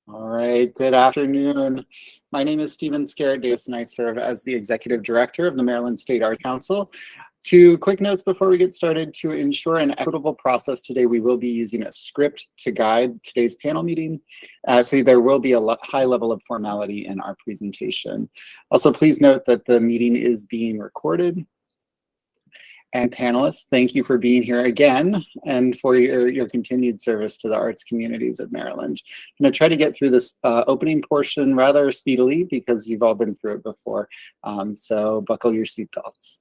All right, good afternoon. My name is Stephen Scarrett Davis, and I serve as the Executive Director of the Maryland State Arts Council. Two quick notes before we get started. To ensure an equitable process today, we will be using a script to guide today's panel meeting, so there will be a high level of formality in our presentation. Also, please note that the meeting is being recorded. And panelists, thank you for being here again and for your continued service to the arts communities of Maryland. I'm going to try to get through this opening portion rather speedily because you've all been through it before, so buckle your seatbelts.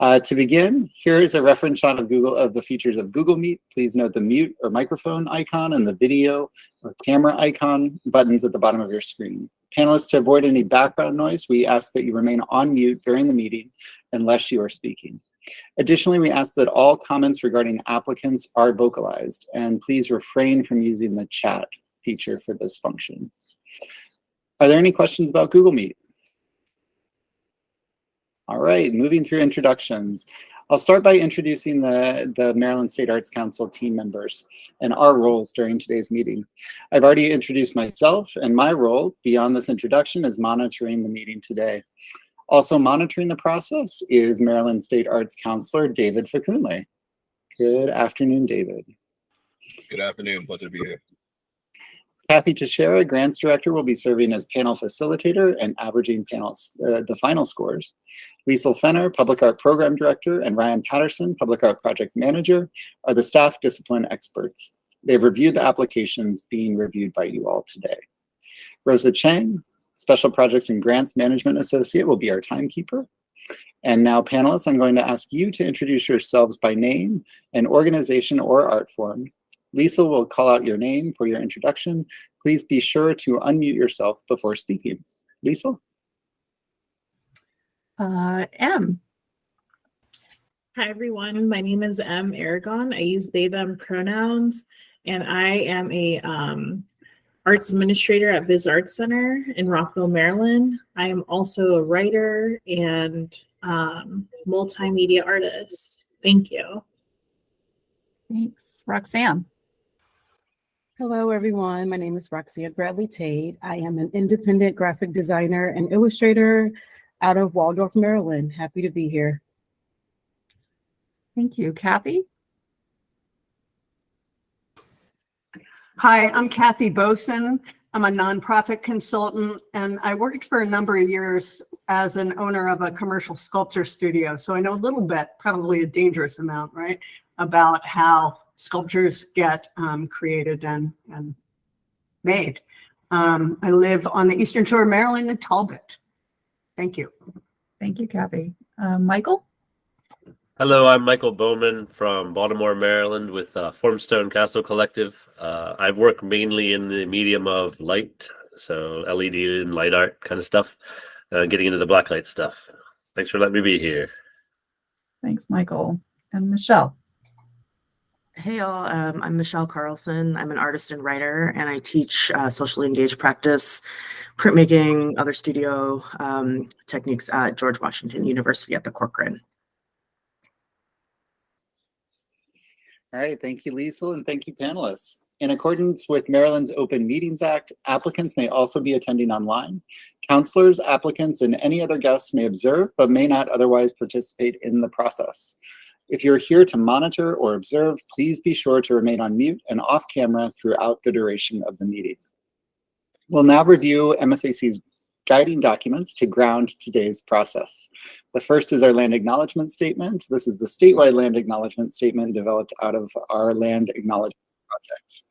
To begin, here is a reference shot of the features of Google Meet. Please note the mute or microphone icon and the video or camera icon buttons at the bottom of your screen. Panelists, to avoid any background noise, we ask that you remain on mute during the meeting unless you are speaking. Additionally, we ask that all comments regarding applicants are vocalized, and please refrain from using the chat feature for this function. Are there any questions about Google Meet? All right, moving through introductions. I'll start by introducing the Maryland State Arts Council team members and our roles during today's meeting. I've already introduced myself, and my role beyond this introduction is monitoring the meeting today. Also monitoring the process is Maryland State Arts Counselor David Facunle. Good afternoon, David. Good afternoon, pleasure to be here. Kathy Teixeira, Grants Director, will be serving as panel facilitator and averaging the final scores. Liesl Fenner, Public Art Program Director, and Ryan Patterson, Public Art Project Manager, are the staff discipline experts. They've reviewed the applications being reviewed by you all today. Rosa Chang, Special Projects and Grants Management Associate, will be our timekeeper. And now, panelists, I'm going to ask you to introduce yourselves by name and organization or art form. Lisa will call out your name for your introduction. Please be sure to unmute yourself before speaking. Lisa? M. Hi, everyone. My name is M. Aragon. I use they, them pronouns, and I am a arts administrator at Viz Arts Center in Rockville, Maryland. I am also a writer and multimedia artist. Thank you. Thanks. Roxanne. Hello, everyone. My name is Roxanne Bradley Tate. I am an independent graphic designer and illustrator out of Waldorf, Maryland. Happy to be here. Thank you. Kathy? Hi, I'm Kathy Boson. I'm a nonprofit consultant, and I worked for a number of years as an owner of a commercial sculpture studio. So I know a little bit, probably a dangerous amount, right, about how sculptures get created and made. I live on the Eastern Shore of Maryland in Talbot. Thank you. Thank you, Kathy. Michael? Hello, I'm Michael Bowman from Baltimore, Maryland with Formstone Castle Collective. I work mainly in the medium of light, so LED and light art kind of stuff, getting into the blacklight stuff. Thanks for letting me be here. Thanks, Michael. And Michelle? Hey all, I'm Michelle Carlson. I'm an artist and writer, and I teach socially engaged practice, printmaking, other studio techniques at George Washington University at the Corcoran. All right, thank you, Liesl, and thank you, panelists. In accordance with Maryland's Open Meetings Act, applicants may also be attending online. Counselors, applicants, and any other guests may observe, but may not otherwise participate in the process. If you're here to monitor or observe, please be sure to remain on mute and off camera throughout the duration of the meeting. We'll now review MSAC's guiding documents to ground today's process. The first is our land acknowledgement statement. This is the statewide land acknowledgement statement developed out of our land acknowledgement project.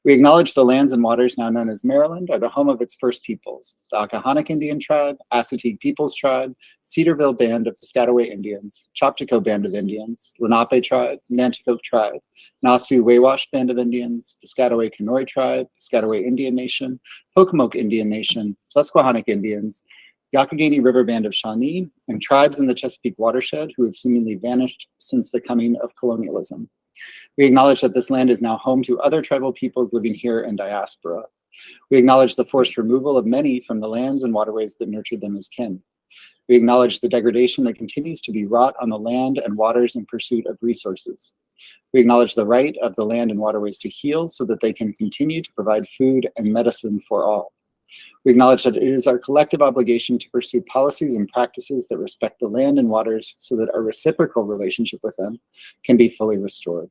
We acknowledge the lands and waters now known as Maryland are the home of its first peoples, the Akahannock Indian Tribe, Assateague Peoples Tribe, Cedarville Band of Piscataway Indians, Choptico Band of Indians, Lenape Tribe, Nanticoke Tribe, Nasu Wawash Band of Indians, Piscataway Kenoi Tribe, Piscataway Indian Nation, Pocomoke Indian Nation, Susquehannock Indians, Youghiogheny River Band of Shawnee, and tribes in the Chesapeake watershed who have seemingly vanished since the coming of colonialism. We acknowledge that this land is now home to other tribal peoples living here in diaspora. We acknowledge the forced removal of many from the lands and waterways that nurtured them as kin. We acknowledge the degradation that continues to be wrought on the land and waters in pursuit of resources. We acknowledge the right of the land and waterways to heal so that they can continue to provide food and medicine for all. We acknowledge that it is our collective obligation to pursue policies and practices that respect the land and waters so that our reciprocal relationship with them can be fully restored.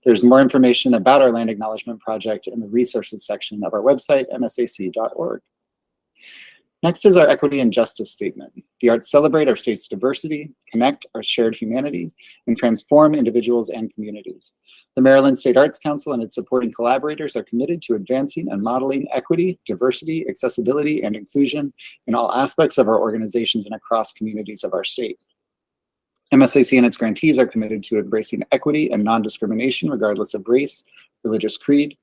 There's more information about our land acknowledgement project in the resources section of our website, msac.org. Next is our equity and justice statement. The arts celebrate our state's diversity, connect our shared humanity, and transform individuals and communities. The Maryland State Arts Council and its supporting collaborators are committed to advancing and modeling equity, diversity, accessibility, and inclusion in all aspects of our organizations and across communities of our state. MSAC and its grantees are committed to embracing equity and non-discrimination regardless of race, religious creed,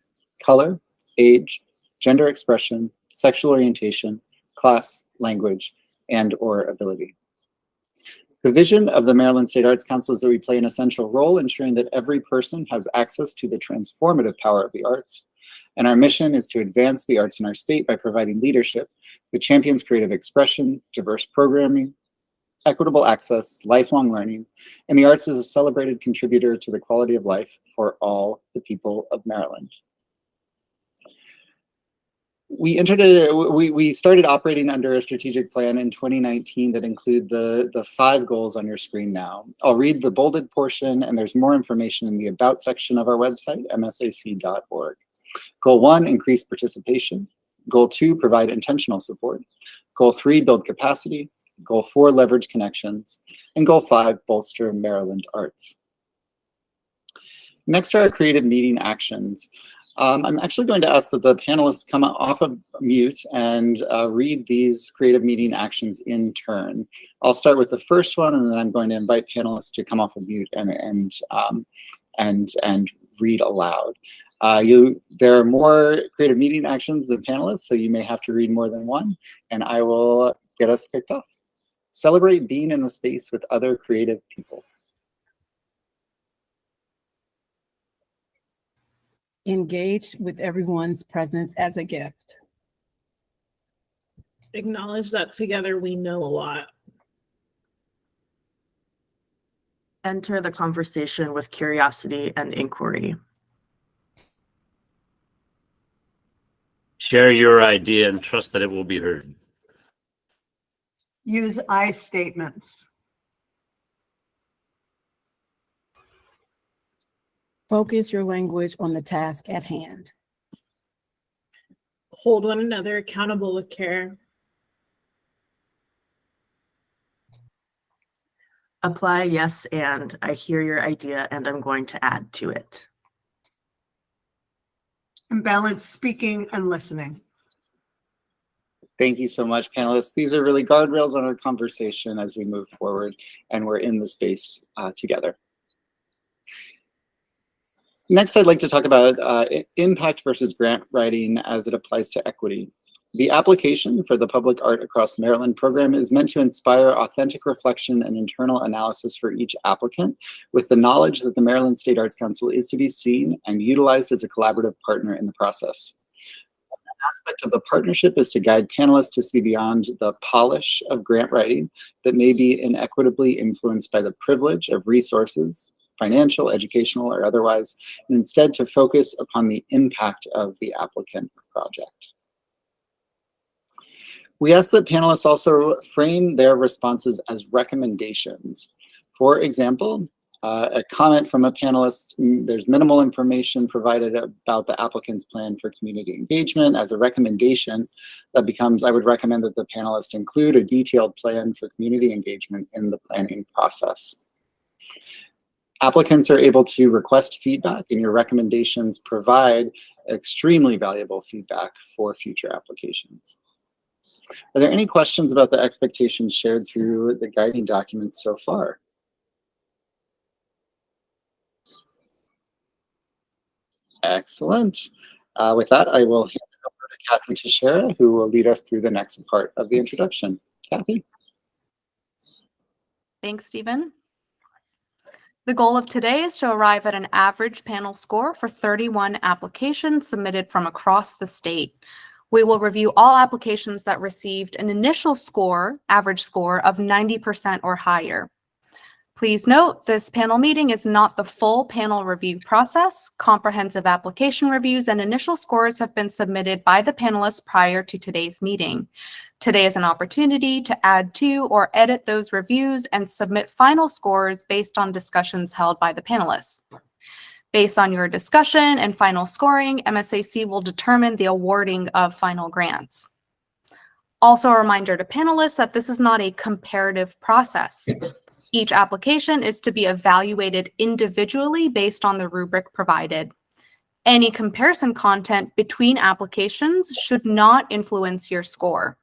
color, age, gender expression, sexual orientation, class, language, and/or ability. The vision of the Maryland State Arts Council is that we play an essential role ensuring that every person has access to the transformative power of the arts. And our mission is to advance the arts in our state by providing leadership that champions creative expression, diverse programming, equitable access, lifelong learning, and the arts is a celebrated contributor to the quality of life for all the people of Maryland. We started operating under a strategic plan in 2019 that include the 5 goals on your screen now. I'll read the bolded portion, and there's more information in the About section of our website, msac.org. Goal 1, increase participation. Goal 2, provide intentional support. Goal 3, build capacity. Goal 4, leverage connections. And Goal 5, bolster Maryland arts. Next are our creative meeting actions. I'm actually going to ask that the panelists come off of mute and read these creative meeting actions in turn. I'll start with the first one, and then I'm going to invite panelists to come off of mute and read aloud. There are more creative meeting actions than panelists, so you may have to read more than one, and I will get us kicked off. Celebrate being in the space with other creative people. Engage with everyone's presence as a gift. Acknowledge that together we know a lot. Enter the conversation with curiosity and inquiry. Share your idea and trust that it will be heard. Use I statements. Focus your language on the task at hand. Hold one another accountable with care. Apply yes and I hear your idea and I'm going to add to it. And balance speaking and listening. Thank you so much, panelists. These are really guardrails on our conversation as we move forward, and we're in the space together. Next, I'd like to talk about impact versus grant writing as it applies to equity. The application for the Public Art Across Maryland program is meant to inspire authentic reflection and internal analysis for each applicant, with the knowledge that the Maryland State Arts Council is to be seen and utilized as a collaborative partner in the process. One aspect of the partnership is to guide panelists to see beyond the polish of grant writing that may be inequitably influenced by the privilege of resources, financial, educational, or otherwise, and instead to focus upon the impact of the applicant project. We ask that panelists also frame their responses as recommendations. For example, a comment from a panelist, there's minimal information provided about the applicant's plan for community engagement. As a recommendation, that becomes, I would recommend that the panelists include a detailed plan for community engagement in the planning process. Applicants are able to request feedback, and your recommendations provide extremely valuable feedback for future applications. Are there any questions about the expectations shared through the guiding documents so far? Excellent. With that, I will hand it over to Kathy Teixeira, who will lead us through the next part of the introduction. Kathy? Thanks, Stephen. The goal of today is to arrive at an average panel score for 31 applications submitted from across the state. We will review all applications that received an initial score, average score of 90% or higher. Please note, this panel meeting is not the full panel review process. Comprehensive application reviews and initial scores have been submitted by the panelists prior to today's meeting. Today is an opportunity to add to or edit those reviews and submit final scores based on discussions held by the panelists. Based on your discussion and final scoring, MSAC will determine the awarding of final grants. Also, a reminder to panelists that this is not a comparative process. Each application is to be evaluated individually based on the rubric provided. Any comparison content between applications should not influence your score.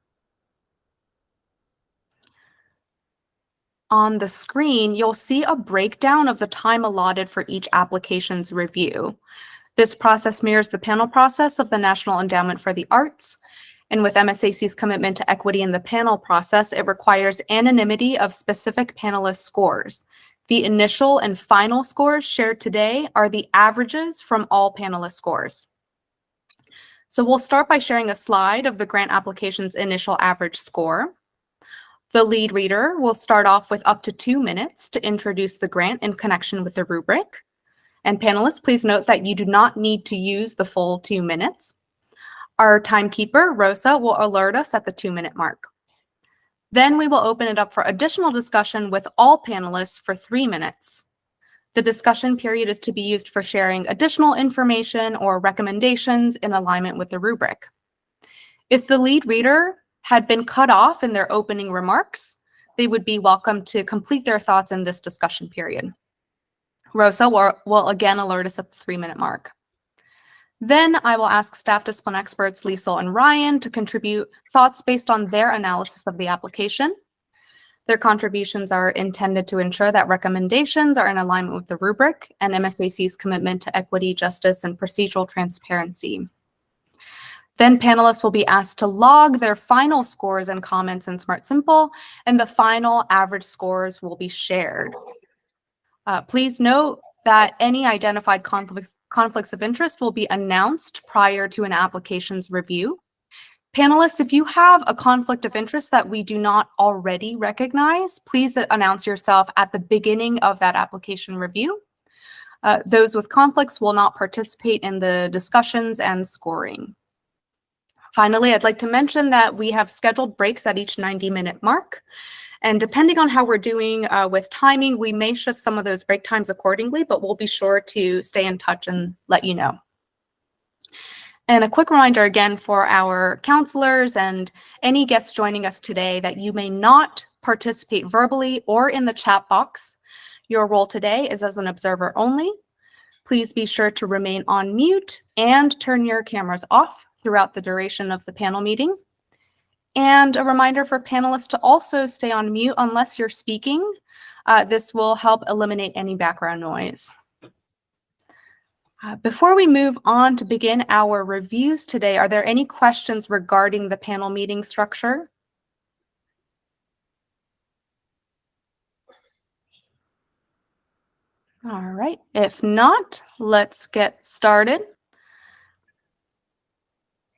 On the screen, you'll see a breakdown of the time allotted for each application's review. This process mirrors the panel process of the National Endowment for the Arts. And with MSAC's commitment to equity in the panel process, it requires anonymity of specific panelist scores. The initial and final scores shared today are the averages from all panelist scores. So we'll start by sharing a slide of the grant application's initial average score. The lead reader will start off with up to 2 minutes to introduce the grant in connection with the rubric. And panelists, please note that you do not need to use the full 2 minutes. Our timekeeper, Rosa, will alert us at the 2-minute mark. Then we will open it up for additional discussion with all panelists for 3 minutes. The discussion period is to be used for sharing additional information or recommendations in alignment with the rubric. If the lead reader had been cut off in their opening remarks, they would be welcome to complete their thoughts in this discussion period. Rosa will again alert us at the 3-minute mark. Then I will ask staff discipline experts Liesl and Ryan to contribute thoughts based on their analysis of the application. Their contributions are intended to ensure that recommendations are in alignment with the rubric and MSAC's commitment to equity, justice, and procedural transparency. Then panelists will be asked to log their final scores and comments in Smart Simple, and the final average scores will be shared. Please note that any identified conflicts of interest will be announced prior to an application's review. Panelists, if you have a conflict of interest that we do not already recognize, please announce yourself at the beginning of that application review. Those with conflicts will not participate in the discussions and scoring. Finally, I'd like to mention that we have scheduled breaks at each 90-minute mark. And depending on how we're doing with timing, we may shift some of those break times accordingly, but we'll be sure to stay in touch and let you know. And a quick reminder again for our counselors and any guests joining us today that you may not participate verbally or in the chat box. Your role today is as an observer only. Please be sure to remain on mute and turn your cameras off throughout the duration of the panel meeting. And a reminder for panelists to also stay on mute unless you're speaking. This will help eliminate any background noise. Before we move on to begin our reviews today, are there any questions regarding the panel meeting structure? All right, if not, let's get started.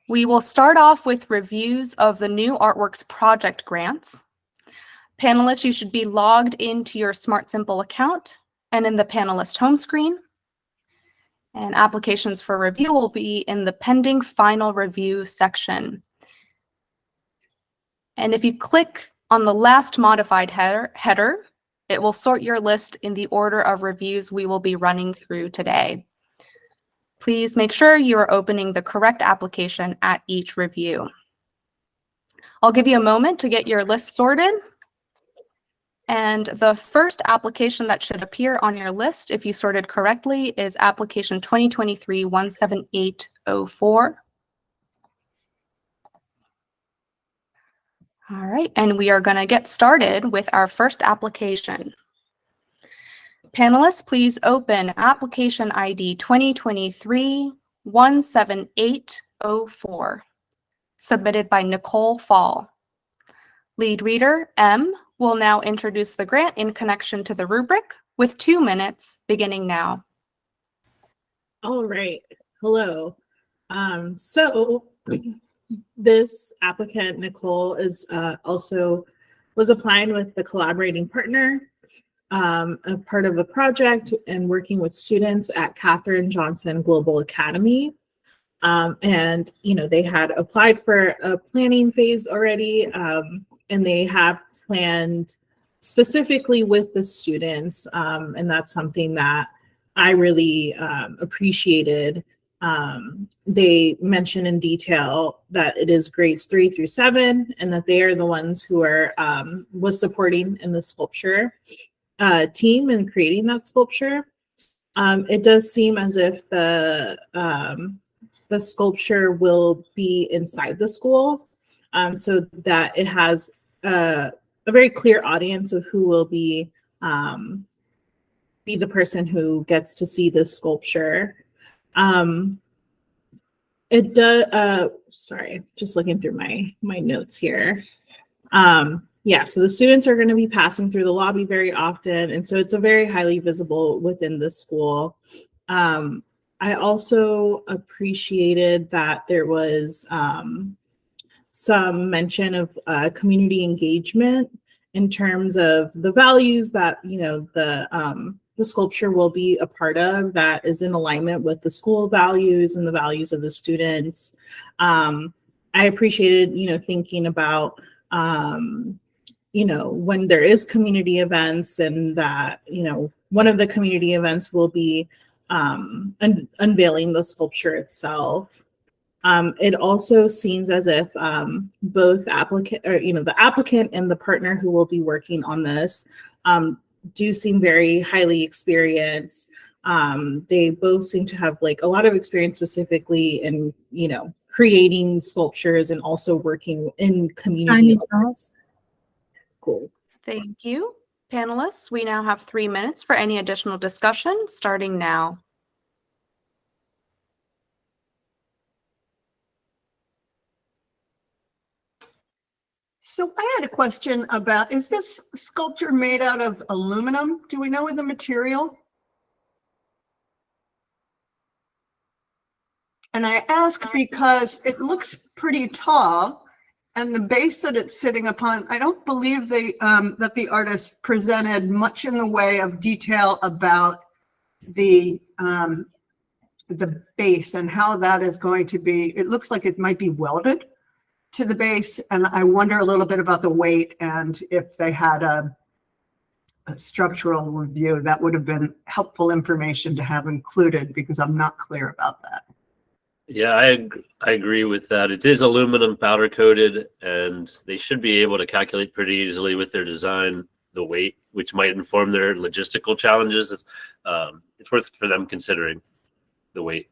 We will start off with reviews of the new Artworks project grants. Panelists, you should be logged into your Smart Simple account and in the panelist home screen. And applications for review will be in the pending final review section. And if you click on the last modified header, it will sort your list in the order of reviews we will be running through today. Please make sure you are opening the correct application at each review. I'll give you a moment to get your list sorted. And the first application that should appear on your list, if you sorted correctly, is application 2023-17804. All right, and we are going to get started with our first application. Panelists, please open application ID 2023-17804, submitted by Nicole Fall. Lead reader M will now introduce the grant in connection to the rubric with 2 minutes beginning now. All right. Hello. So this applicant, Nicole, is also was applying with the collaborating partner. a part of a project and working with students at Katherine Johnson Global Academy. And, they had applied for a planning phase already, and they have planned specifically with the students. And that's something that I really appreciated. They mention in detail that it is grades 3 through 7, and that they are the ones who are was supporting in the sculpture team and creating that sculpture. It does seem as if the sculpture will be inside the school, so that it has a very clear audience of who will be the person who gets to see this sculpture. It does. Sorry, just looking through my notes here. Yeah, so the students are going to be passing through the lobby very often, and so it's a very highly visible within the school. I also appreciated that there was some mention of community engagement in terms of the values that the sculpture will be a part of, that is in alignment with the school values and the values of the students. I appreciated thinking about when there is community events, and that one of the community events will be unveiling the sculpture itself. It also seems as if both the applicant and the partner who will be working on this do seem very highly experienced. They both seem to have a lot of experience specifically in creating sculptures and also working in community events. Cool. Thank you. Panelists, we now have 3 minutes for any additional discussion, starting now. So I had a question about, is this sculpture made out of aluminum? Do we know the material? And I ask because it looks pretty tall, and the base that it's sitting upon, I don't believe that the artist presented much in the way of detail about the base and how that is going to be. It looks like it might be welded to the base, and I wonder a little bit about the weight, and if they had a structural review, that would have been helpful information to have included, because I'm not clear about that. Yeah, I agree with that. It is aluminum powder coated, and they should be able to calculate pretty easily with their design the weight, which might inform their logistical challenges. It's worth for them considering the weight.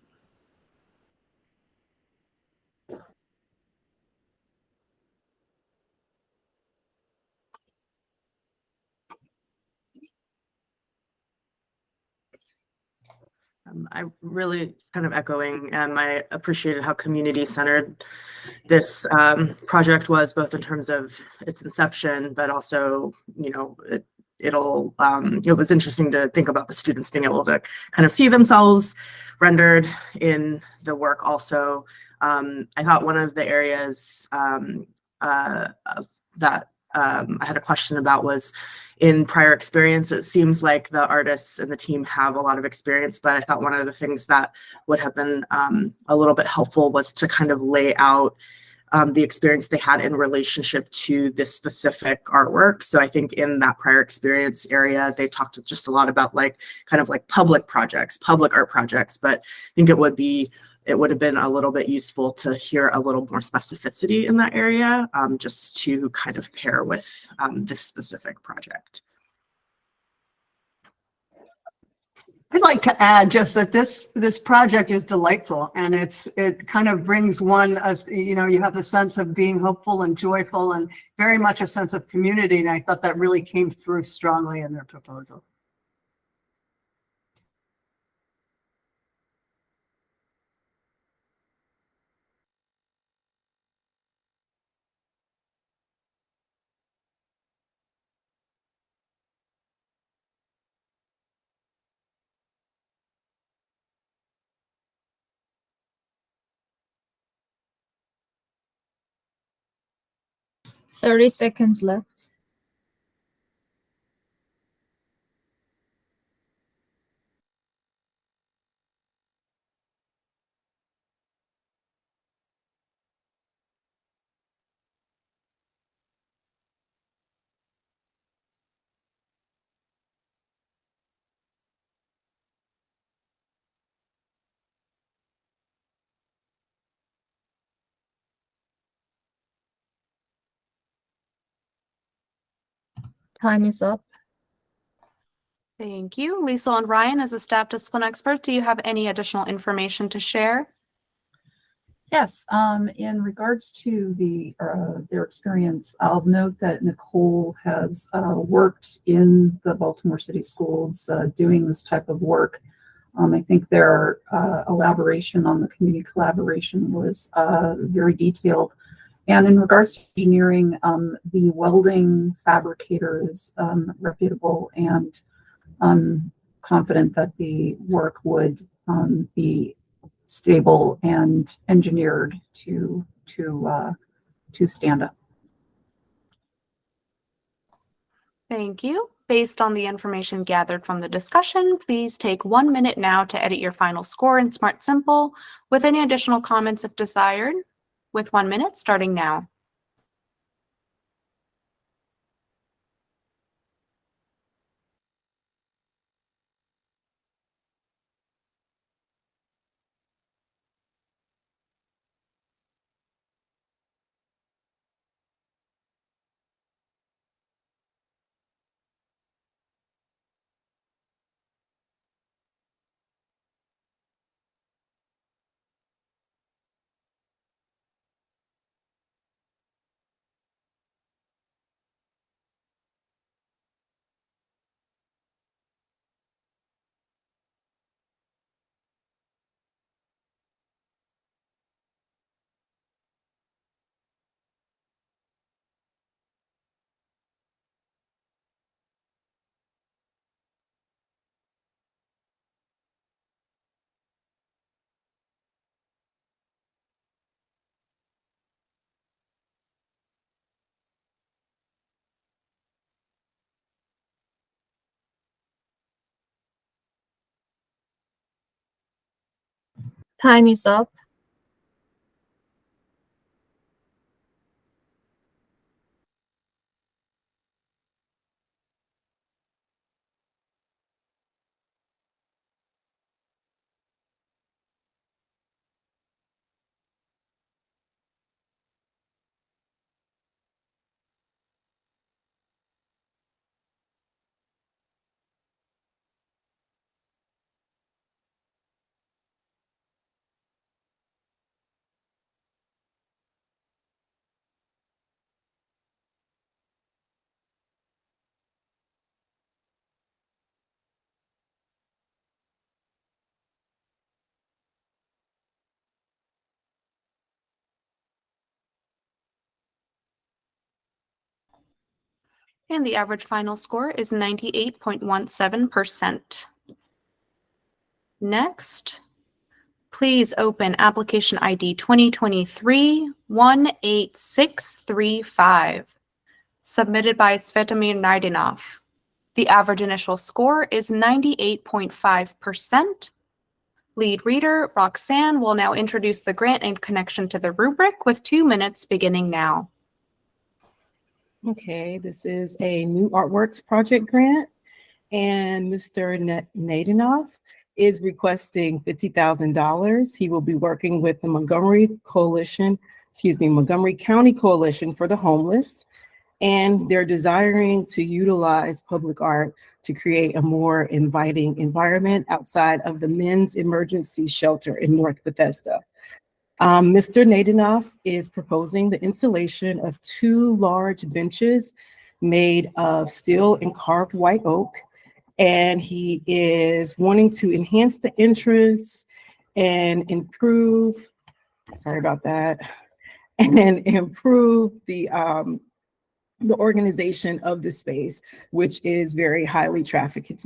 I really kind of echoing, I appreciated how community-centered this project was, both in terms of its inception, but also, it was interesting to think about the students being able to kind of see themselves rendered in the work also. I thought one of the areas that I had a question about was, in prior experience, it seems like the artists and the team have a lot of experience, but I thought one of the things that would have been a little bit helpful was to kind of lay out the experience they had in relationship to this specific artwork. So I think in that prior experience area, they talked just a lot about kind of public projects, public art projects, but I think it would have been a little bit useful to hear a little more specificity in that area, just to kind of pair with this specific project. I'd like to add just that this project is delightful, and it kind of brings one, as you have the sense of being hopeful and joyful, and very much a sense of community. And I thought that really came through strongly in their proposal. Thirty seconds left. Time is up. Thank you. Liesl and Ryan, as a staff discipline expert, do you have any additional information to share? Yes, in regards to their experience, I'll note that Nicole has worked in the Baltimore City Schools doing this type of work. I think their elaboration on the community collaboration was very detailed. And in regards to engineering, the welding fabricator is reputable, and I'm confident that the work would be stable and engineered to stand up. Thank you. Based on the information gathered from the discussion, please take 1 minute now to edit your final score in Smart Simple with any additional comments if desired, with 1 minute starting now. Time is up. And the average final score is 98.17%. Next, please open application ID 2023-18635, submitted by Svetomir Naidinov. The average initial score is 98.5%. Lead reader Roxanne will now introduce the grant in connection to the rubric with 2 minutes beginning now. Okay, this is a new artworks project grant, and Mr. Nadinoff is requesting $50,000. He will be working with the Montgomery County Coalition for the Homeless, and they're desiring to utilize public art to create a more inviting environment outside of the men's emergency shelter in North Bethesda. Mr. Nadinoff is proposing the installation of 2 large benches made of steel and carved white oak, and he is wanting to enhance the entrance and improve, and improve the organization of the space, which is very highly trafficked.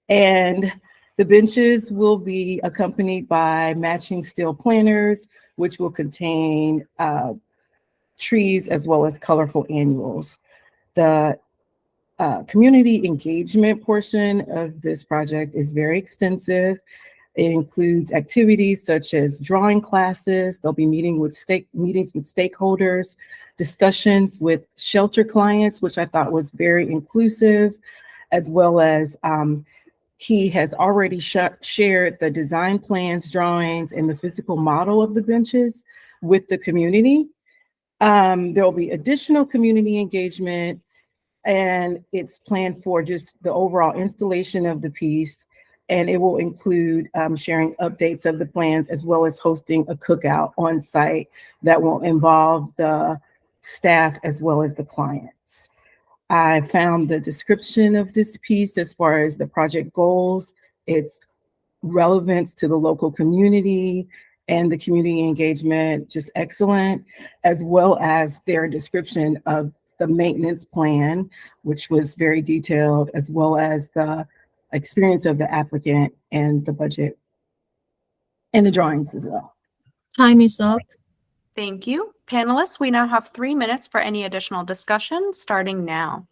And the benches will be accompanied by matching steel planters, which will contain trees as well as colorful annuals. The community engagement portion of this project is very extensive. It includes activities such as drawing classes. There'll be meetings with stakeholders, discussions with shelter clients, which I thought was very inclusive, as well as he has already shared the design plans, drawings, and the physical model of the benches with the community. There will be additional community engagement and it's planned for just the overall installation of the piece. And it will include sharing updates of the plans as well as hosting a cookout on site that will involve the staff as well as the clients. I found the description of this piece as far as the project goals, its relevance to the local community and the community engagement just excellent, as well as their description of the maintenance plan, which was very detailed, as well as the experience of the applicant and the budget and the drawings as well. Time is up. Thank you. Panelists, we now have 3 minutes for any additional discussion, starting now.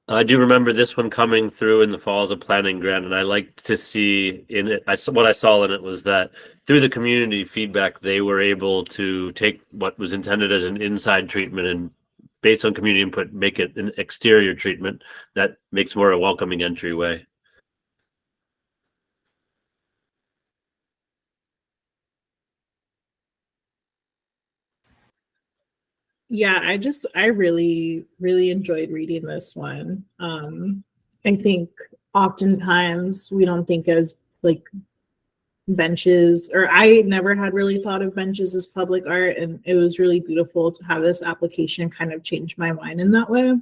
I do remember this one coming through in the fall as a planning grant, and I liked to see in it. What I saw in it was that through the community feedback, they were able to take what was intended as an inside treatment and, based on community input, make it an exterior treatment that makes more a welcoming entryway. Yeah, I really, really enjoyed reading this one. I think oftentimes we don't think as like benches, or I never had really thought of benches as public art, and it was really beautiful to have this application kind of change my mind in that way.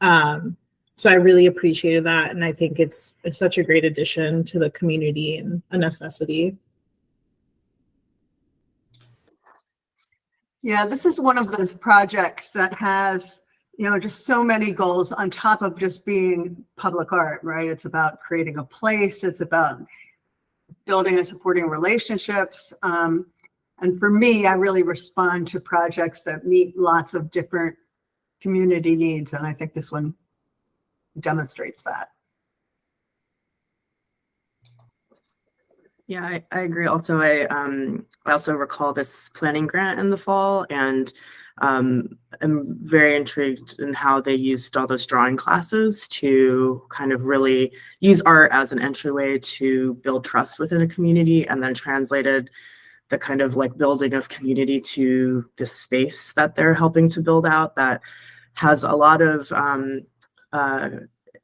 So I really appreciated that, and I think it's such a great addition to the community and a necessity. Yeah, this is one of those projects that has, just so many goals on top of just being public art, right? It's about creating a place. It's about building and supporting relationships. And for me, I really respond to projects that meet lots of different community needs. And I think this one demonstrates that. Yeah, I agree. Also, I also recall this planning grant in the fall, and I'm very intrigued in how they used all those drawing classes to kind of really use art as an entryway to build trust within a community, and then translated the kind of like building of community to this space that they're helping to build out that has a lot of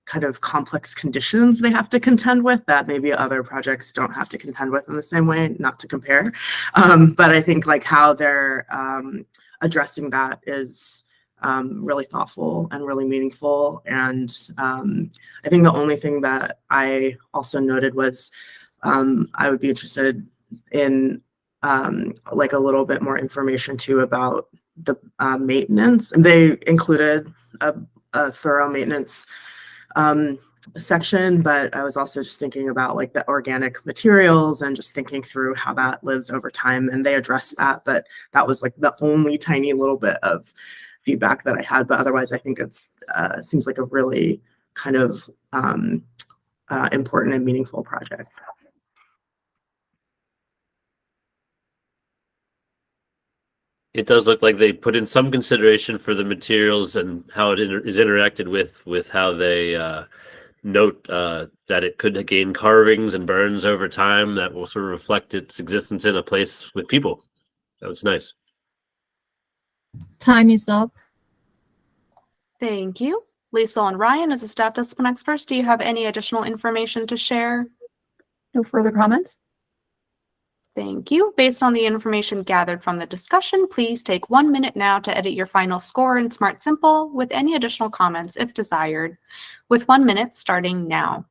kind of complex conditions they have to contend with that maybe other projects don't have to contend with in the same way, not to compare. But I think like how they're addressing that is really thoughtful and really meaningful. And I think the only thing that I also noted was I would be interested in like a little bit more information too about the maintenance. And they included a thorough maintenance section, but I was also just thinking about like the organic materials and just thinking through how that lives over time. And they addressed that, but that was like the only tiny little bit of feedback that I had. But otherwise, I think it's seems like a really kind of important and meaningful project. It does look like they put in some consideration for the materials and how it is interacted with how they note that it could gain carvings and burns over time that will sort of reflect its existence in a place with people. That was nice. Time is up. Thank you. Lisa and Ryan, as a staff discipline experts, do you have any additional information to share? No further comments? Thank you. Based on the information gathered from the discussion, please take 1 minute now to edit your final score in Smart Simple with any additional comments if desired, with 1 minute starting now.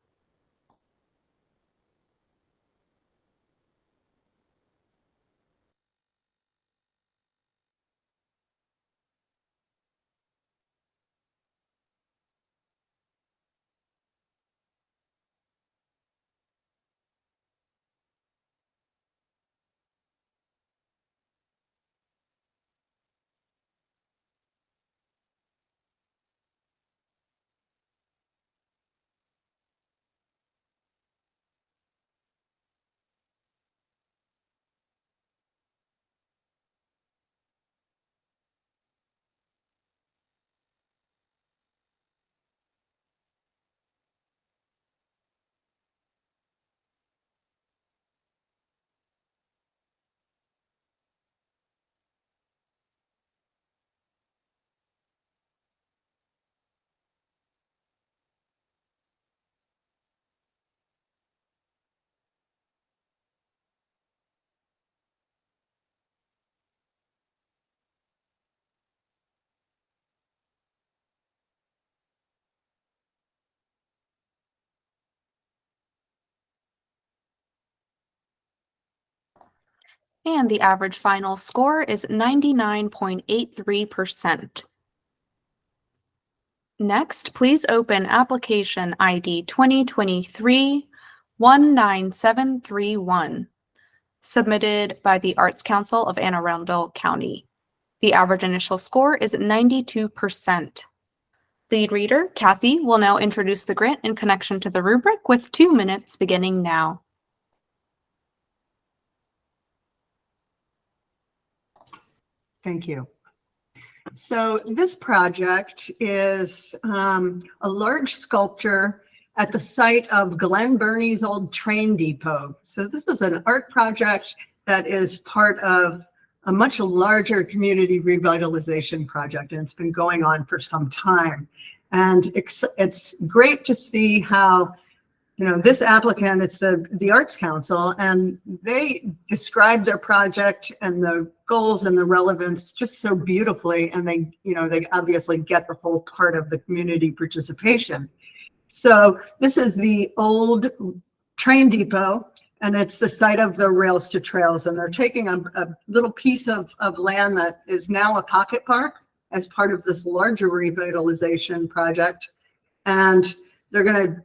And the average final score is 99.83%. Next, please open application ID 2023-19731, submitted by the Arts Council of Anne Arundel County. The average initial score is 92%. Lead reader, Kathy, will now introduce the grant in connection to the rubric with 2 minutes beginning now. Thank you. So this project is a large sculpture at the site of Glen Burnie's old train depot. So this is an art project that is part of a much larger community revitalization project, and it's been going on for some time. And it's great to see how, this applicant, it's the Arts Council, and they describe their project and the goals and the relevance just so beautifully. And they obviously get the whole part of the community participation. So this is the old train depot, and it's the site of the Rails to Trails. And they're taking a little piece of land that is now a pocket park as part of this larger revitalization project. And they're going to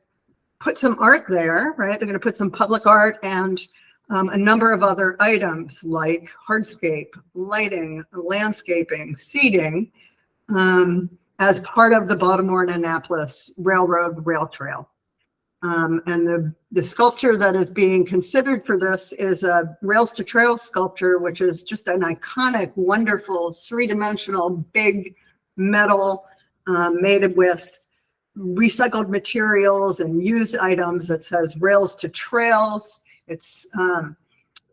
put some art there, right? They're going to put some public art and a number of other items like hardscape, lighting, landscaping, seating, as part of the Baltimore and Annapolis Railroad Rail Trail. And the sculpture that is being considered for this is a Rails to Trails sculpture, which is just an iconic, wonderful, three-dimensional, big metal made with recycled materials and used items that says Rails to Trails. It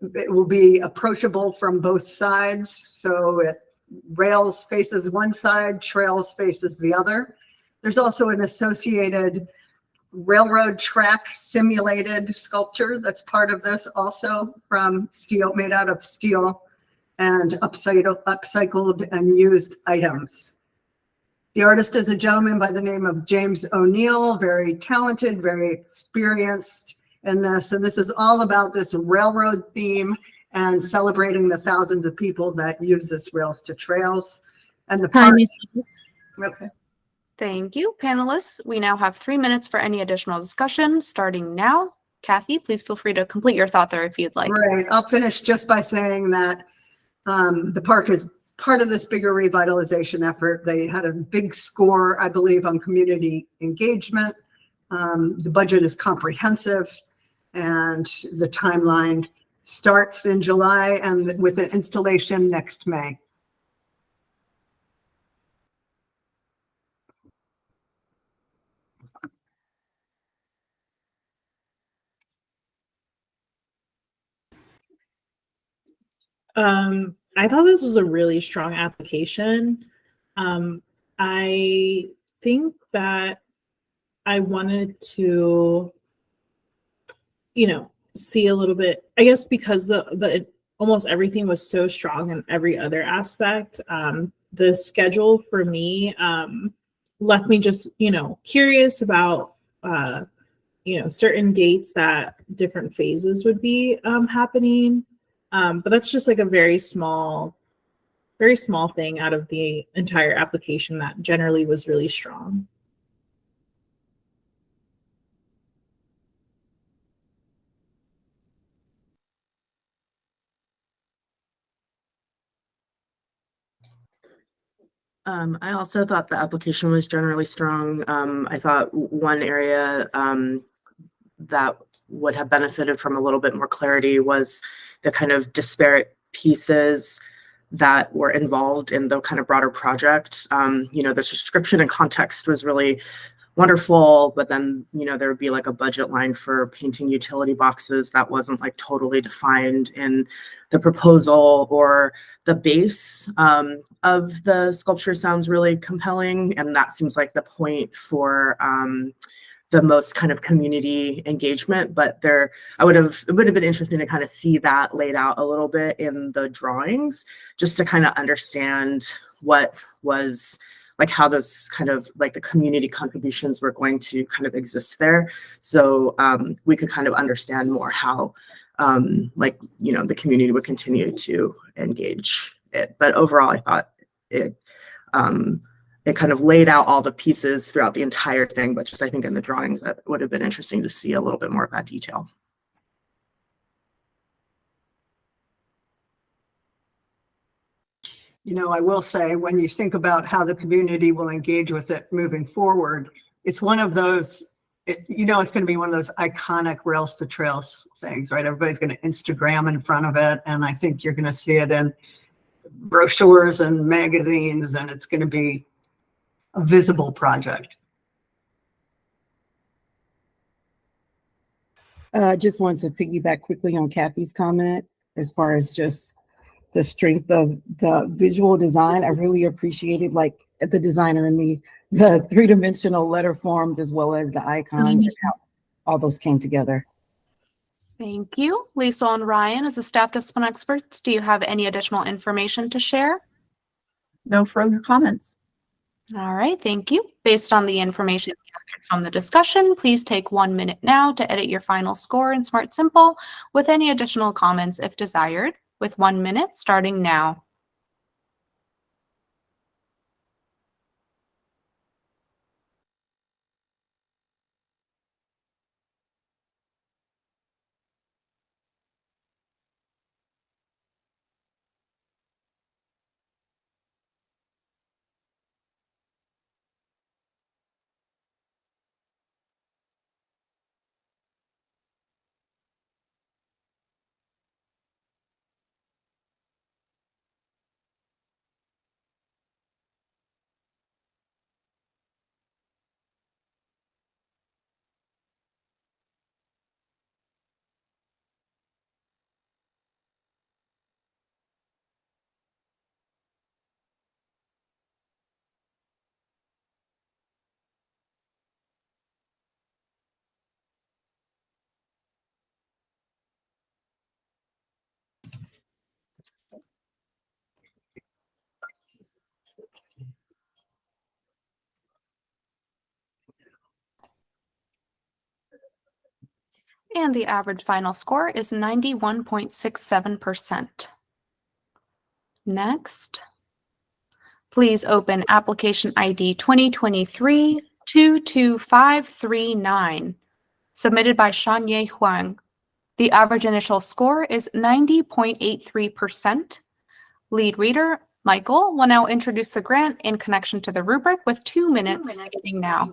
will be approachable from both sides. So Rails faces one side, Trails faces the other. There's also an associated railroad track simulated sculpture that's part of this, also from steel, made out of steel and upcycled and used items. The artist is a gentleman by the name of James O'Neill, very talented, very experienced in this. And this is all about this railroad theme and celebrating the thousands of people that use this Rails to Trails. And the park. Okay. Thank you, panelists. We now have 3 minutes for any additional discussion, starting now. Kathy, please feel free to complete your thought there if you'd like. Right. I'll finish just by saying that the park is part of this bigger revitalization effort. They had a big score, I believe, on community engagement. The budget is comprehensive, and the timeline starts in July and with an installation next May. I thought this was a really strong application. I think that I wanted to, see a little bit, I guess, because the almost everything was so strong in every other aspect. The schedule for me left me just, curious about, certain dates that different phases would be happening. But that's just like a very small thing out of the entire application that generally was really strong. I also thought the application was generally strong. I thought one area that would have benefited from a little bit more clarity was the kind of disparate pieces that were involved in the kind of broader project. The description and context was really wonderful, but then, there would be like a budget line for painting utility boxes that wasn't like totally defined in the proposal, or the base of the sculpture sounds really compelling. And that seems like the point for the most kind of community engagement, but it would have been interesting to kind of see that laid out a little bit in the drawings, just to kind of understand what was like, how those kind of like the community contributions were going to kind of exist there. So we could kind of understand more how the community would continue to engage it. But overall, I thought it kind of laid out all the pieces throughout the entire thing, but just I think in the drawings that would have been interesting to see a little bit more of that detail. I will say, when you think about how the community will engage with it moving forward, it's one of those, it's going to be one of those iconic rails to trails things, right? Everybody's going to Instagram in front of it. And I think you're going to see it in brochures and magazines, and it's going to be a visible project. Just wanted to piggyback quickly on Kathy's comment as far as just the strength of the visual design. I really appreciated, like, the designer in me, the three-dimensional letter forms as well as the icons, and how all those came together. Thank you. Lisa and Ryan, as the staff discipline experts, do you have any additional information to share? No further comments. All right, thank you. Based on the information gathered from the discussion, please take 1 minute now to edit your final score in Smart Simple with any additional comments if desired, with 1 minute starting now. And the average final score is 91.67%. Next, please open application ID 2023-22539, submitted by Shanye Huang. The average initial score is 90.83%. Lead reader, Michael, will now introduce the grant in connection to the rubric with 2 minutes beginning now.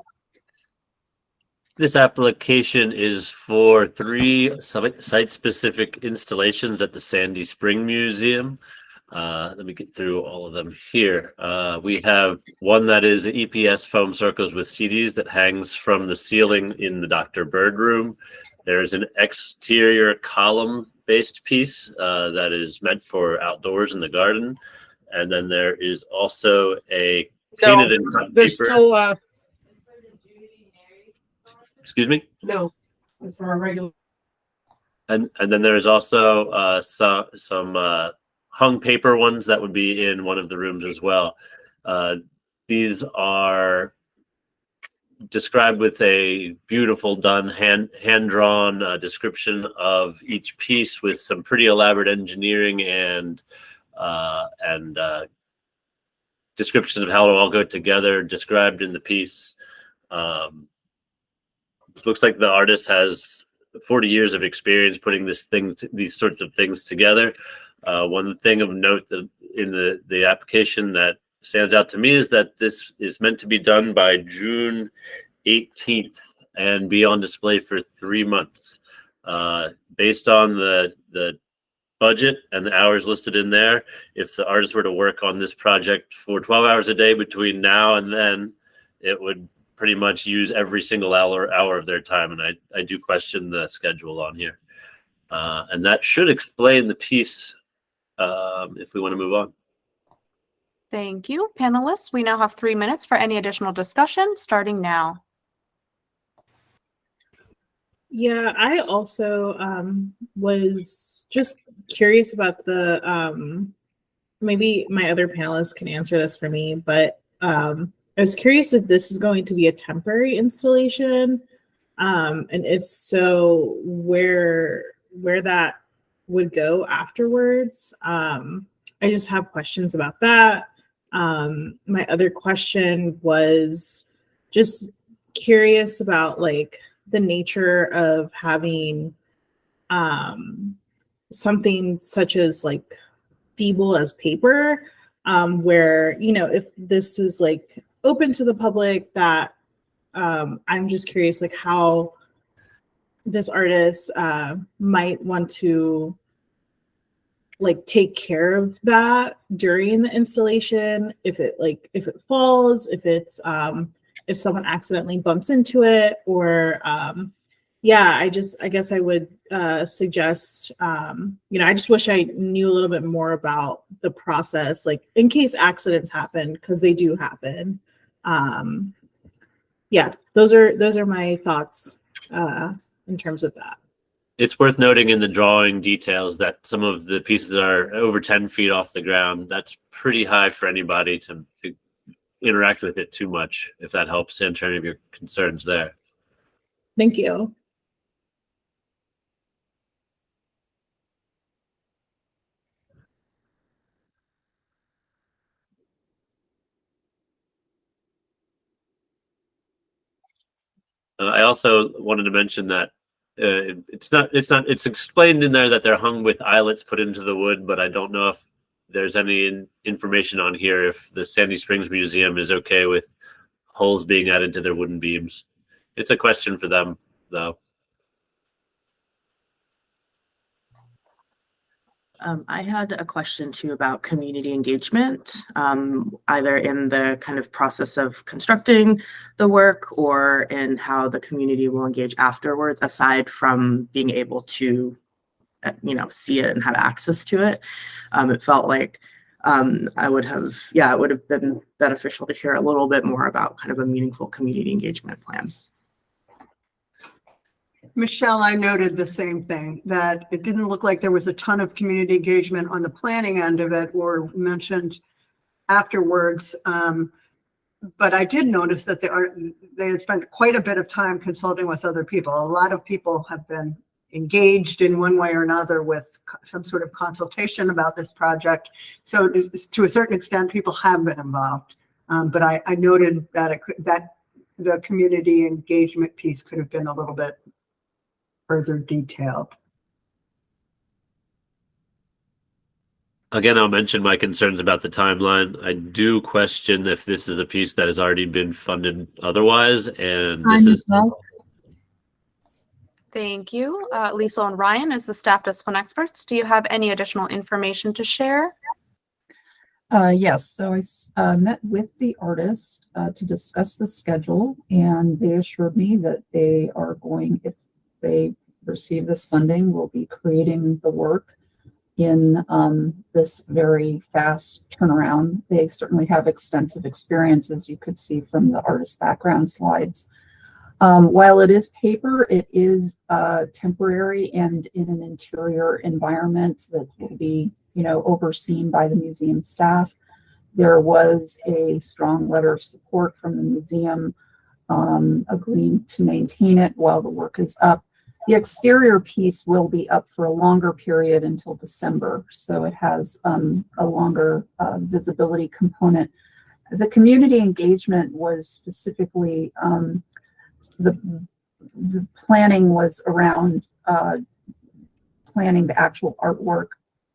This application is for 3 site-specific installations at the Sandy Spring Museum. Let me get through all of them here. We have one that is EPS foam circles with CDs that hangs from the ceiling in the Dr. Bird room. There's an exterior column-based piece that is meant for outdoors in the garden. And then there is also a painted in front paper. Excuse me? No, it's for our regular. And then there's also some hung paper ones that would be in one of the rooms as well. These are described with a beautiful done hand-drawn description of each piece with some pretty elaborate engineering and descriptions of how it'll all go together described in the piece. Looks like the artist has 40 years of experience putting these sorts of things together. One thing of note that in the application that stands out to me is that this is meant to be done by June 18th and be on display for 3 months. Based on the budget and the hours listed in there, if the artist were to work on this project for 12 hours a day between now and then, it would pretty much use every single hour of their time. And I do question the schedule on here. And that should explain the piece if we want to move on. Thank you. Panelists, we now have 3 minutes for any additional discussion, starting now. Yeah, I also was just curious about the, maybe my other panelists can answer this for me, but I was curious if this is going to be a temporary installation, and if so, where where that would go afterwards. I just have questions about that. My other question was just curious about like the nature of having something such as like feeble as paper, where, you know, if this is like open to the public, that I'm just curious like how this artist might want to like take care of that during the installation, if it falls, if it's if someone accidentally bumps into it, or yeah, I guess I would suggest, you know, I just wish I knew a little bit more about the process, like in case accidents happen, because they do happen. Yeah, those are my thoughts in terms of that. It's worth noting in the drawing details that some of the pieces are over 10 feet off the ground. That's pretty high for anybody to interact with it too much, if that helps answer any of your concerns there. Thank you. I also wanted to mention that it's explained in there that they're hung with eyelets put into the wood, but I don't know if there's any information on here if the Sandy Springs Museum is okay with holes being added to their wooden beams. It's a question for them, though. I had a question too about community engagement, either in the kind of process of constructing the work or in how the community will engage afterwards, aside from being able to, you know, see it and have access to it. It felt like it would have been beneficial to hear a little bit more about kind of a meaningful community engagement plan. Michelle, I noted the same thing, that it didn't look like there was a ton of community engagement on the planning end of it or mentioned afterwards. But I did notice that they had spent quite a bit of time consulting with other people. A lot of people have been engaged in one way or another with some sort of consultation about this project. So to a certain extent, people have been involved. But I noted that that the community engagement piece could have been a little bit further detailed. Again, I'll mention my concerns about the timeline. I do question if this is a piece that has already been funded otherwise, and this is. Thank you. Lisa and Ryan, as the staff discipline experts, do you have any additional information to share? Yes, so I met with the artist to discuss the schedule, and they assured me that they are going, if they receive this funding, will be creating the work in this very fast turnaround. They certainly have extensive experience, as you could see from the artist background slides. While it is paper, it is temporary and in an interior environment that will be, you know, overseen by the museum staff. There was a strong letter of support from the museum agreeing to maintain it while the work is up. The exterior piece will be up for a longer period until December, so it has a longer visibility component. The community engagement was specifically the planning was around planning the actual artwork.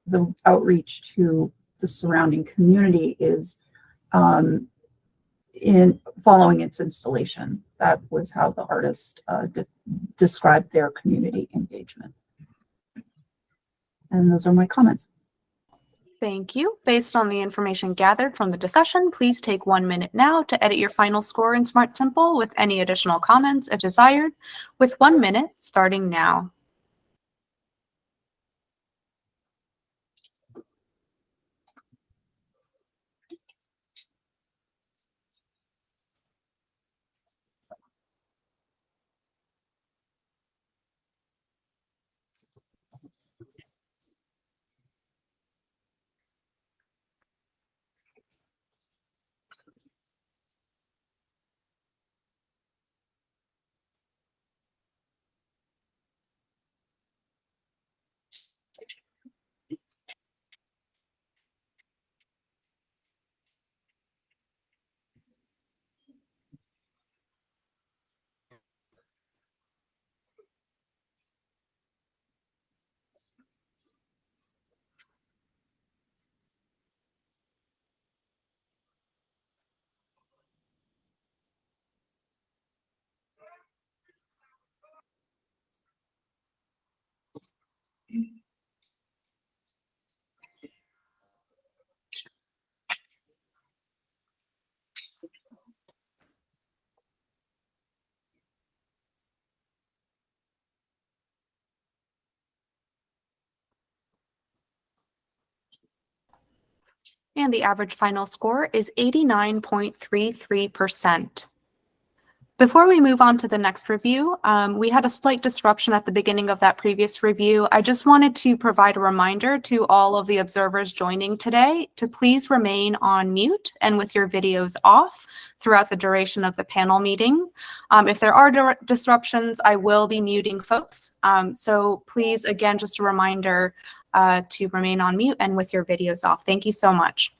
The outreach to the surrounding community is in following its installation. That was how the artist described their community engagement. And those are my comments. Thank you. Based on the information gathered from the discussion, please take 1 minute now to edit your final score in Smart Simple with any additional comments if desired, with 1 minute starting now. And the average final score is 89.33%. Before we move on to the next review, we had a slight disruption at the beginning of that previous review. I just wanted to provide a reminder to all of the observers joining today to please remain on mute and with your videos off throughout the duration of the panel meeting. If there are disruptions, I will be muting folks. So please, again, just a reminder to remain on mute and with your videos off. Thank you so much.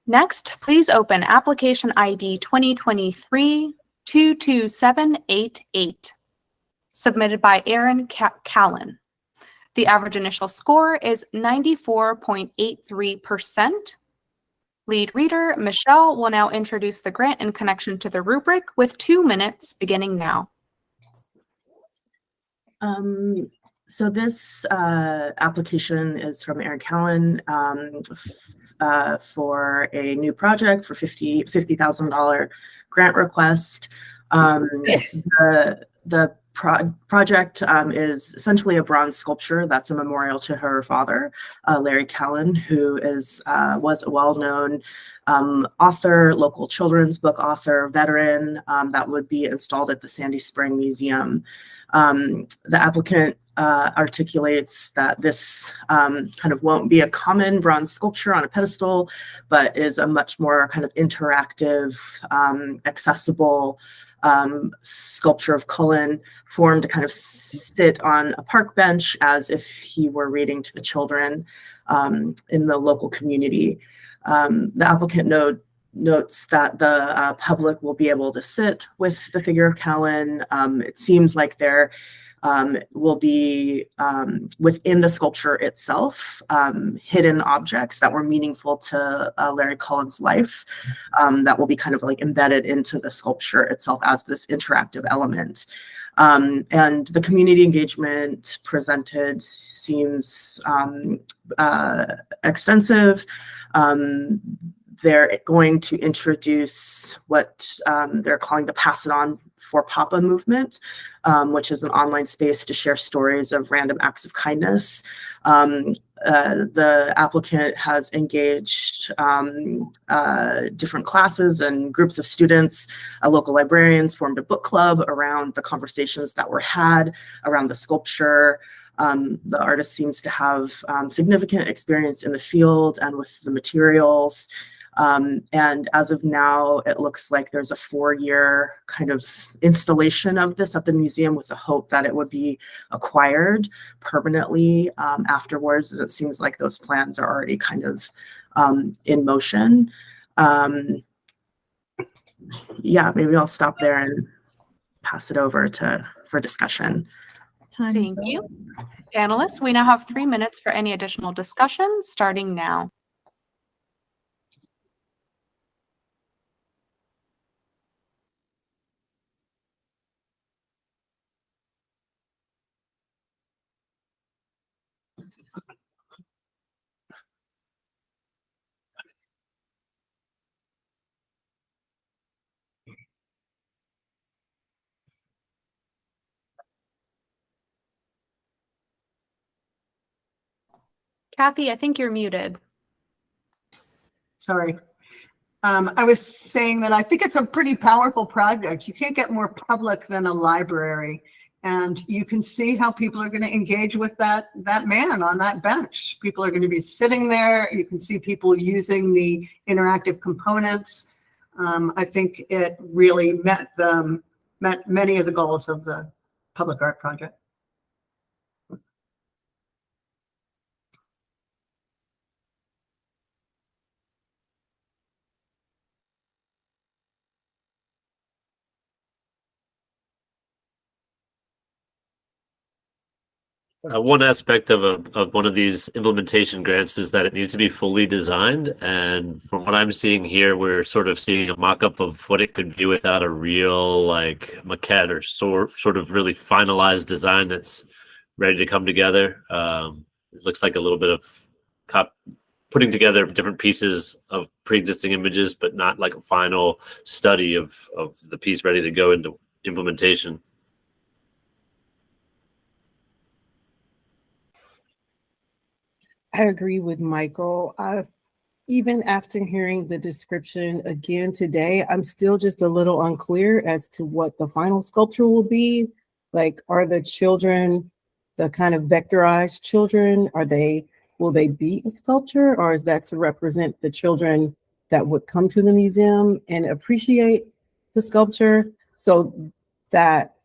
Next, please open application ID 2023-22788, submitted by Aaron Callan. The average initial score is 94.83%. Lead reader Michelle will now introduce the grant in connection to the rubric with 2 minutes beginning now. So this application is from Aaron Callan for a new project for $50,000 grant request. The project is essentially a bronze sculpture that's a memorial to her father, Larry Callan, who was a well-known author, local children's book author, veteran, that would be installed at the Sandy Spring Museum. The applicant articulates that this kind of won't be a common bronze sculpture on a pedestal, but is a much more kind of interactive, accessible sculpture of Cullen, formed to kind of sit on a park bench as if he were reading to the children in the local community. The applicant notes that the public will be able to sit with the figure of Callan. It seems like there will be within the sculpture itself hidden objects that were meaningful to Larry Cullen's life that will be kind of like embedded into the sculpture itself as this interactive element. And the community engagement presented seems extensive. They're going to introduce what they're calling the Pass It On for PAAM movement, which is an online space to share stories of random acts of kindness. The applicant has engaged different classes and groups of students. Local librarians formed a book club around the conversations that were had around the sculpture. The artist seems to have significant experience in the field and with the materials. And as of now, it looks like there's a 4-year kind of installation of this at the museum with the hope that it would be acquired permanently afterwards. And it seems like those plans are already kind of in motion. Yeah, maybe I'll stop there and pass it over for discussion. Thank you. Panelists, we now have 3 minutes for any additional discussion, starting now. Kathy, I think you're muted. Sorry. I was saying that I think it's a pretty powerful project. You can't get more public than a library. And you can see how people are going to engage with that man on that bench. People are going to be sitting there. You can see people using the interactive components. I think it really met many of the goals of the public art project. One aspect of one of these implementation grants is that it needs to be fully designed. And from what I'm seeing here, we're sort of seeing a mock-up of what it could be without a real like maquette or sort of really finalized design that's ready to come together. It looks like a little bit of putting together different pieces of pre-existing images, but not like a final study of the piece ready to go into implementation. I agree with Michael. Even after hearing the description again today, I'm still just a little unclear as to what the final sculpture will be. Like, are the children the kind of vectorized children? Will they be a sculpture, or is that to represent the children that would come to the museum and appreciate the sculpture? So that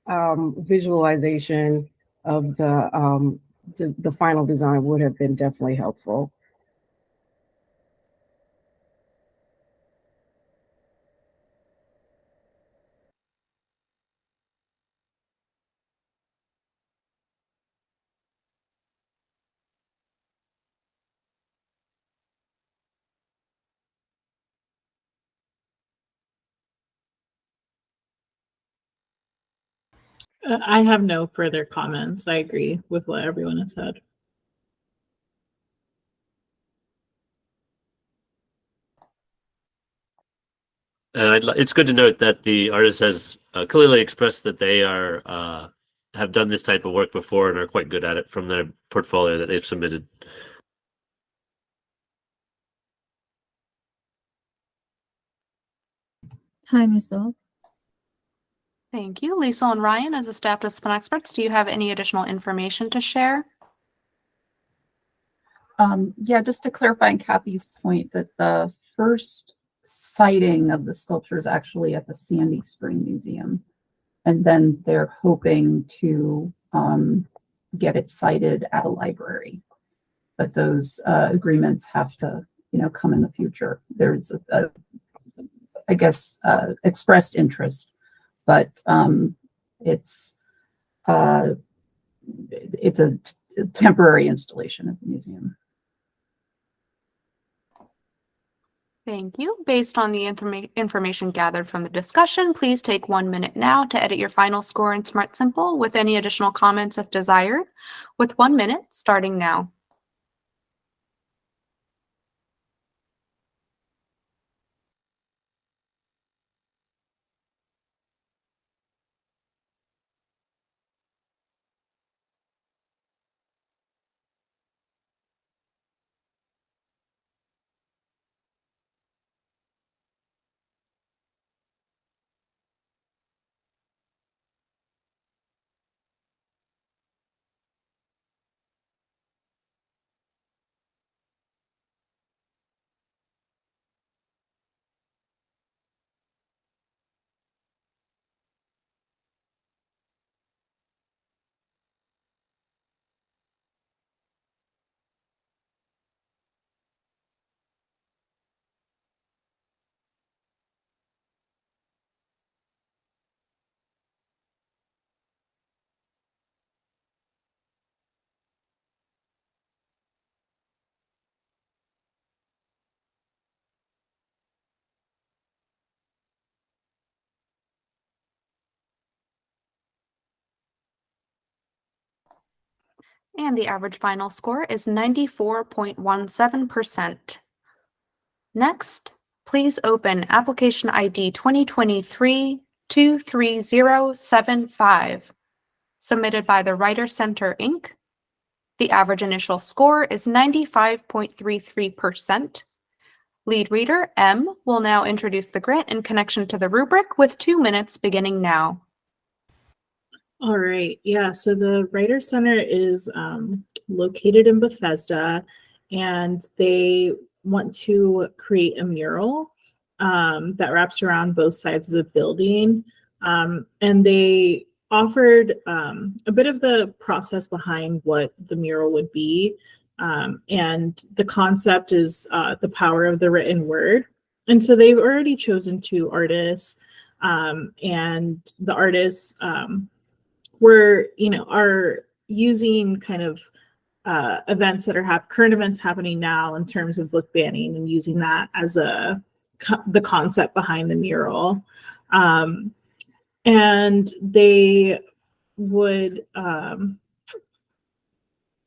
visualization of the final design would have been definitely helpful. I have no further comments. I agree with what everyone has said. And it's good to note that the artist has clearly expressed that they have done this type of work before and are quite good at it from their portfolio that they've submitted. Hi, Michelle. Thank you. Lisa and Ryan, as the staff discipline experts, do you have any additional information to share? Yeah, just to clarify on Kathy's point that the first sighting of the sculpture is actually at the Sandy Spring Museum. And then they're hoping to get it cited at a library. But those agreements have to, come in the future. There's I guess, expressed interest, but it's a temporary installation at the museum. Thank you. Based on the information gathered from the discussion, please take 1 minute now to edit your final score in Smart Simple with any additional comments if desired, with 1 minute starting now. And the average final score is 94.17%. Next, please open application ID 2023-23075, submitted by the Writer Center, Inc. The average initial score is 95.33%. Lead reader M will now introduce the grant in connection to the rubric with 2 minutes beginning now. All right. Yeah. So the Writer Center is located in Bethesda, and they want to create a mural that wraps around both sides of the building. And they offered a bit of the process behind what the mural would be. And the concept is the power of the written word. And so they've already chosen 2 artists, and the artists are using kind of events that are current events happening now in terms of book banning, and using that as the concept behind the mural. And they would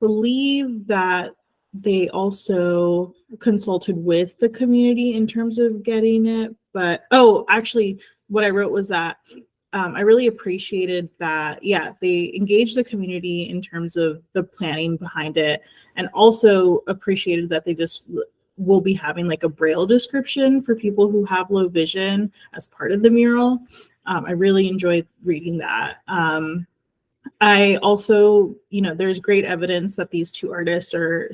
believe that they also consulted with the community in terms of getting it. But actually, what I wrote was that I really appreciated that. Yeah, they engaged the community in terms of the planning behind it, and also appreciated that they just will be having like a braille description for people who have low vision as part of the mural. I really enjoyed reading that. I also, there's great evidence that these two artists are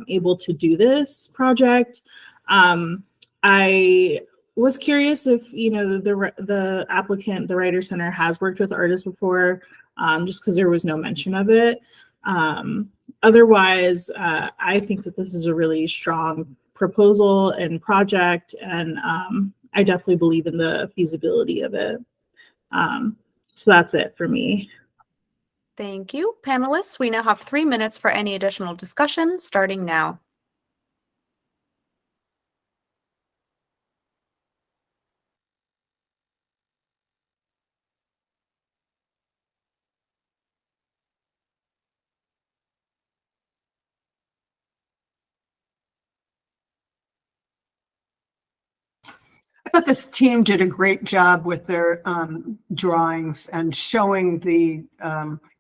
able to do this project. I was curious if, the applicant, the Writer Center, has worked with artists before, just because there was no mention of it. Otherwise, I think that this is a really strong proposal and project, and I definitely believe in the feasibility of it. So that's it for me. Thank you. Panelists, we now have 3 minutes for any additional discussion, starting now. I thought this team did a great job with their drawings and showing the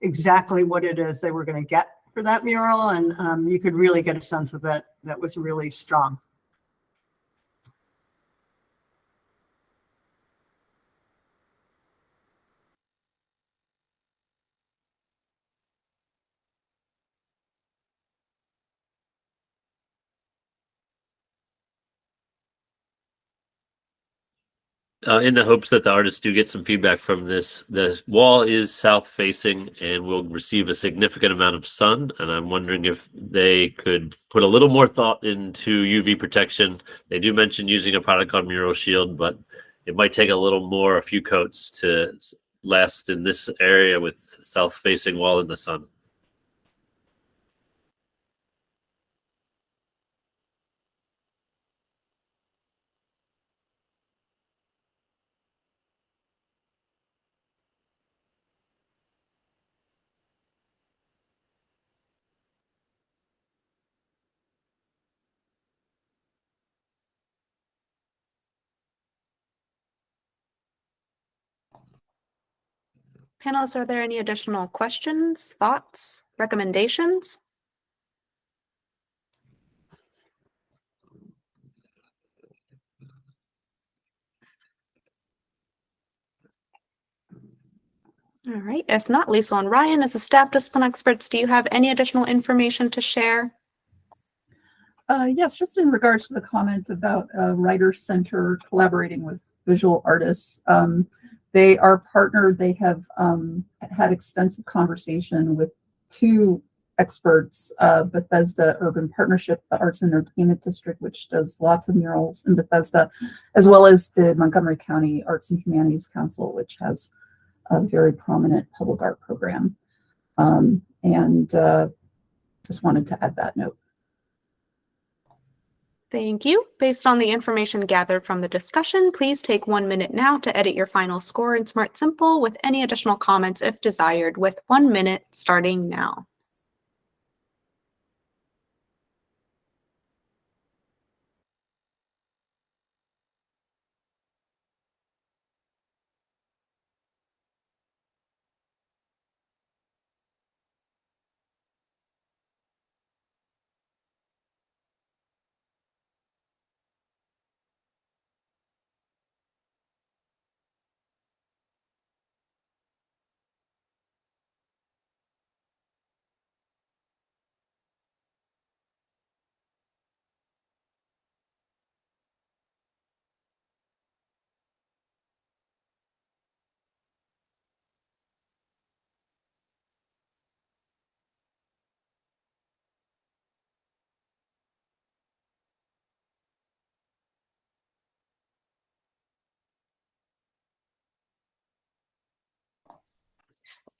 exactly what it is they were going to get for that mural, and you could really get a sense of it. That was really strong. In the hopes that the artists do get some feedback from this, the wall is south facing and will receive a significant amount of sun. And I'm wondering if they could put a little more thought into UV protection. They do mention using a product called Mural Shield, but it might take a few coats to last in this area with south facing wall in the sun. Panelists, are there any additional questions, thoughts, recommendations? All right. If not, Lisa and Ryan, as the staff discipline experts, do you have any additional information to share? Yes, just in regards to the comment about Writer Center collaborating with visual artists. They are partnered. They have had extensive conversation with two experts, Bethesda Urban Partnership, the Arts and Entertainment District, which does lots of murals in Bethesda, as well as the Montgomery County Arts and Humanities Council, which has a very prominent public art program. And just wanted to add that note. Thank you. Based on the information gathered from the discussion, please take 1 minute now to edit your final score in Smart Simple with any additional comments if desired, with 1 minute starting now.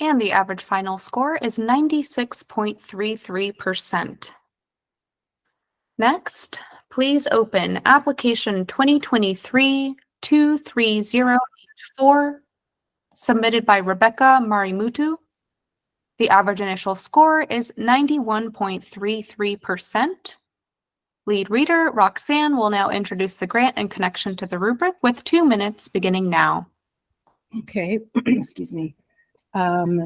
And the average final score is 96.33%. Next, please open application 2023-23084, submitted by Rebecca Marimutu. The average initial score is 91.33%. Lead reader Roxanne will now introduce the grant in connection to the rubric with 2 minutes beginning now. Okay, excuse me.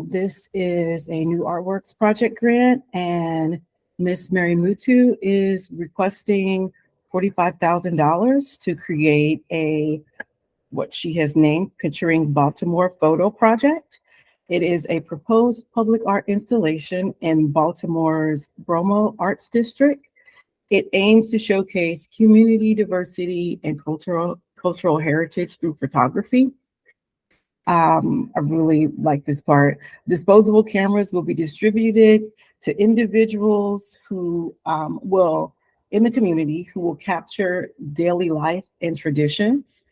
This is a new artworks project grant, and Miss Mary Mutu is requesting $45,000 to create a what she has named Picturing Baltimore Photo Project. It is a proposed public art installation in Baltimore's Bromo Arts District. It aims to showcase community diversity and cultural heritage through photography. I really like this part. Disposable cameras will be distributed to individuals who will, in the community, who will capture daily life and traditions.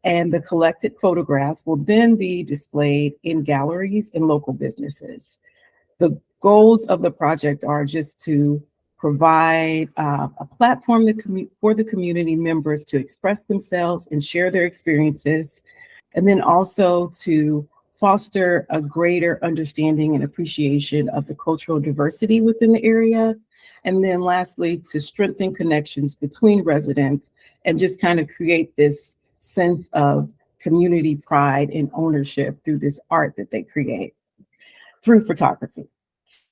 And the collected photographs will then be displayed in galleries and local businesses. The goals of the project are just to provide a platform for the community members to express themselves and share their experiences, and then also to foster a greater understanding and appreciation of the cultural diversity within the area. And then lastly, to strengthen connections between residents and just kind of create this sense of community pride and ownership through this art that they create through photography.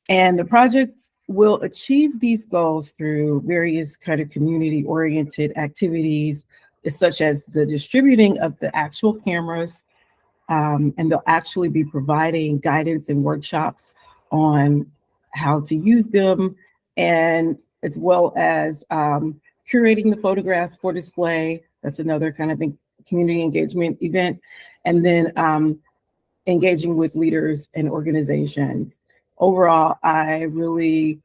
And the project will achieve these goals through various kind of community-oriented activities, such as the distributing of the actual cameras, and they'll actually be providing guidance and workshops on how to use them, and as well as curating the photographs for display. That's another kind of community engagement event. And then engaging with leaders and organizations. Overall, I really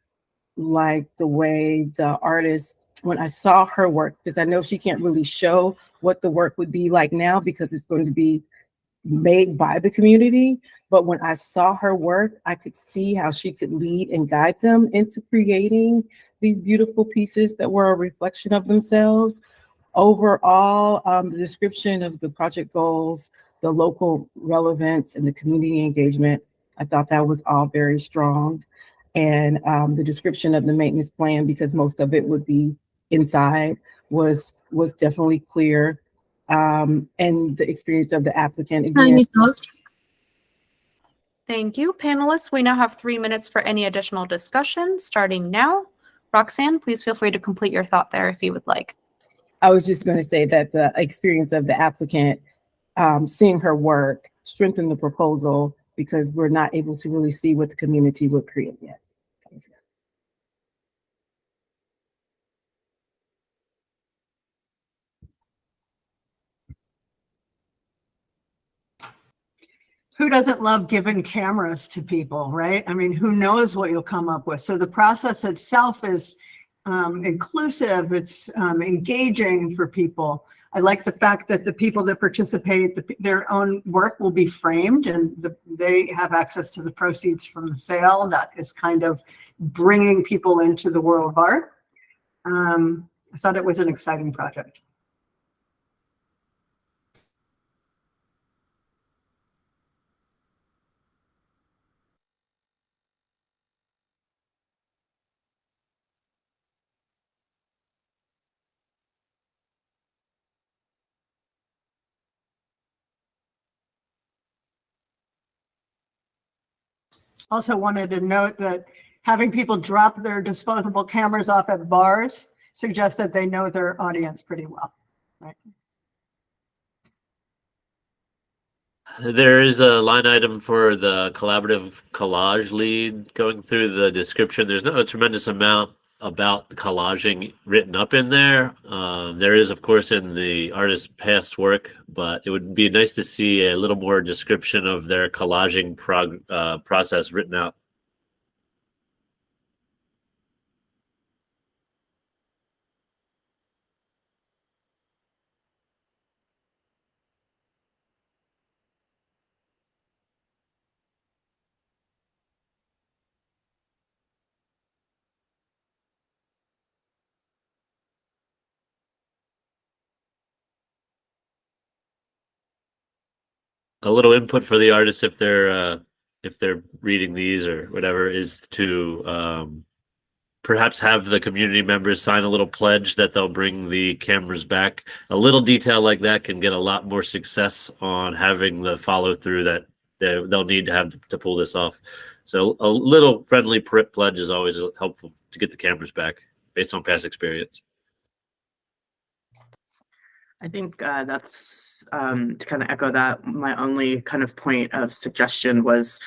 like the way the artist, when I saw her work, because I know she can't really show what the work would be like now because it's going to be made by the community. But when I saw her work, I could see how she could lead and guide them into creating these beautiful pieces that were a reflection of themselves. Overall, the description of the project goals, the local relevance, and the community engagement, I thought that was all very strong. And the description of the maintenance plan, because most of it would be inside, was definitely clear. And the experience of the applicant, again. Thank you. Panelists, we now have 3 minutes for any additional discussion, starting now. Roxanne, please feel free to complete your thought there if you would like. I was just going to say that the experience of the applicant, seeing her work, strengthened the proposal because we're not able to really see what the community would create yet. Who doesn't love giving cameras to people, right? I mean, who knows what you'll come up with? So the process itself is inclusive, it's engaging for people. I like the fact that the people that participate, their own work will be framed and they have access to the proceeds from the sale. That is kind of bringing people into the world of art. I thought it was an exciting project. Also wanted to note that having people drop their disposable cameras off at bars suggests that they know their audience pretty well, right? There is a line item for the collaborative collage lead going through the description. There's not a tremendous amount about collaging written up in there. There is, of course, in the artist's past work, but it would be nice to see a little more description of their collaging process written out. A little input for the artist if they're reading these or whatever is to perhaps have the community members sign a little pledge that they'll bring the cameras back. A little detail like that can get a lot more success on having the follow through that they'll need to have to pull this off. So a little friendly pledge is always helpful to get the cameras back based on past experience. I think that's to kind of echo that. My only kind of point of suggestion was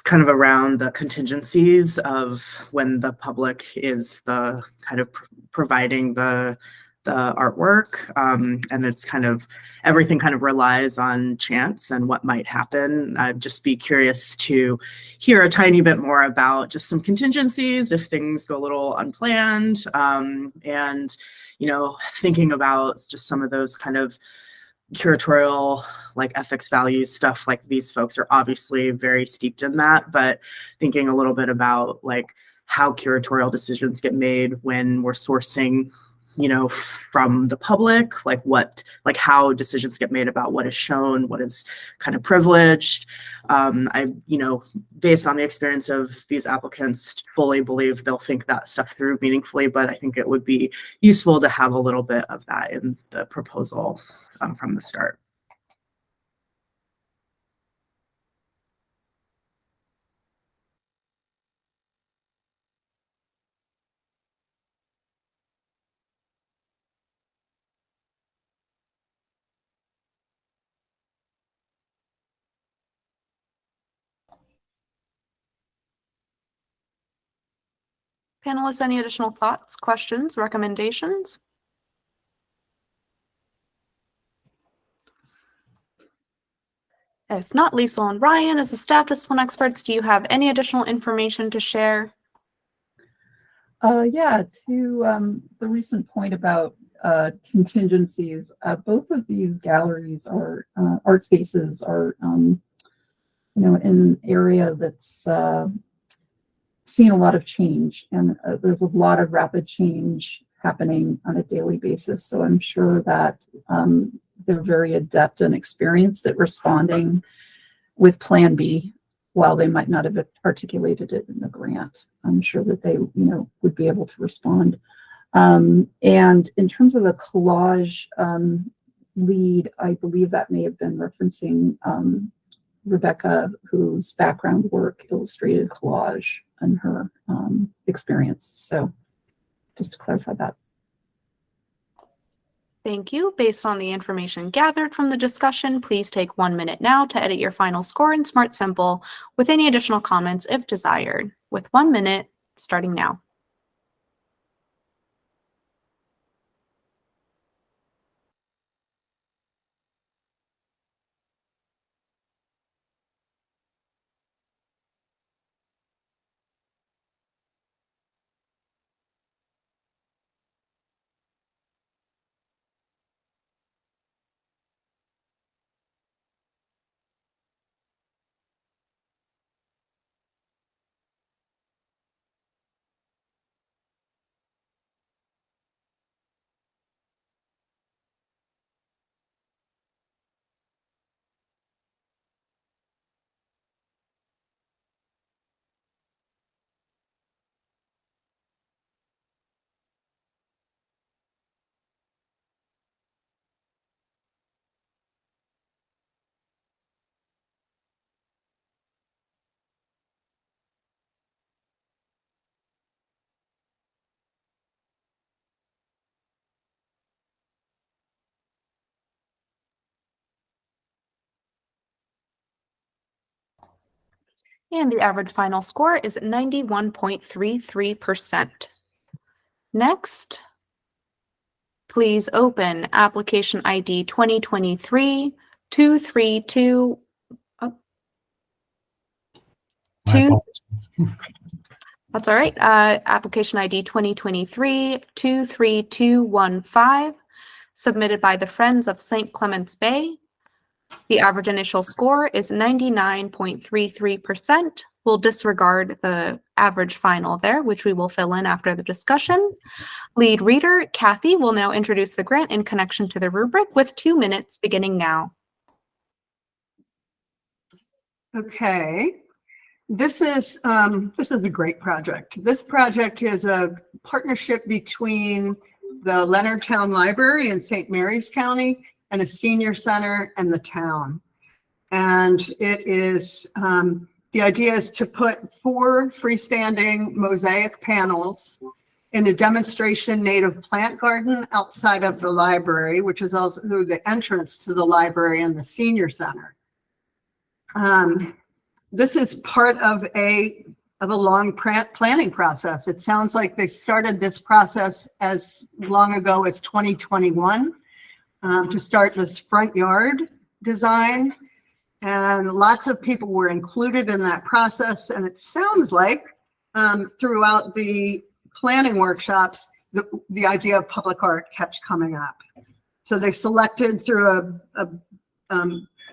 kind of around the contingencies of when the public is the kind of providing the artwork, and it's kind of everything kind of relies on chance and what might happen. I'd just be curious to hear a tiny bit more about just some contingencies if things go a little unplanned, and thinking about just some of those kind of curatorial like ethics values stuff. Like these folks are obviously very steeped in that, but thinking a little bit about like how curatorial decisions get made when we're sourcing from the public, like how decisions get made about what is shown, what is kind of privileged. Based on the experience of these applicants, fully believe they'll think that stuff through meaningfully, but I think it would be useful to have a little bit of that in the proposal from the start. Panelists, any additional thoughts, questions, recommendations? If not, Lisa and Ryan, as the staff discipline experts, do you have any additional information to share? Yeah, to the recent point about contingencies, both of these galleries are art spaces are in an area that's seen a lot of change, and there's a lot of rapid change happening on a daily basis. So I'm sure that they're very adept and experienced at responding with Plan B, while they might not have articulated it in the grant. I'm sure that they, would be able to respond. And in terms of the collage lead, I believe that may have been referencing Rebecca, whose background work illustrated collage and her experience. So just to clarify that. Thank you. Based on the information gathered from the discussion, please take 1 minute now to edit your final score in Smart Simple with any additional comments if desired. With 1 minute starting now. And the average final score is 91.33%. Next, please open application ID 2023-232. That's all right. Application ID 2023-23215, submitted by the Friends of St. Clements Bay. The average initial score is 99.33%. We'll disregard the average final there, which we will fill in after the discussion. Lead reader, Kathy, will now introduce the grant in connection to the rubric with 2 minutes beginning now. Okay. This is a great project. This project is a partnership between the Leonardtown Library in St. Mary's County and a senior center and the town. And it is, the idea is to put 4 freestanding mosaic panels in a demonstration native plant garden outside of the library, which is also the entrance to the library and the senior center. This is part of a long planning process. It sounds like they started this process as long ago as 2021 to start this front yard design. And lots of people were included in that process. And it sounds like throughout the planning workshops, the idea of public art kept coming up. So they selected through a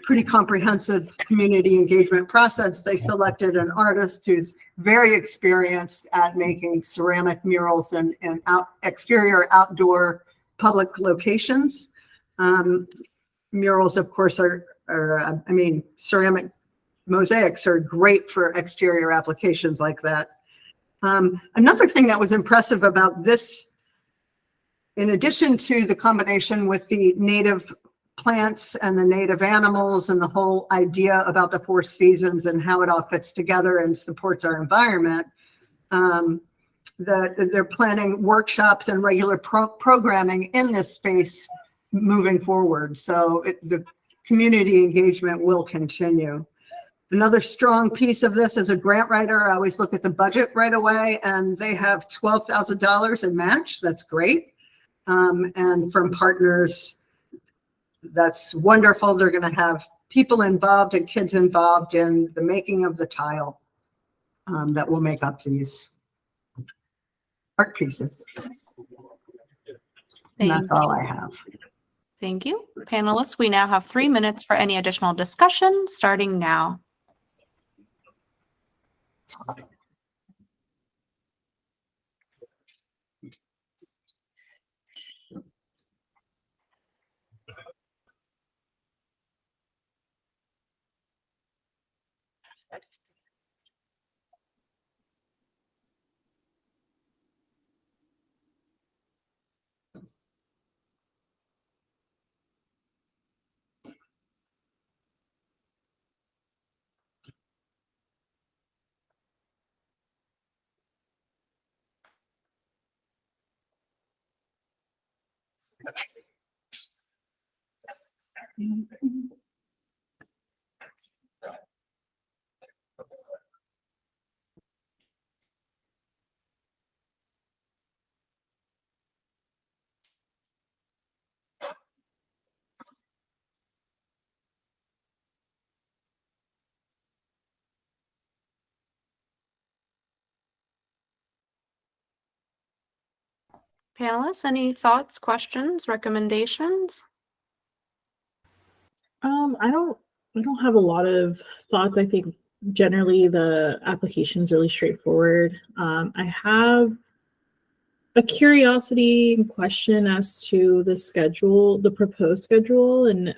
pretty comprehensive community engagement process. They selected an artist who's very experienced at making ceramic murals in exterior outdoor public locations. Murals, of course, ceramic mosaics are great for exterior applications like that. Another thing that was impressive about this, in addition to the combination with the native plants and the native animals and the whole idea about the 4 seasons and how it all fits together and supports our environment, that they're planning workshops and regular programming in this space moving forward. So the community engagement will continue. Another strong piece of this as a grant writer, I always look at the budget right away, and they have $12,000 in match. That's great. And from partners, that's wonderful. They're going to have people involved and kids involved in the making of the tile that will make up these art pieces. And that's all I have. Thank you. Panelists, we now have 3 minutes for any additional discussion, starting now. Panelists, any thoughts, questions, recommendations? I don't have a lot of thoughts. I think generally the application's really straightforward. I have a curiosity and question as to the schedule, the proposed schedule, and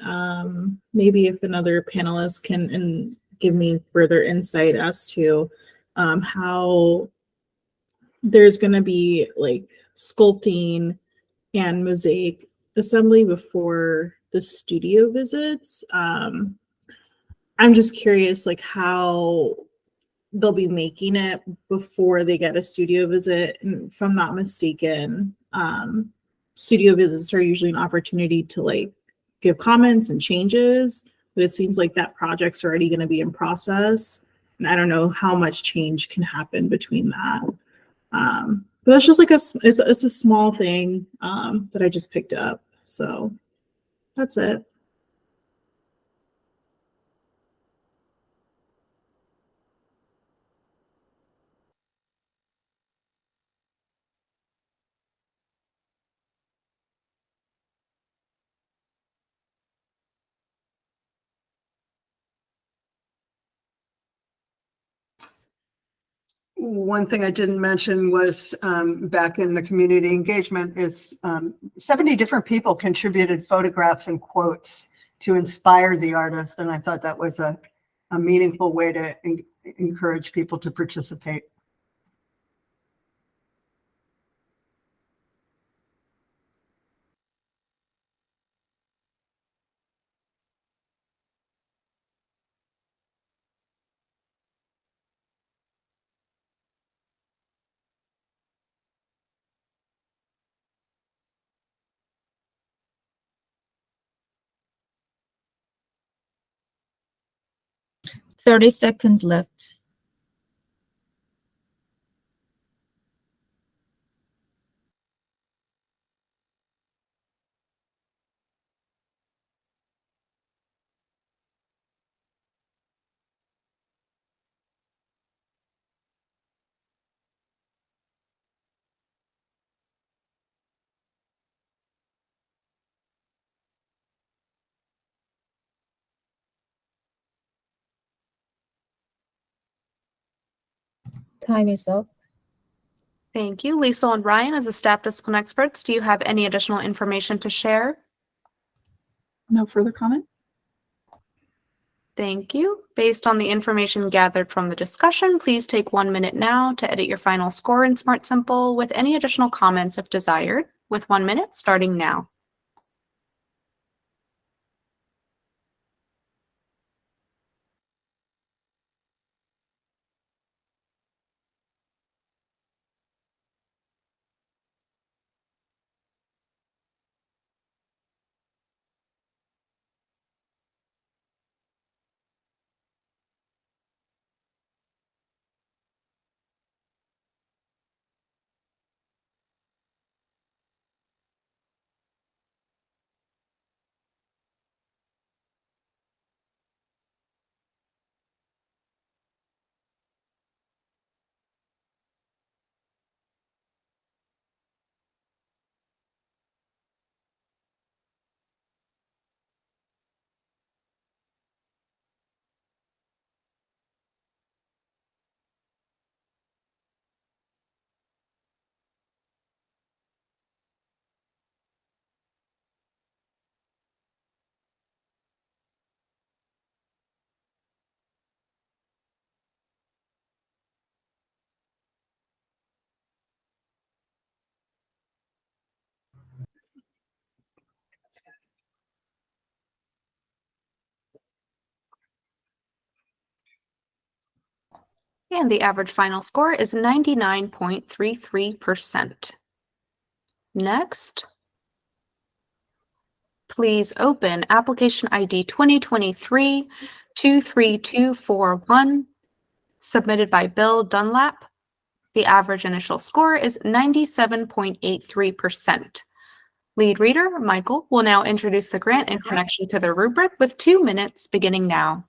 maybe if another panelist can give me further insight as to how there's going to be like sculpting and mosaic assembly before the studio visits. I'm just curious, like how they'll be making it before they get a studio visit. And if I'm not mistaken, studio visits are usually an opportunity to like give comments and changes, but it seems like that project's already going to be in process. And I don't know how much change can happen between that. But that's just like it's a small thing that I just picked up. So that's it. One thing I didn't mention was back in the community engagement is 70 different people contributed photographs and quotes to inspire the artist. And I thought that was a meaningful way to encourage people to participate. Thirty seconds left. Time is up. Thank you. Liesl and Ryan, as the staff discipline experts, do you have any additional information to share? No further comment? Thank you. Based on the information gathered from the discussion, please take 1 minute now to edit your final score in Smart Simple with any additional comments if desired, with 1 minute starting now. And the average final score is 99.33%. Next, please open application ID 2023-23241, submitted by Bill Dunlap. The average initial score is 97.83%. Lead reader, Michael, will now introduce the grant in connection to the rubric with 2 minutes beginning now.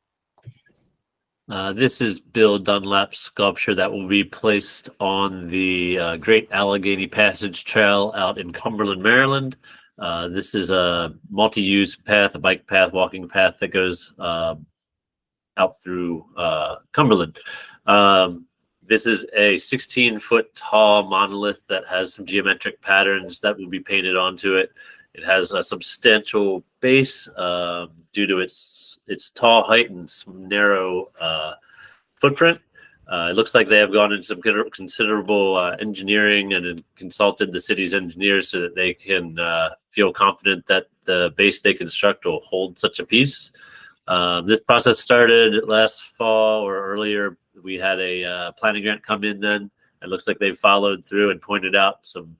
This is Bill Dunlap's sculpture that will be placed on the Great Allegheny Passage Trail out in Cumberland, Maryland. This is a multi-use path, a bike path, walking path that goes out through Cumberland. This is a 16-foot tall monolith that has some geometric patterns that will be painted onto it. It has a substantial base due to its tall height and narrow footprint. It looks like they have gone into some considerable engineering and consulted the city's engineers so that they can feel confident that the base they construct will hold such a piece. This process started last fall or earlier. We had a planning grant come in then. It looks like they've followed through and pointed out some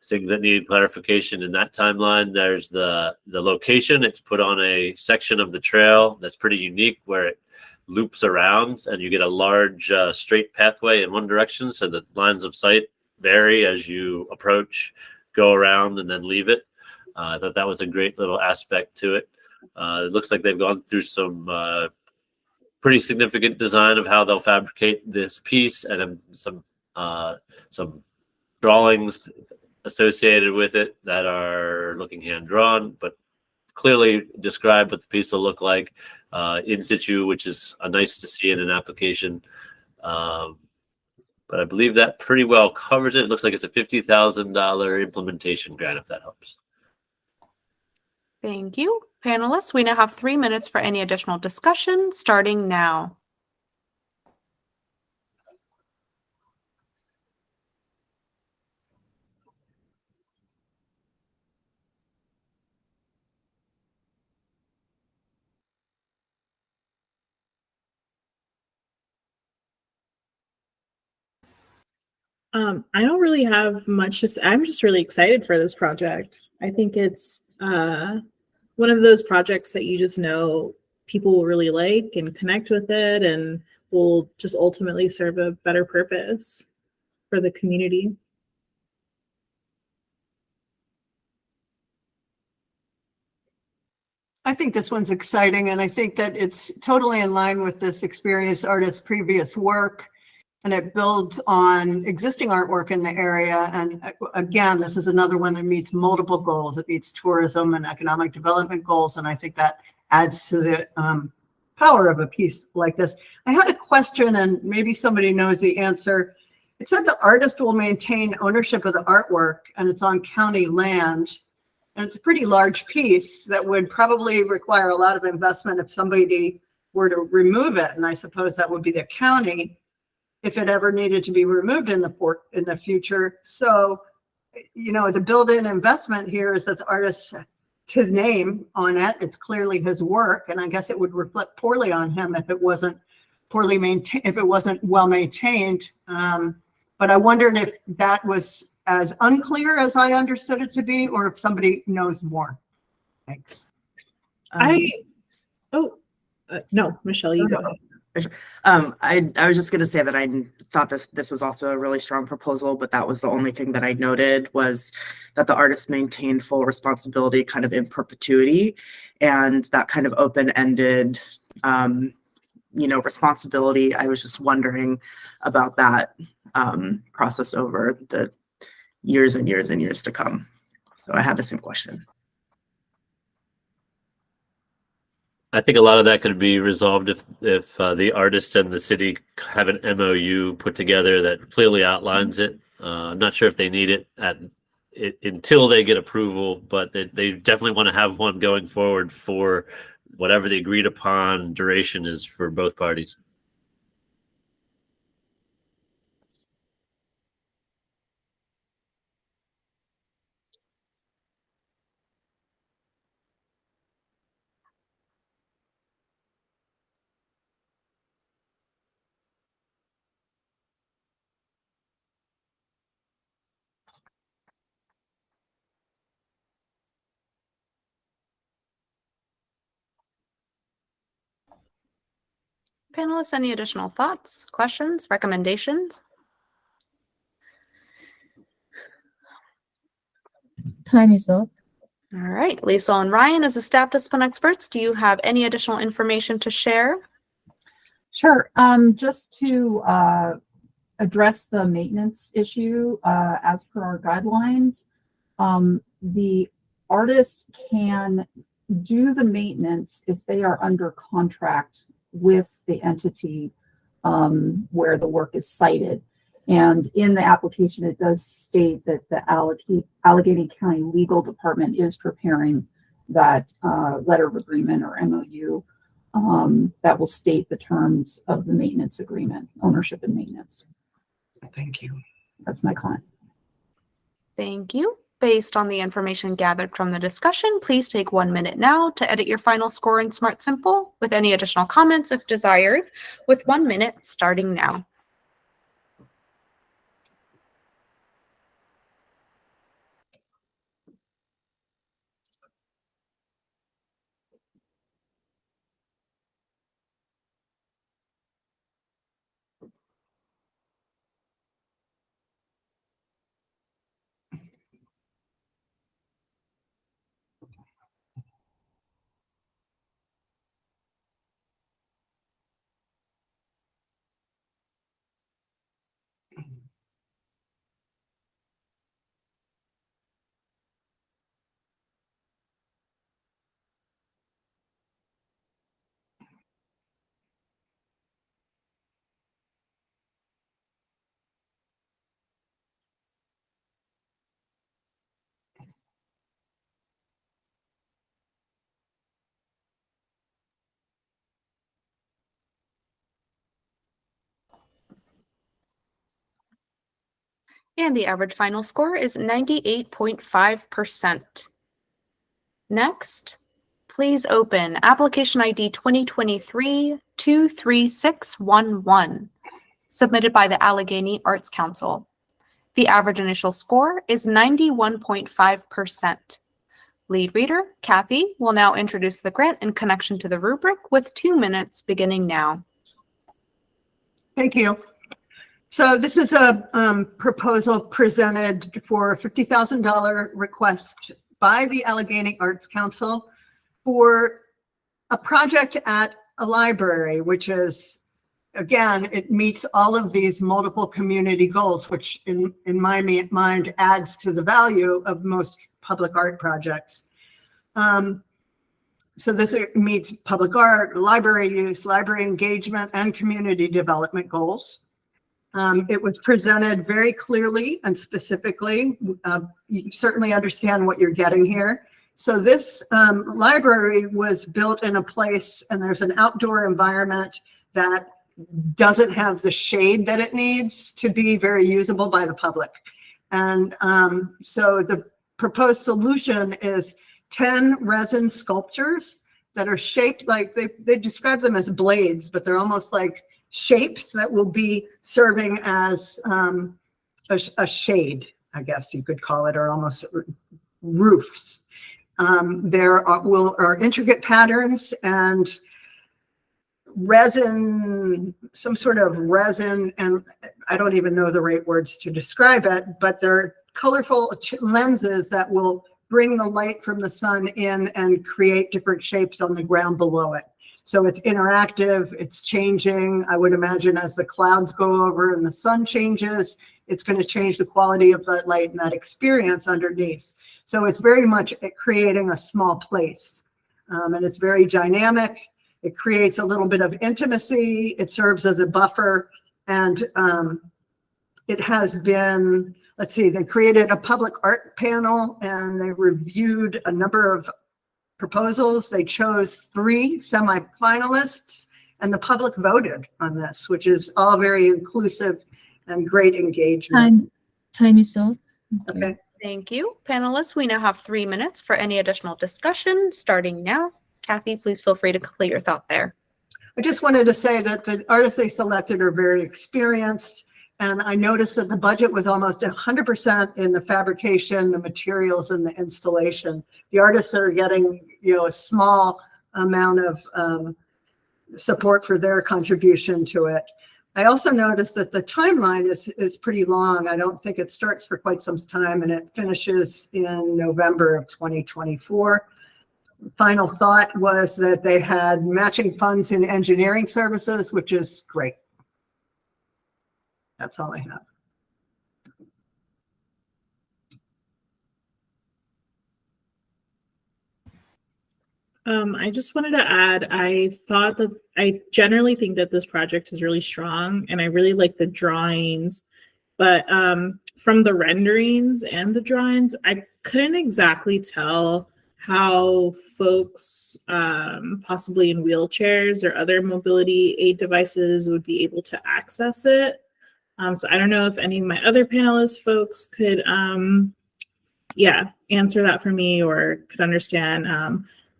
things that needed clarification in that timeline. There's the location. It's put on a section of the trail that's pretty unique where it loops around and you get a large straight pathway in one direction. So the lines of sight vary as you approach, go around, and then leave it. I thought that was a great little aspect to it. It looks like they've gone through some pretty significant design of how they'll fabricate this piece and some drawings associated with it that are looking hand drawn, but clearly describe what the piece will look like in situ, which is nice to see in an application. But I believe that pretty well covers it. It looks like it's a $50,000 implementation grant, if that helps. Thank you. Panelists, we now have 3 minutes for any additional discussion, starting now. I don't really have much to say. I'm just really excited for this project. I think it's one of those projects that you just know people will really like and connect with it and will just ultimately serve a better purpose for the community. I think this one's exciting, and I think that it's totally in line with this experienced artist's previous work, and it builds on existing artwork in the area. And again, this is another one that meets multiple goals. It meets tourism and economic development goals, and I think that adds to the power of a piece like this. I had a question, and maybe somebody knows the answer. It said the artist will maintain ownership of the artwork, and it's on county land. And it's a pretty large piece that would probably require a lot of investment if somebody were to remove it. And I suppose that would be the county if it ever needed to be removed in the future. So, you know, the built-in investment here is that the artist, his name on it, it's clearly his work. And I guess it would reflect poorly on him if it wasn't poorly maintained, if it wasn't well maintained. But I wondered if that was as unclear as I understood it to be, or if somebody knows more. Thanks. No, Michelle, you go. I was just going to say that I thought this was also a really strong proposal, but that was the only thing that I noted, was that the artist maintained full responsibility kind of in perpetuity, and that kind of open-ended, responsibility. I was just wondering about that process over the years and years and years to come. So I had the same question. I think a lot of that could be resolved if the artist and the city have an MOU put together that clearly outlines it. I'm not sure if they need it until they get approval, but they definitely want to have one going forward for whatever the agreed upon duration is for both parties. Panelists, any additional thoughts, questions, recommendations? Time is up. All right, Lisa and Ryan, as the staff discipline experts, do you have any additional information to share? Sure. Just to address the maintenance issue, as per our guidelines, the artist can do the maintenance if they are under contract with the entity where the work is cited. And in the application, it does state that the Allegheny County Legal Department is preparing that letter of agreement or MOU that will state the terms of the maintenance agreement, ownership and maintenance. Thank you. That's my comment. Thank you. Based on the information gathered from the discussion, please take 1 minute now to edit your final score in Smart Simple with any additional comments if desired, with 1 minute starting now. And the average final score is 98.5%. Next, please open application ID 2023-23611, submitted by the Allegheny Arts Council. The average initial score is 91.5%. Lead reader, Kathy, will now introduce the grant in connection to the rubric with 2 minutes beginning now. Thank you. So this is a proposal presented for a $50,000 request by the Allegheny Arts Council for a project at a library, which is, again, it meets all of these multiple community goals, which in my mind adds to the value of most public art projects. So this meets public art, library use, library engagement, and community development goals. It was presented very clearly and specifically. You certainly understand what you're getting here. So this library was built in a place, and there's an outdoor environment that doesn't have the shade that it needs to be very usable by the public. And so the proposed solution is 10 resin sculptures that are shaped like, they describe them as blades, but they're almost like shapes that will be serving as a shade, I guess you could call it, or almost roofs. There are intricate patterns and resin, some sort of resin, and I don't even know the right words to describe it, but they're colorful lenses that will bring the light from the sun in and create different shapes on the ground below it. So it's interactive, it's changing. I would imagine as the clouds go over and the sun changes, it's going to change the quality of that light and that experience underneath. So it's very much creating a small place. And it's very dynamic. It creates a little bit of intimacy. It serves as a buffer. And it has been, let's see, they created a public art panel and they reviewed a number of proposals. They chose 3 semi-finalists and the public voted on this, which is all very inclusive and great engagement. Time is up. Okay. Thank you. Panelists, we now have 3 minutes for any additional discussion starting now. Kathy, please feel free to complete your thought there. I just wanted to say that the artists they selected are very experienced. And I noticed that the budget was almost 100% in the fabrication, the materials, and the installation. The artists are getting, a small amount of support for their contribution to it. I also noticed that the timeline is pretty long. I don't think it starts for quite some time, and it finishes in November of 2024. Final thought was that they had matching funds in engineering services, which is great. That's all I have. I just wanted to add, I generally think that this project is really strong and I really like the drawings, but from the renderings and the drawings, I couldn't exactly tell how folks possibly in wheelchairs or other mobility aid devices would be able to access it. So I don't know if any of my other panelist folks could, answer that for me or could understand.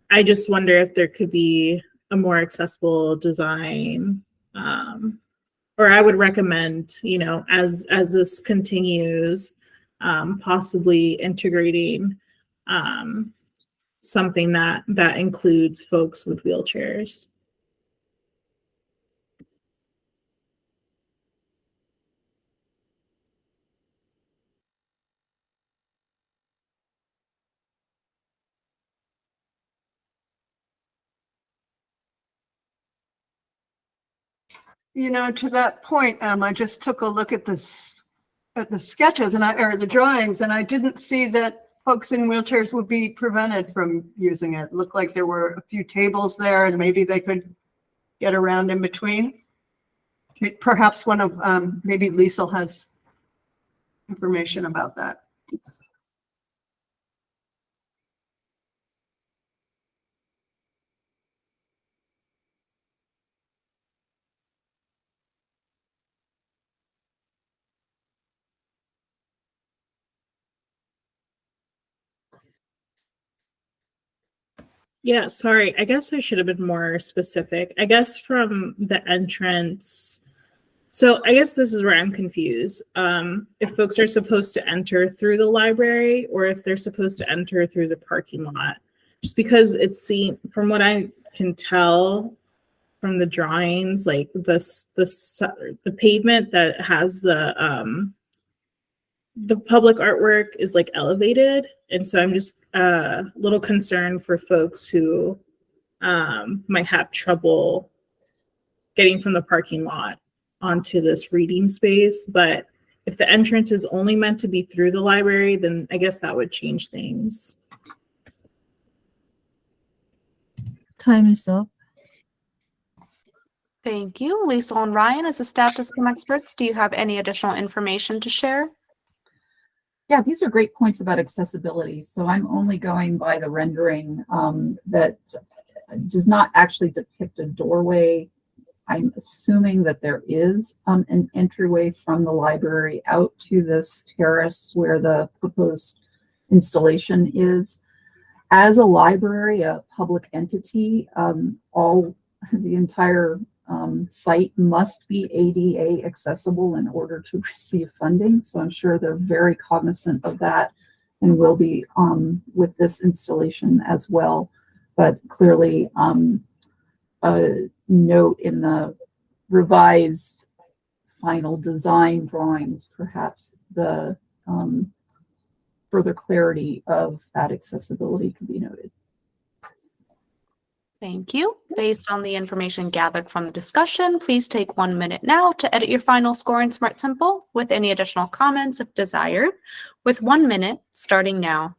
I just wonder if there could be a more accessible design, or I would recommend, as this continues, possibly integrating something that includes folks with wheelchairs. To that point, I just took a look at the sketches or the drawings, and I didn't see that folks in wheelchairs would be prevented from using it. It looked like there were a few tables there, and maybe they could get around in between. Perhaps one of maybe Liesl has information about that. Yeah, sorry. I guess I should have been more specific. I guess from the entrance So I guess this is where I'm confused. If folks are supposed to enter through the library or if they're supposed to enter through the parking lot. Just because it's seen, from what I can tell from the drawings, like the pavement that has the public artwork is like elevated. And so I'm just a little concerned for folks who might have trouble getting from the parking lot onto this reading space. But if the entrance is only meant to be through the library, then I guess that would change things. Time is up. Thank you. Lisa and Ryan, as the staff discipline experts, do you have any additional information to share? Yeah, these are great points about accessibility. So I'm only going by the rendering that does not actually depict a doorway. I'm assuming that there is an entryway from the library out to this terrace where the proposed installation is. As a library, a public entity, the entire site must be ADA accessible in order to receive funding. So I'm sure they're very cognizant of that and will be with this installation as well. But clearly, a note in the revised final design drawings, perhaps the further clarity of that accessibility could be noted. Thank you. Based on the information gathered from the discussion, please take 1 minute now to edit your final score in Smart Simple with any additional comments if desired, with 1 minute starting now.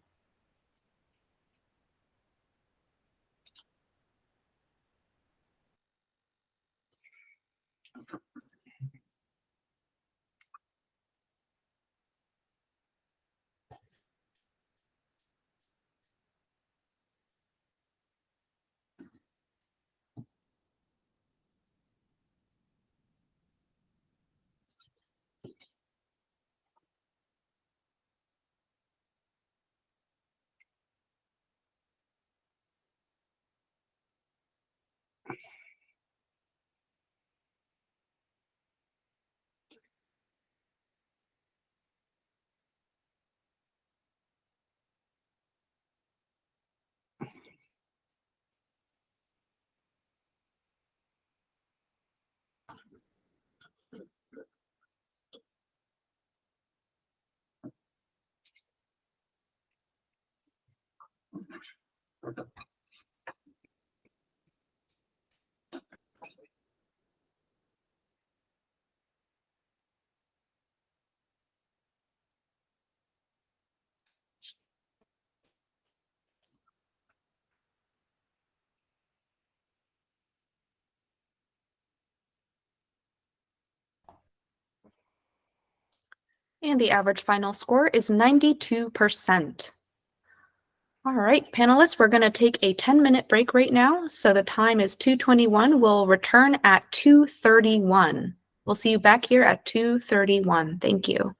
And the average final score is 92%. All right, panelists, we're going to take a 10-minute break right now. So the time is 2:21. We'll return at 2:31. We'll see you back here at 2:31. Thank you.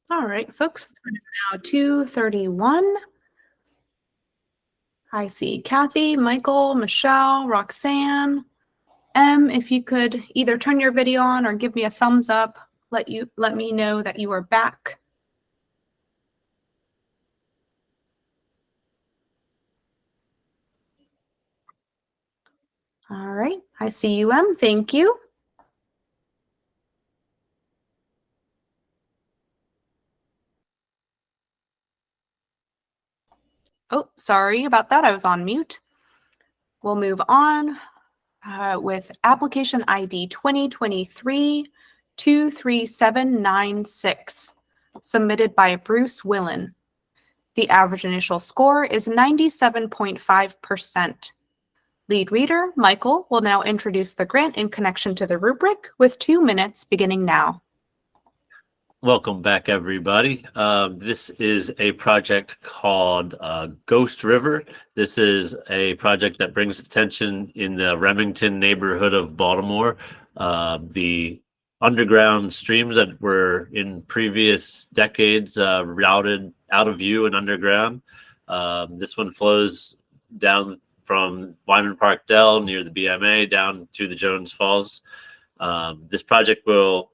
All right, folks, it is now 2:31. I see Kathy, Michael, Michelle, Roxanne. If you could either turn your video on or give me a thumbs up, let me know that you are back. All right, I see you, Thank you. Oh, sorry about that. I was on mute. We'll move on with application ID 2023-23796, submitted by Bruce Willen. The average initial score is 97.5%. Lead reader, Michael, will now introduce the grant in connection to the rubric with 2 minutes beginning now. Welcome back, everybody. This is a project called Ghost River. This is a project that brings attention in the Remington neighborhood of Baltimore. The underground streams that were in previous decades routed out of view and underground. This one flows down from Wyman Park Dell near the BMA down to the Jones Falls. This project will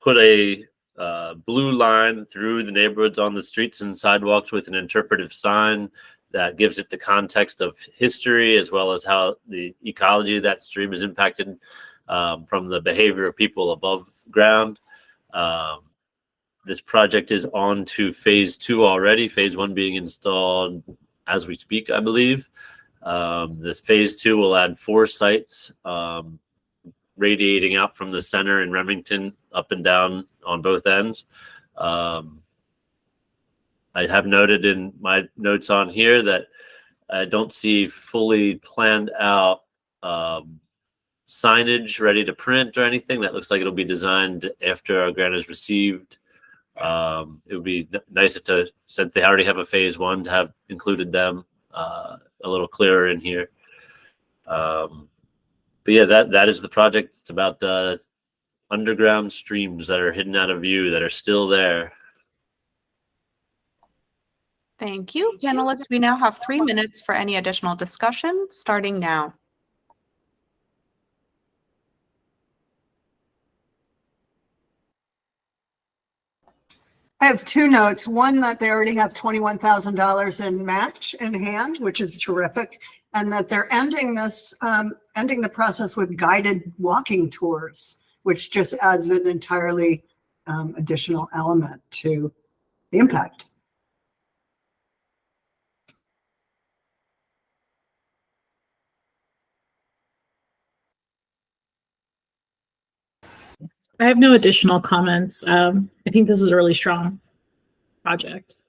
put a blue line through the neighborhoods on the streets and sidewalks with an interpretive sign that gives it the context of history as well as how the ecology of that stream is impacted from the behavior of people above ground. This project is on to phase 2 already, phase 1 being installed as we speak, I believe. This phase 2 will add 4 sites radiating out from the center in Remington up and down on both ends. I have noted in my notes on here that I don't see fully planned out signage ready to print or anything. That looks like it'll be designed after our grant is received. It would be nice to, since they already have a phase 1, to have included them a little clearer in here. But yeah, that is the project. It's about underground streams that are hidden out of view that are still there. Thank you. Panelists, we now have 3 minutes for any additional discussion, starting now. I have 2 notes. One, that they already have $21,000 in match in hand, which is terrific, and that they're ending the process with guided walking tours, which just adds an entirely additional element to the impact. I have no additional comments. I think this is a really strong project.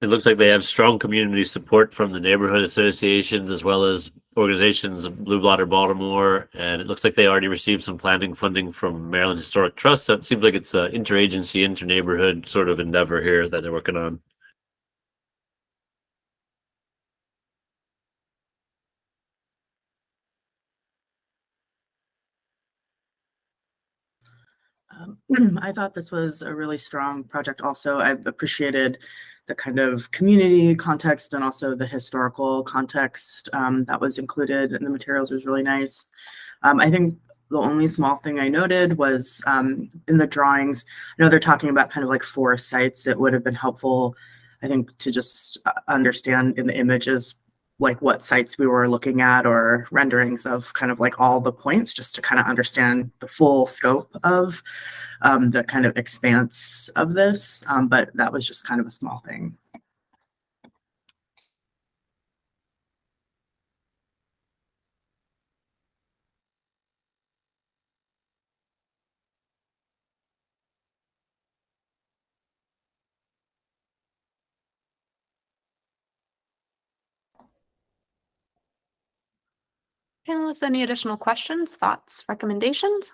It looks like they have strong community support from the neighborhood associations as well as organizations of Blue Blotter Baltimore, and it looks like they already received some planning funding from Maryland Historic Trust. So it seems like it's an interagency, inter-neighborhood sort of endeavor here that they're working on. I thought this was a really strong project also. I appreciated the kind of community context and also the historical context that was included in the materials was really nice. I think the only small thing I noted was in the drawings, I know they're talking about kind of like 4 sites. It would have been helpful, I think, to just understand in the images like what sites we were looking at or renderings of kind of like all the points, just to kind of understand the full scope of the kind of expanse of this. But that was just kind of a small thing. Panelists, any additional questions, thoughts, recommendations?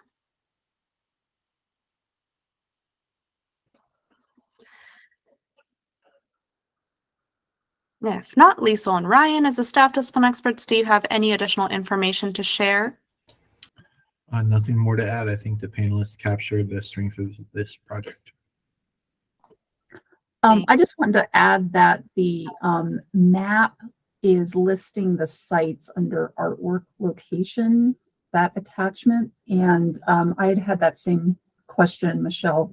If not, Liesel and Ryan, as the staff discipline experts, do you have any additional information to share? Nothing more to add. I think the panelists captured the strength of this project. I just wanted to add that the map is listing the sites under artwork location, that attachment. And I had that same question, Michelle.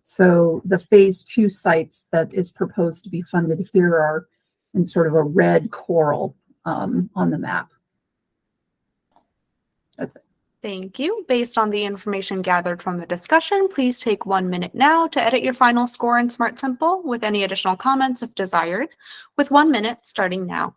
So the phase 2 sites that is proposed to be funded here are in sort of a red coral on the map. Thank you. Based on the information gathered from the discussion, please take 1 minute now to edit your final score in Smart Simple with any additional comments if desired, with 1 minute starting now.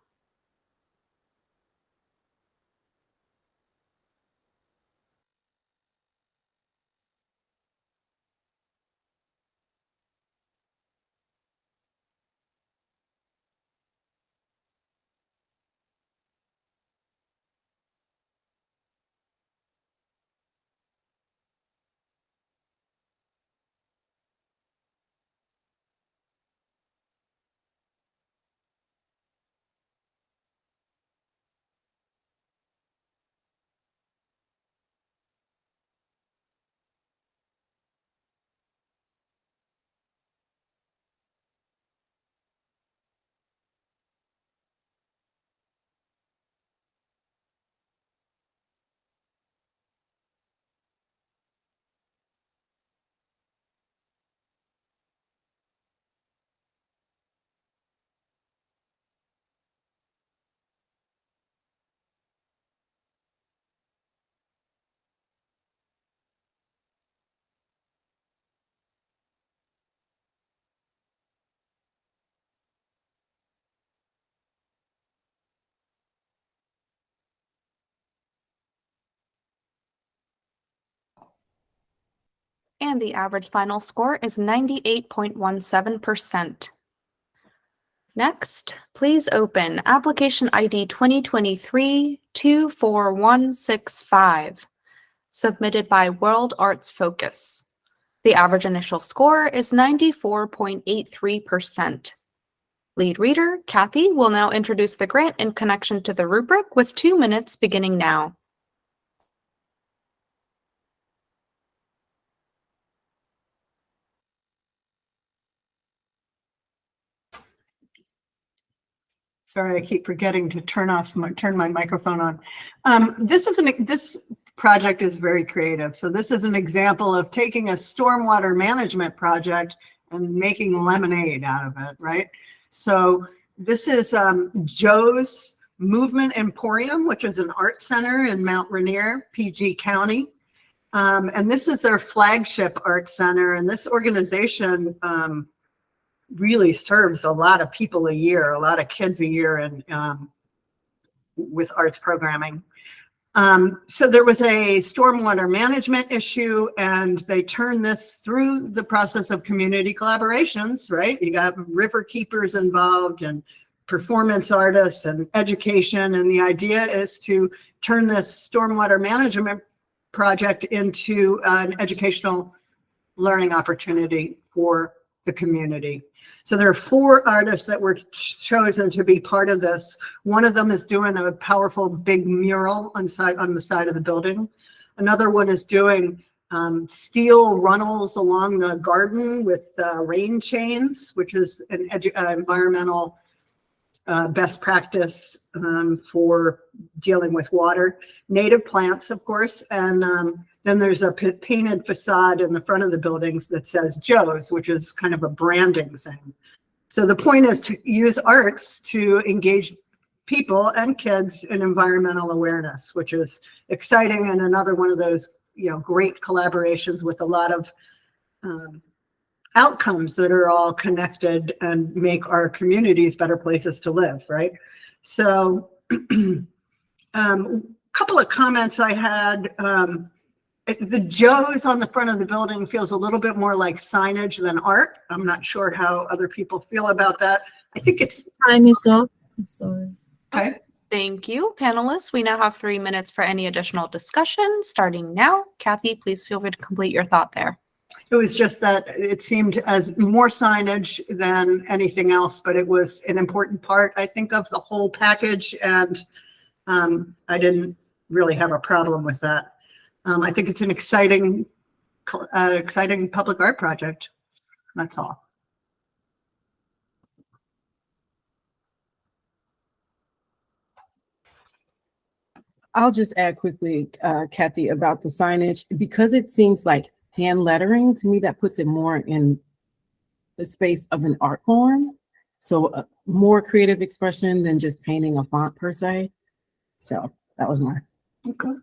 And the average final score is 98.17%. Next, please open application ID 2023-24165, submitted by World Arts Focus. The average initial score is 94.83%. Lead reader, Kathy, will now introduce the grant in connection to the rubric with 2 minutes beginning now. Sorry, I keep forgetting to turn my microphone on. This project is very creative. So this is an example of taking a stormwater management project and making lemonade out of it, right? So this is Joe's Movement Emporium, which is an art center in Mount Rainier, PG County. And this is their flagship art center. And this organization really serves a lot of people a year, a lot of kids a year, and with arts programming. So there was a stormwater management issue, and they turned this through the process of community collaborations, right? You got river keepers involved and performance artists and education. And the idea is to turn this stormwater management project into an educational learning opportunity for the community. So there are 4 artists that were chosen to be part of this. One of them is doing a powerful big mural on the side of the building. Another one is doing steel runnels along the garden with rain chains, which is an environmental best practice for dealing with water. Native plants, of course, and then there's a painted facade in the front of the buildings that says Joe's, which is kind of a branding thing. So the point is to use arts to engage people and kids in environmental awareness, which is exciting, and another one of those, great collaborations with a lot of outcomes that are all connected and make our communities better places to live, right? So couple of comments I had. The Joe's on the front of the building feels a little bit more like signage than art. I'm not sure how other people feel about that. I think it's Time is up. I'm sorry. okay. Thank you, panelists. We now have 3 minutes for any additional discussion, starting now. Kathy, please feel free to complete your thought there. It was just that it seemed as more signage than anything else, but it was an important part, I think, of the whole package. And I didn't really have a problem with that. I think it's an exciting public art project. That's all. I'll just add quickly, Kathy, about the signage, because it seems like hand lettering to me, that puts it more in the space of an art form. So more creative expression than just painting a font per se. So that was my. Okay.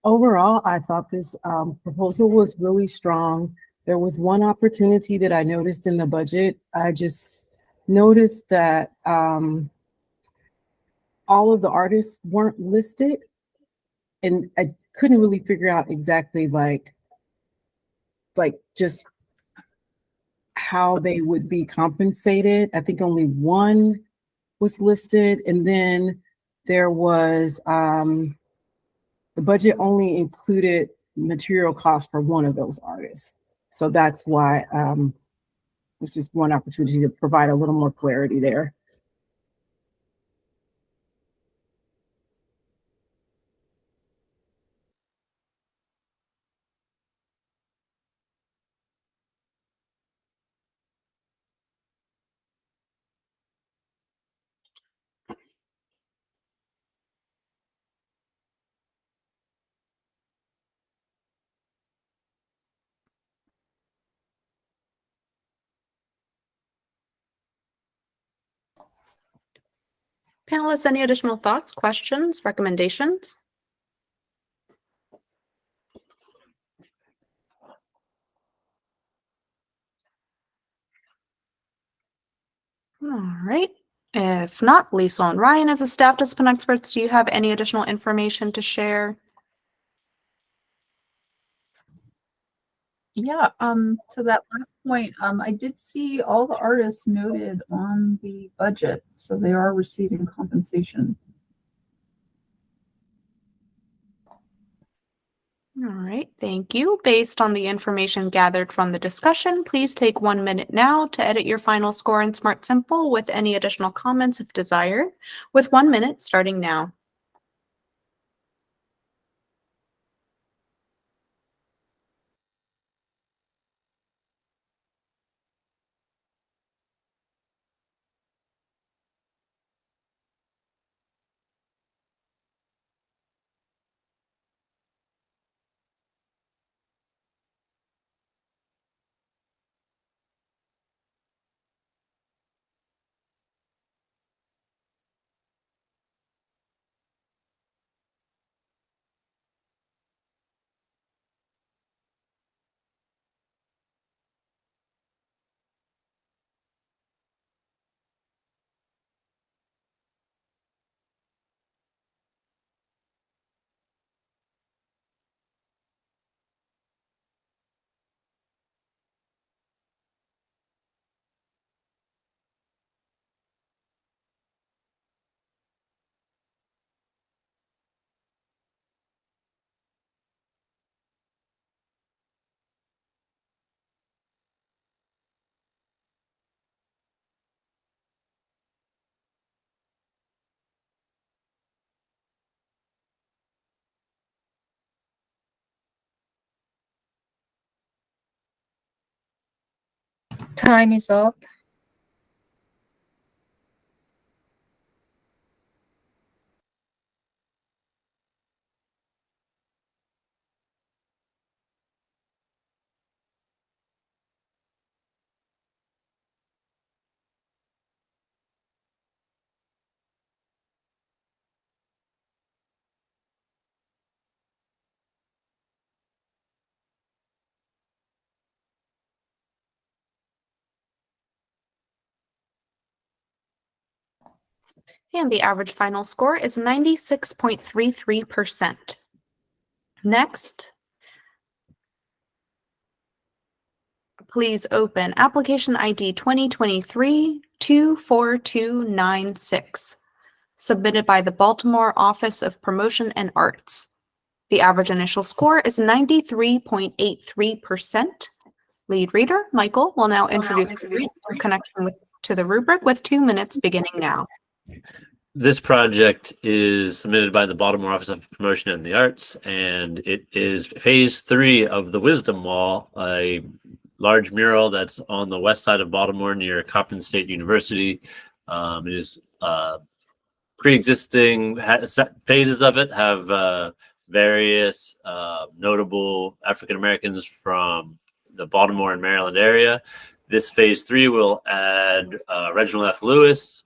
Overall, I thought this proposal was really strong. There was one opportunity that I noticed in the budget. I just noticed that all of the artists weren't listed, and I couldn't really figure out exactly like just how they would be compensated. I think only one was listed, and then there was the budget only included material costs for one of those artists. So that's why it's just one opportunity to provide a little more clarity there. Panelists, any additional thoughts, questions, recommendations? All right. If not, Lisa and Ryan, as a staff discipline experts, do you have any additional information to share? Yeah, to that last point, I did see all the artists noted on the budget, so they are receiving compensation. All right, thank you. Based on the information gathered from the discussion, please take 1 minute now to edit your final score in Smart Simple with any additional comments if desired, with 1 minute starting now. Time is up. And the average final score is 96.33%. Next, please open application ID 2023-24296, submitted by the Baltimore Office of Promotion and Arts. The average initial score is 93.83%. Lead reader, Michael, will now introduce the reason in connection to the rubric with 2 minutes beginning now. This project is submitted by the Baltimore Office of Promotion and the Arts, and it is phase 3 of the Wisdom Wall, a large mural that's on the west side of Baltimore near Coppin State University. It is pre-existing phases of it have various notable African Americans from the Baltimore and Maryland area. This phase 3 will add Reginald F. Lewis,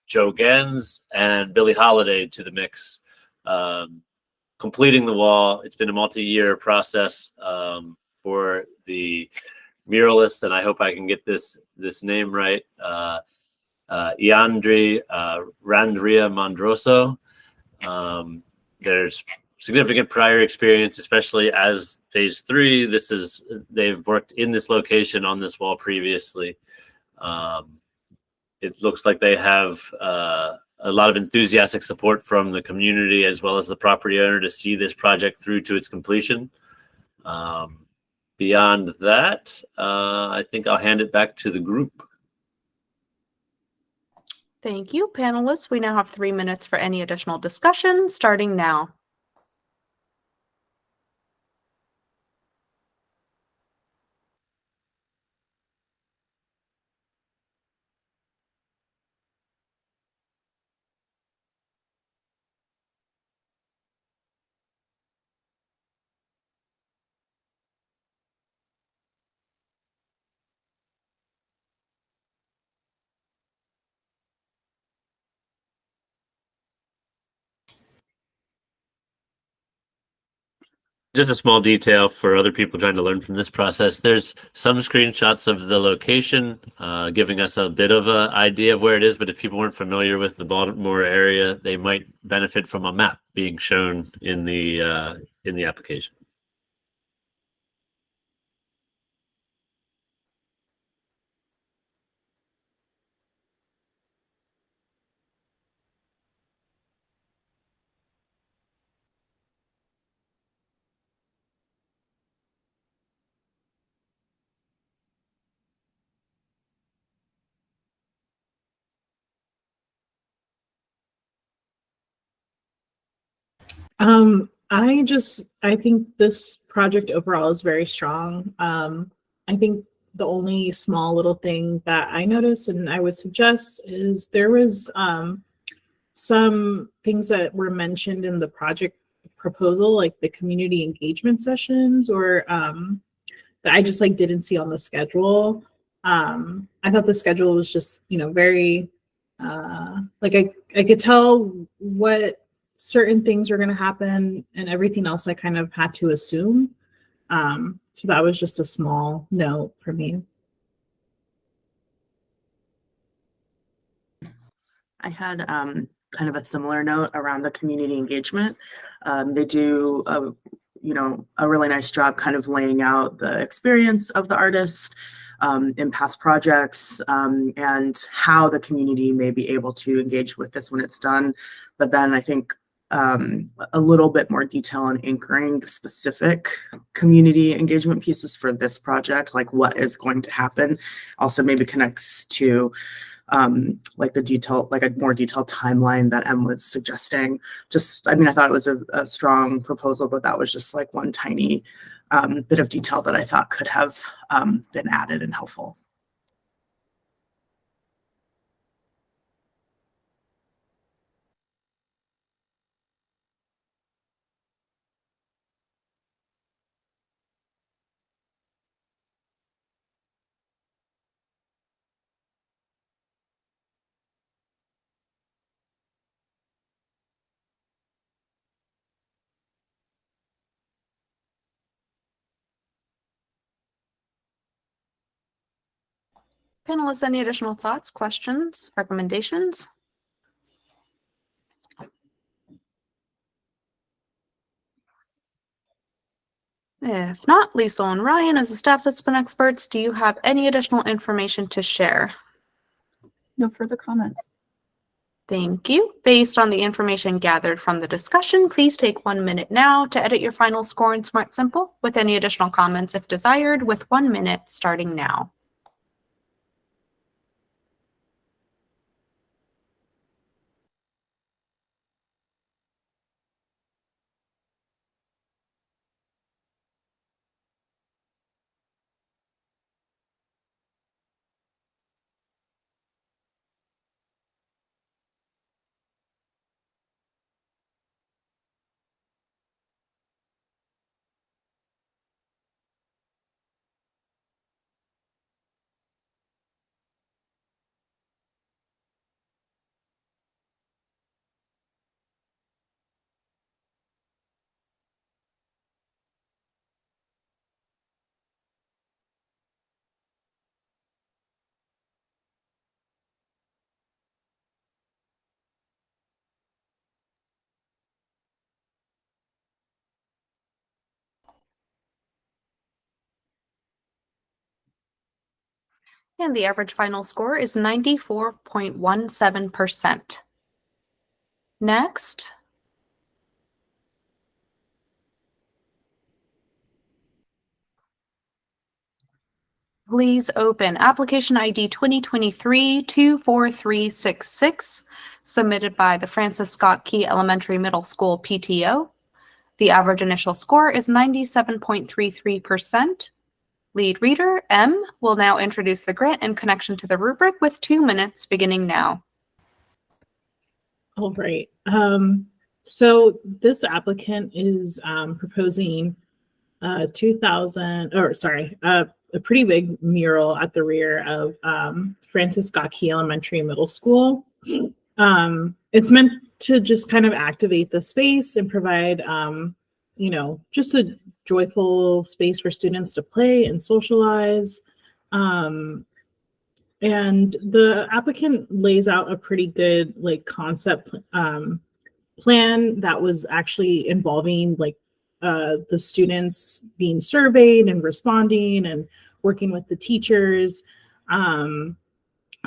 Joe Gens, and Billie Holiday to the mix, completing the wall. It's been a multi-year process for the muralist, and I hope I can get this name right. Iandri Randria Mondroso. There's significant prior experience, especially as phase 3. They've worked in this location on this wall previously. It looks like they have a lot of enthusiastic support from the community as well as the property owner to see this project through to its completion. Beyond that, I think I'll hand it back to the group. Thank you, panelists. We now have 3 minutes for any additional discussion, starting now. Just a small detail for other people trying to learn from this process. There's some screenshots of the location, giving us a bit of an idea of where it is. But if people weren't familiar with the Baltimore area, they might benefit from a map being shown in the application. I think this project overall is very strong. I think the only small little thing that I noticed and I would suggest is there was some things that were mentioned in the project proposal, like the community engagement sessions, or that I just didn't see on the schedule. I thought the schedule was just very I could tell what certain things were going to happen, and everything else I kind of had to assume. So that was just a small note for me. I had kind of a similar note around the community engagement. They do a really nice job kind of laying out the experience of the artist in past projects, and how the community may be able to engage with this when it's done. But then I think a little bit more detail on anchoring the specific community engagement pieces for this project, like what is going to happen, also maybe connects to the detail, like a more detailed timeline that Em was suggesting. I thought it was a strong proposal, but that was just like one tiny bit of detail that I thought could have been added and helpful. Panelists, any additional thoughts, questions, recommendations? If not, Lisa and Ryan, as the staff discipline experts, do you have any additional information to share? No further comments. Thank you. Based on the information gathered from the discussion, please take 1 minute now to edit your final score in Smart Simple with any additional comments if desired, with 1 minute starting now. And the average final score is 94.17%. Next, please open application ID 2023-24366, submitted by the Francis Scott Key Elementary Middle School PTO. The average initial score is 97.33%. Lead reader M will now introduce the grant in connection to the rubric with 2 minutes beginning now. All right. So this applicant is proposing a pretty big mural at the rear of Francis Scott Key Elementary Middle School. It's meant to just kind of activate the space and provide, just a joyful space for students to play and socialize. And the applicant lays out a pretty good concept plan that was actually involving the students being surveyed and responding and working with the teachers.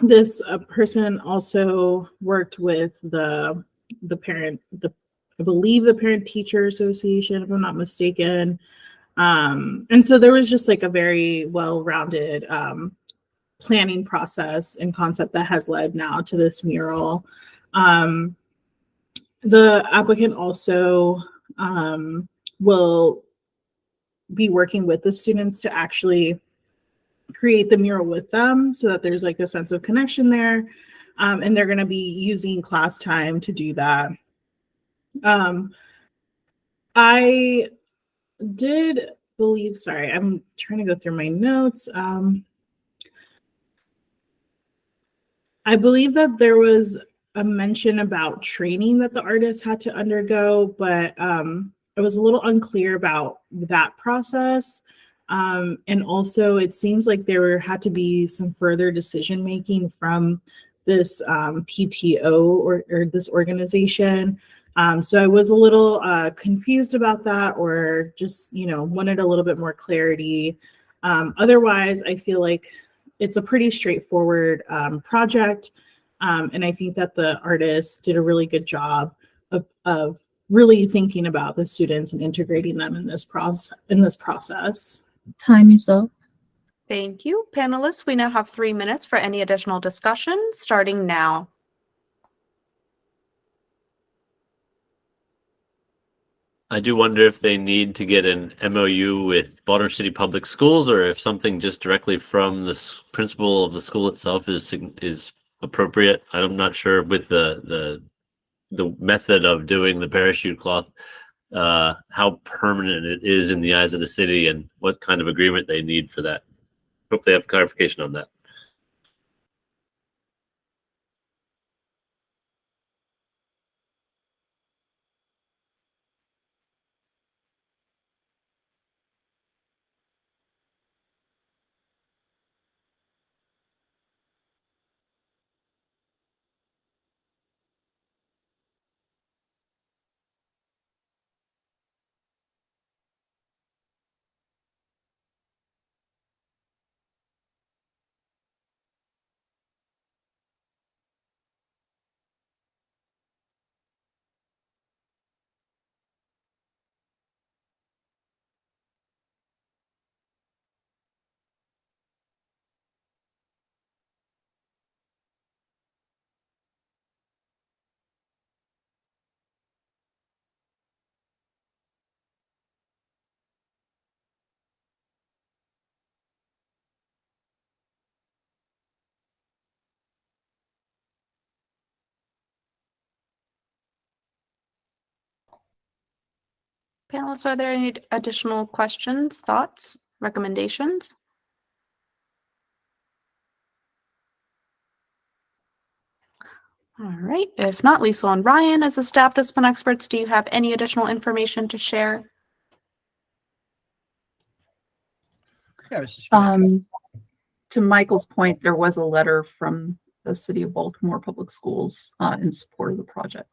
This person also worked with the Parent Teacher Association, if I'm not mistaken. And so there was just a very well-rounded planning process and concept that has led now to this mural. The applicant also will be working with the students to actually create the mural with them so that there's a sense of connection there. And they're going to be using class time to do that. I did believe, sorry, I'm trying to go through my notes. I believe that there was a mention about training that the artist had to undergo, but I was a little unclear about that process. And also it seems like there had to be some further decision making from this PTO or this organization. So I was a little confused about that, or just, wanted a little bit more clarity. Otherwise, I feel like it's a pretty straightforward project. And I think that the artist did a really good job of really thinking about the students and integrating them in this process. Time is up. Thank you. Panelists, we now have 3 minutes for any additional discussion, starting now. I do wonder if they need to get an MOU with Baltimore City Public Schools, or if something just directly from the principal of the school itself is appropriate. I'm not sure with the method of doing the parachute cloth, how permanent it is in the eyes of the city, and what kind of agreement they need for that. Hope they have clarification on that. Panelists, are there any additional questions, thoughts, recommendations? All right. If not, Lisa and Ryan, as the staff discipline experts, do you have any additional information to share? Yeah, I was just gonna To Michael's point, there was a letter from the City of Baltimore Public Schools in support of the project.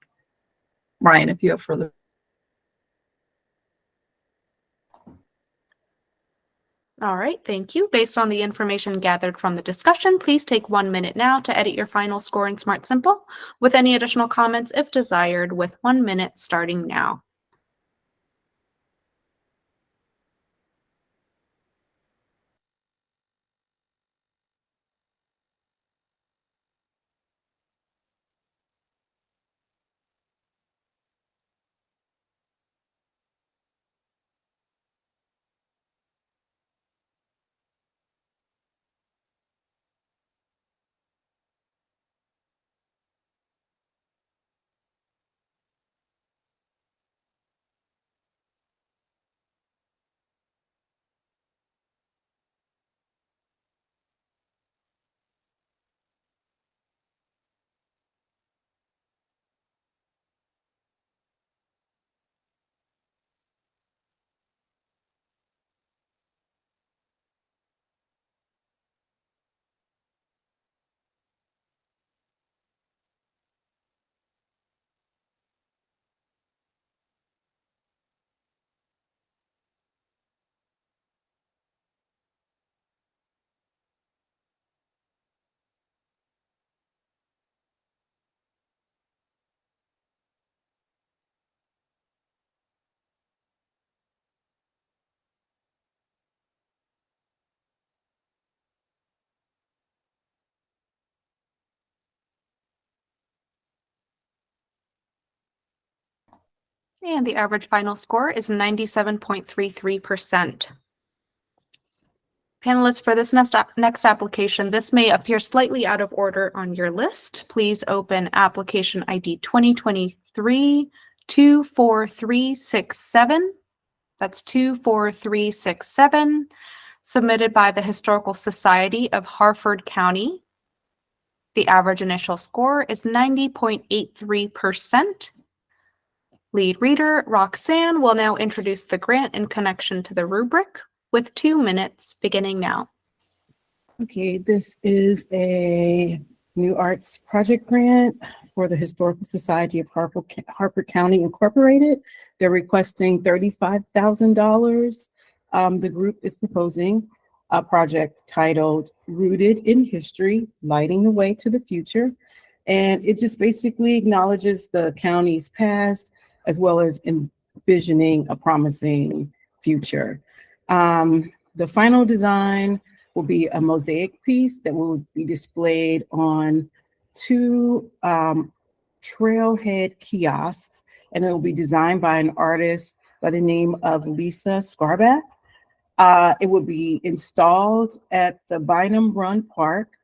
Ryan, if you have further. All right, thank you. Based on the information gathered from the discussion, please take 1 minute now to edit your final score in Smart Simple with any additional comments if desired, with 1 minute starting now. And the average final score is 97.33%. Panelists, for this next application, this may appear slightly out of order on your list. Please open application ID 2023-24367. That's 24367, submitted by the Historical Society of Harford County. The average initial score is 90.83%. Lead reader Roxanne will now introduce the grant in connection to the rubric with 2 minutes beginning now. Okay, this is a new arts project grant for the Historical Society of Harford County Incorporated. They're requesting $35,000. The group is proposing a project titled Rooted in History, Lighting the Way to the Future. And it just basically acknowledges the county's past as well as envisioning a promising future. The final design will be a mosaic piece that will be displayed on 2 trailhead kiosks, and it will be designed by an artist by the name of Lisa Scarbath. It will be installed at the Bynum Run Park,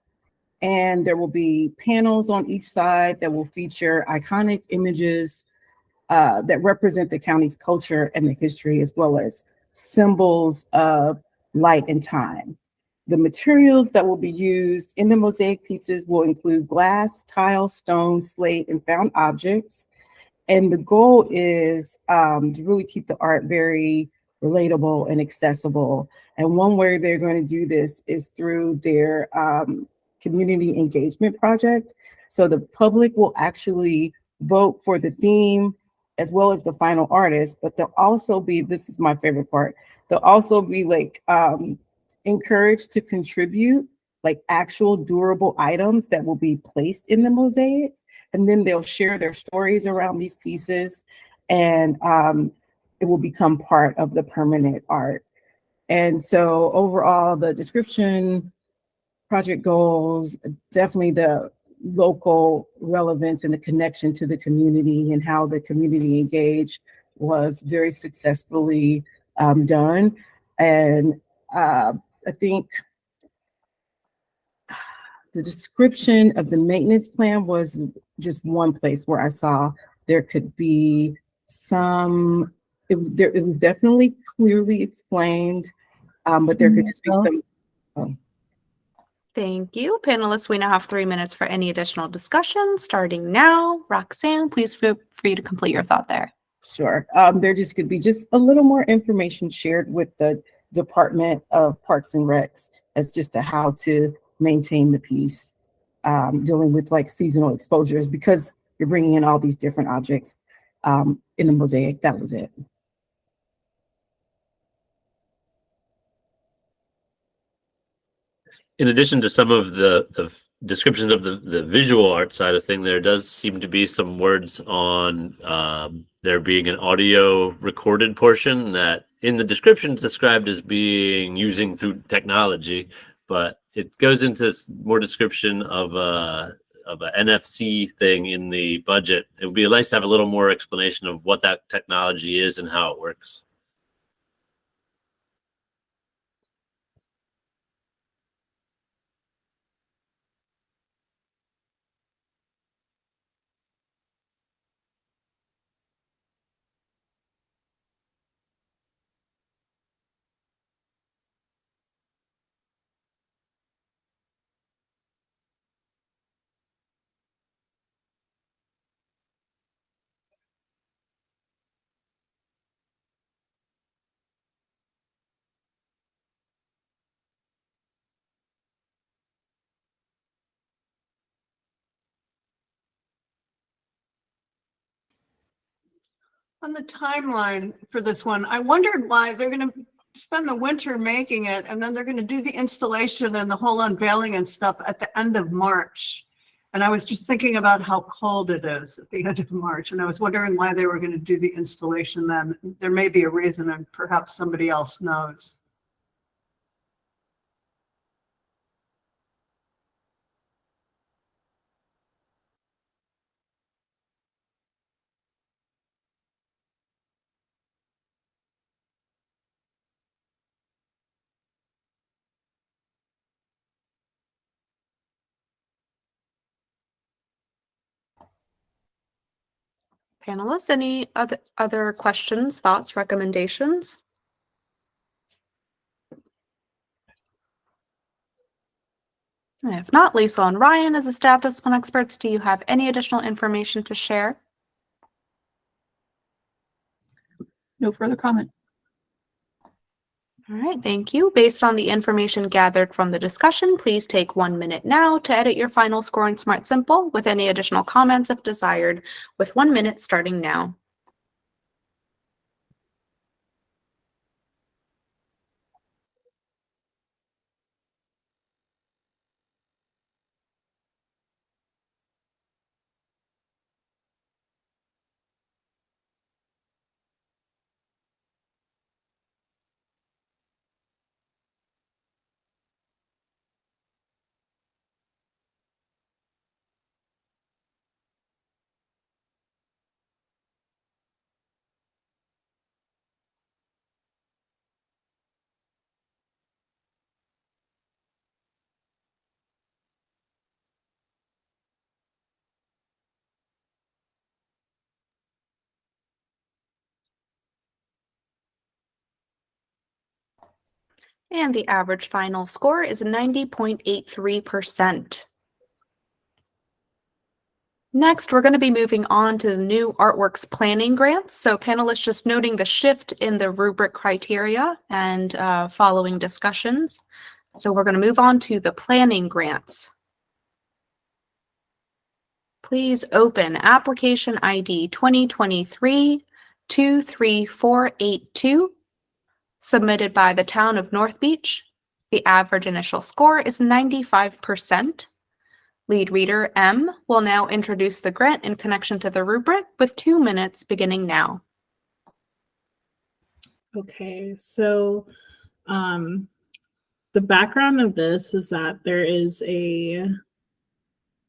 and there will be panels on each side that will feature iconic images that represent the county's culture and the history, as well as symbols of light and time. The materials that will be used in the mosaic pieces will include glass, tile, stone, slate, and found objects. And the goal is to really keep the art very relatable and accessible. And one way they're going to do this is through their community engagement project. So the public will actually vote for the theme as well as the final artist, but they'll also be, this is my favorite part, they'll also be like encouraged to contribute like actual durable items that will be placed in the mosaics. And then they'll share their stories around these pieces, and it will become part of the permanent art. And so overall, the description, project goals, definitely the local relevance and the connection to the community and how the community engaged was very successfully done. And I think the description of the maintenance plan was just one place where I saw there could be some, it was definitely clearly explained, but there could just be some. Thank you. Panelists, we now have 3 minutes for any additional discussion, starting now. Roxanne, please feel free to complete your thought there. Sure. There just could be just a little more information shared with the Department of Parks and Recs as just to how to maintain the piece, dealing with like seasonal exposures, because you're bringing in all these different objects in the mosaic. That was it. In addition to some of the descriptions of the visual art side of thing, there does seem to be some words on there being an audio recorded portion that in the description is described as being using through technology, but it goes into more description of a NFC thing in the budget. It would be nice to have a little more explanation of what that technology is and how it works. On the timeline for this one, I wondered why they're going to spend the winter making it, and then they're going to do the installation and the whole unveiling and stuff at the end of March. And I was just thinking about how cold it is at the end of March, and I was wondering why they were going to do the installation then. There may be a reason, and perhaps somebody else knows. Panelists, any other questions, thoughts, recommendations? If not, Lisa and Ryan, as a staff discipline experts, do you have any additional information to share? No further comment. All right, thank you. Based on the information gathered from the discussion, please take 1 minute now to edit your final score in Smart Simple with any additional comments if desired, with 1 minute starting now. And the average final score is 90.83%. Next, we're going to be moving on to the new artworks planning grants. So panelists just noting the shift in the rubric criteria and following discussions. So we're going to move on to the planning grants. Please open application ID 2023-23482, submitted by the town of North Beach. The average initial score is 95%. Lead reader M will now introduce the grant in connection to the rubric with 2 minutes beginning now. Okay, so the background of this is that there is a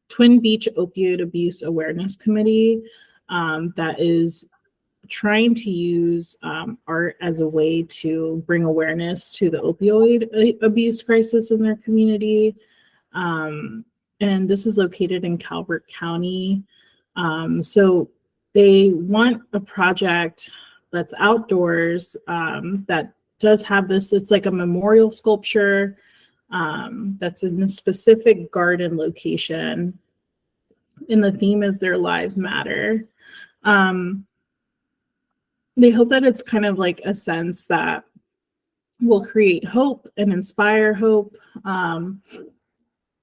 Twin Beach Opioid Abuse Awareness Committee that is trying to use art as a way to bring awareness to the opioid abuse crisis in their community. And this is located in Calvert County. So they want a project that's outdoors that does have this, it's like a memorial sculpture that's in a specific garden location. And the theme is Their Lives Matter. They hope that it's kind of like a sense that will create hope and inspire hope.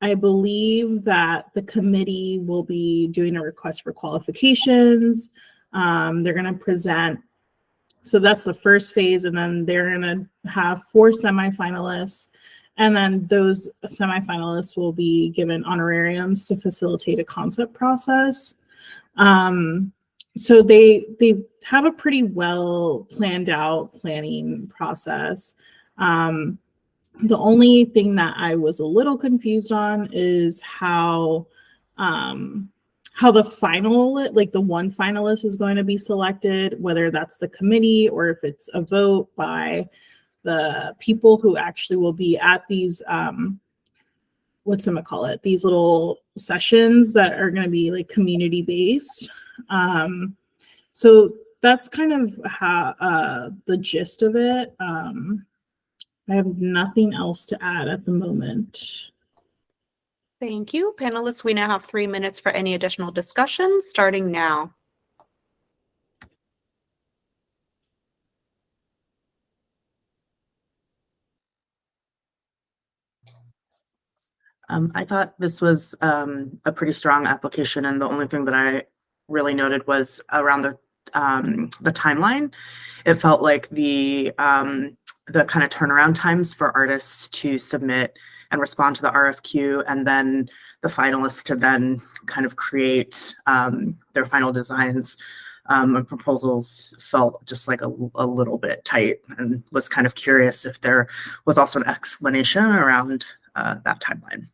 I believe that the committee will be doing a request for qualifications. They're going to present. So that's the first phase. And then they're going to have 4 semifinalists. And then those semifinalists will be given honorariums to facilitate a concept process. So they have a pretty well planned out planning process. The only thing that I was a little confused on is how the final, like the one finalist is going to be selected, whether that's the committee or if it's a vote by the people who actually will be at these, these little sessions that are going to be like community based. So that's kind of how the gist of it. I have nothing else to add at the moment. Thank you. Panelists, we now have 3 minutes for any additional discussions, starting now. I thought this was a pretty strong application, and the only thing that I really noted was around the timeline. It felt like the kind of turnaround times for artists to submit and respond to the RFQ, and then the finalists to then kind of create their final designs and proposals felt just like a little bit tight, and was kind of curious if there was also an explanation around that timeline.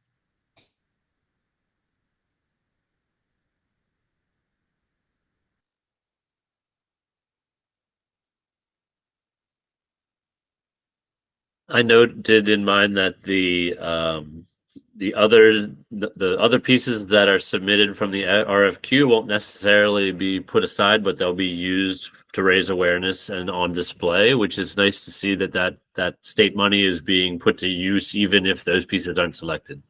I noted in mind that the other pieces that are submitted from the RFQ won't necessarily be put aside, but they'll be used to raise awareness and on display, which is nice to see that state money is being put to use even if those pieces aren't selected.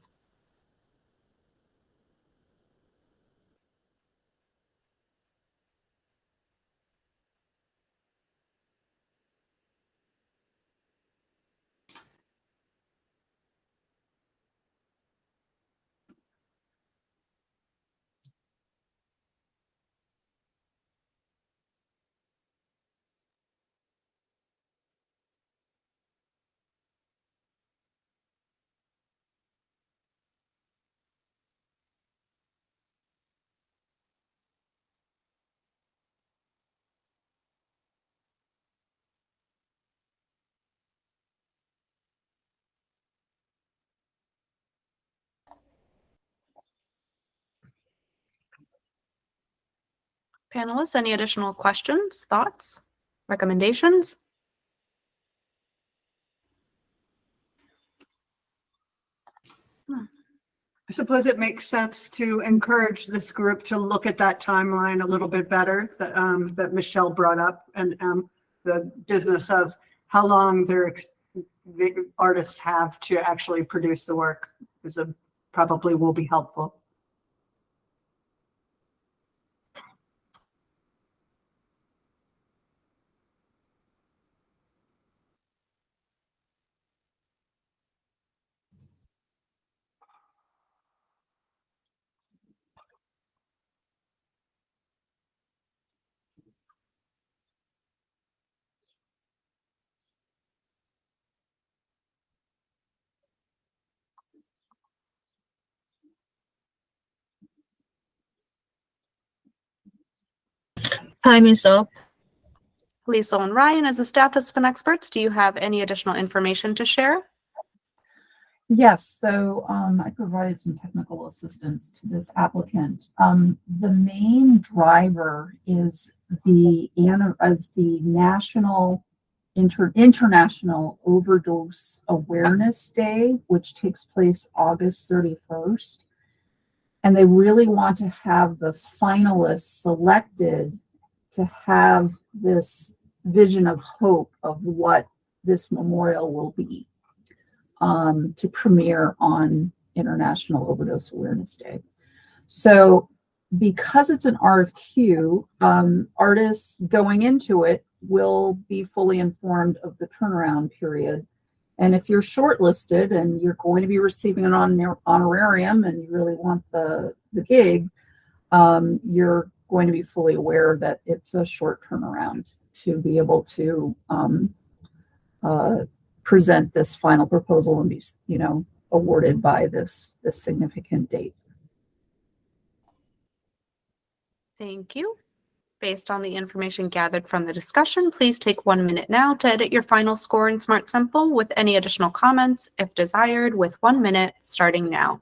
Panelists, any additional questions, thoughts, recommendations? I suppose it makes sense to encourage this group to look at that timeline a little bit better that Michelle brought up, and the business of how long they're the artists have to actually produce the work. Probably will be helpful. Time is up. Lisa and Ryan, as the staff discipline experts, do you have any additional information to share? Yes, so I provided some technical assistance to this applicant. The main driver is the International Overdose Awareness Day, which takes place August 31st. And they really want to have the finalists selected to have this vision of hope of what this memorial will be, to premiere on International Overdose Awareness Day. So because it's an RFQ, artists going into it will be fully informed of the turnaround period. And if you're shortlisted and you're going to be receiving an honorarium and you really want the gig, you're going to be fully aware that it's a short turnaround to be able to present this final proposal and be, awarded by this significant date. Thank you. Based on the information gathered from the discussion, please take 1 minute now to edit your final score in Smart Simple with any additional comments, if desired, with 1 minute starting now.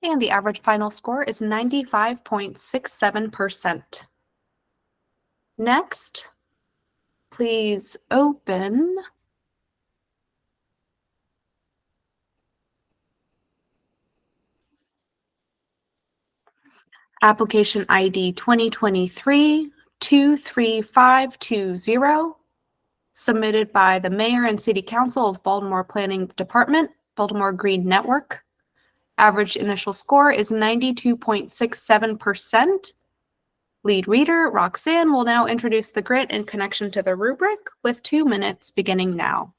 And the average final score is 95.67%. Next, please open application ID 2023-23520, submitted by the Mayor and City Council of Baltimore Planning Department, Baltimore Green Network. Average initial score is 92.67%. Lead reader, Roxanne, will now introduce the grant in connection to the rubric with 2 minutes beginning now.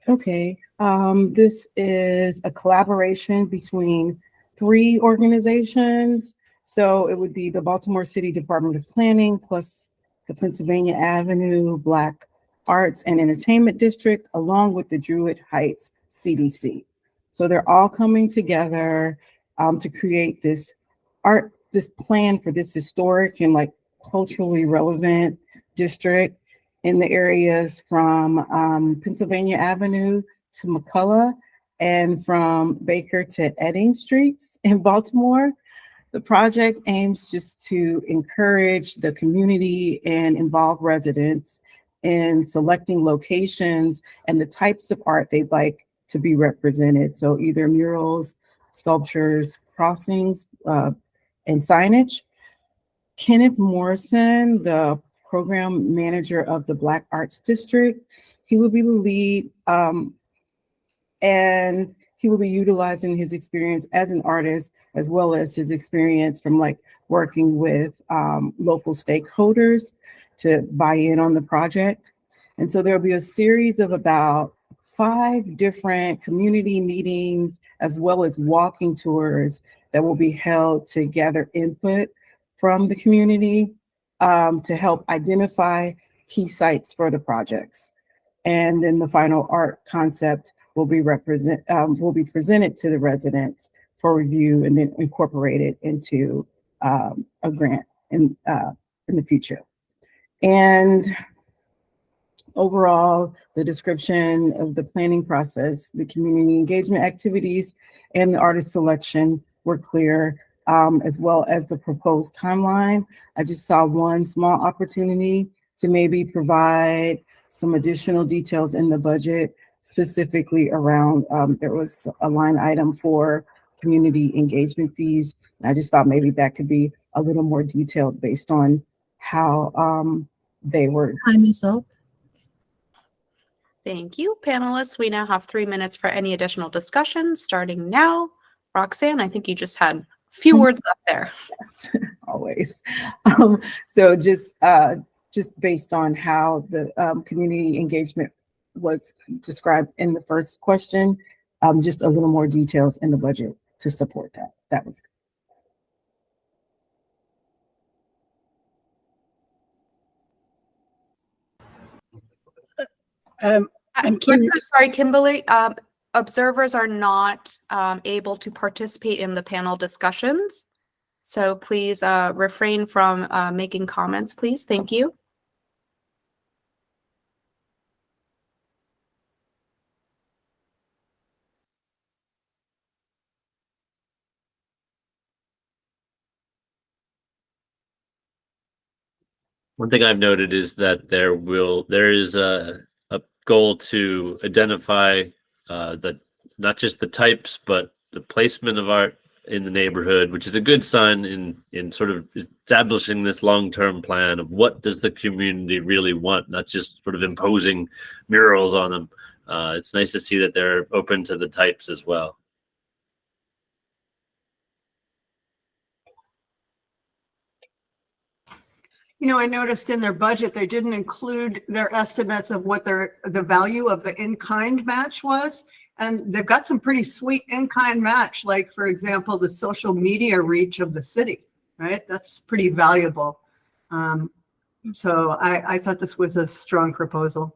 Okay, this is a collaboration between 3 organizations. So it would be the Baltimore City Department of Planning plus the Pennsylvania Avenue Black Arts and Entertainment District, along with the Druid Heights CDC. So they're all coming together to create this plan for this historic and culturally relevant district in the areas from Pennsylvania Avenue to McCullough and from Baker to Edding Streets in Baltimore. The project aims just to encourage the community and involve residents in selecting locations and the types of art they'd like to be represented. So either murals, sculptures, crossings, and signage. Kenneth Morrison, the program manager of the Black Arts District, He will be the lead, and he will be utilizing his experience as an artist, as well as his experience from like working with local stakeholders to buy in on the project. And so there'll be a series of about 5 different community meetings, as well as walking tours that will be held to gather input from the community to help identify key sites for the projects. And then the final art concept will be presented to the residents for review and then incorporated into a grant in the future. And overall, the description of the planning process, the community engagement activities, and the artist selection were clear, as well as the proposed timeline. I just saw one small opportunity to maybe provide some additional details in the budget, specifically around, there was a line item for community engagement fees. And I just thought maybe that could be a little more detailed based on how they were. Time is up. Thank you, panelists. We now have 3 minutes for any additional discussion, starting now. Roxanne, I think you just had a few words up there. Always. So just based on how the community engagement was described in the first question, just a little more details in the budget to support that. That was I'm so sorry, Kimberly. Observers are not able to participate in the panel discussions. So please refrain from making comments, please. Thank you. One thing I've noted is that there is a goal to identify not just the types, but the placement of art in the neighborhood, which is a good sign in sort of establishing this long-term plan of what does the community really want, not just sort of imposing murals on them. It's nice to see that they're open to the types as well. You know, I noticed in their budget, they didn't include their estimates of what the value of the in-kind match was. And they've got some pretty sweet in-kind match, like, for example, the social media reach of the city, right? That's pretty valuable. So I thought this was a strong proposal.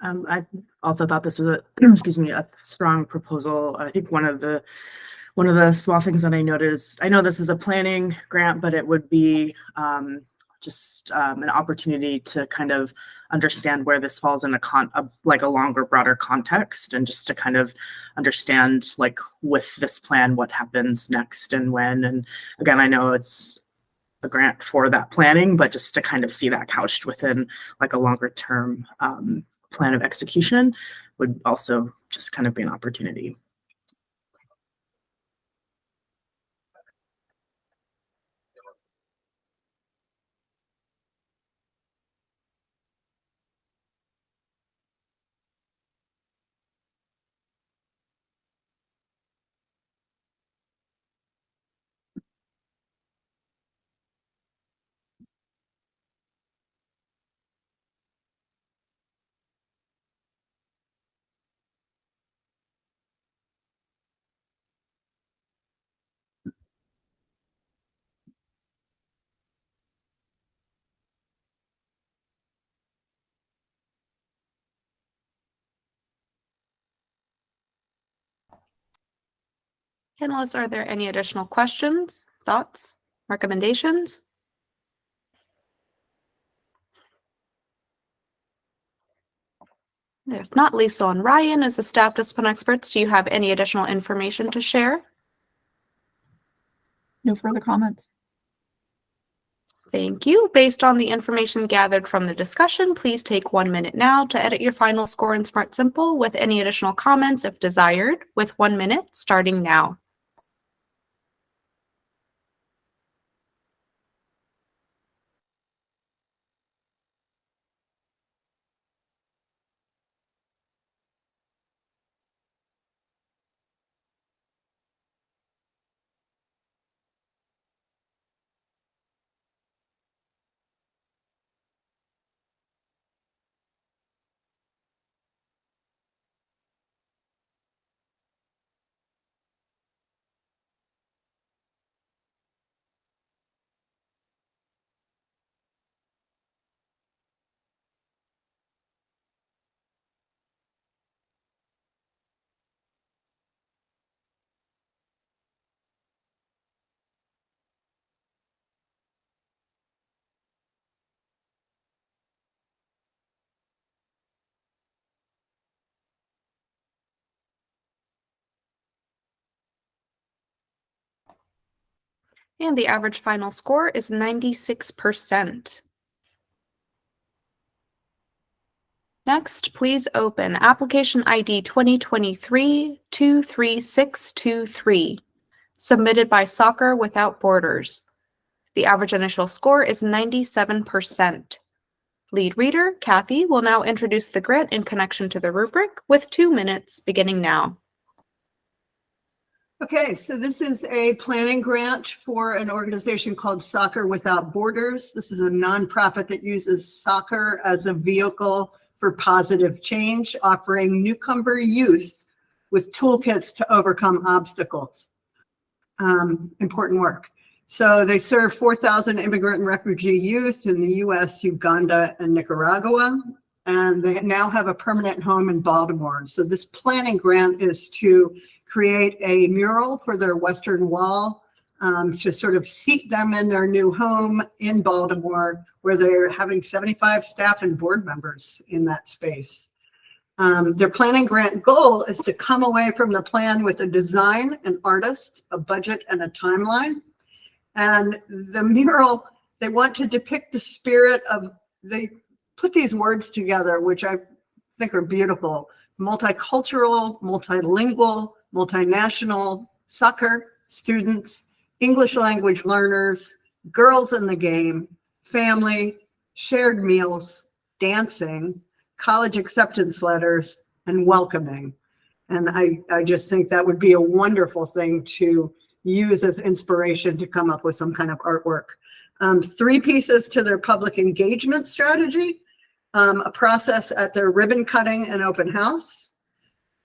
I also thought this was a strong proposal. I think one of the small things that I noticed, I know this is a planning grant, but it would be just an opportunity to kind of understand where this falls in a longer, broader context, and just to kind of understand, like, with this plan, what happens next and when. And again, I know it's a grant for that planning, but just to kind of see that couched within like a longer term plan of execution would also just kind of be an opportunity. Panelists, are there any additional questions, thoughts, recommendations? If not, Lisa and Ryan, as the staff discipline experts, do you have any additional information to share? No further comments. Thank you. Based on the information gathered from the discussion, please take 1 minute now to edit your final score in Smart Simple with any additional comments if desired, with 1 minute starting now. And the average final score is 96%. Next, please open application ID 2023-23623, submitted by Soccer Without Borders. The average initial score is 97%. Lead reader, Kathy, will now introduce the grant in connection to the rubric with 2 minutes beginning now. Okay, so this is a planning grant for an organization called Soccer Without Borders. This is a nonprofit that uses soccer as a vehicle for positive change, offering newcomer youth with toolkits to overcome obstacles. Important work. So they serve 4,000 immigrant and refugee youth in the US, Uganda, and Nicaragua, and they now have a permanent home in Baltimore. So this planning grant is to create a mural for their Western Wall to sort of seat them in their new home in Baltimore, where they're having 75 staff and board members in that space. Their planning grant goal is to come away from the plan with a design, an artist, a budget, and a timeline. And the mural, they want to depict the spirit of, they put these words together, which I think are beautiful: multicultural, multilingual, multinational, soccer students, English language learners, girls in the game, family, shared meals, dancing, college acceptance letters, and welcoming. And I just think that would be a wonderful thing to use as inspiration to come up with some kind of artwork. 3 pieces to their public engagement strategy, a process at their ribbon cutting and open house.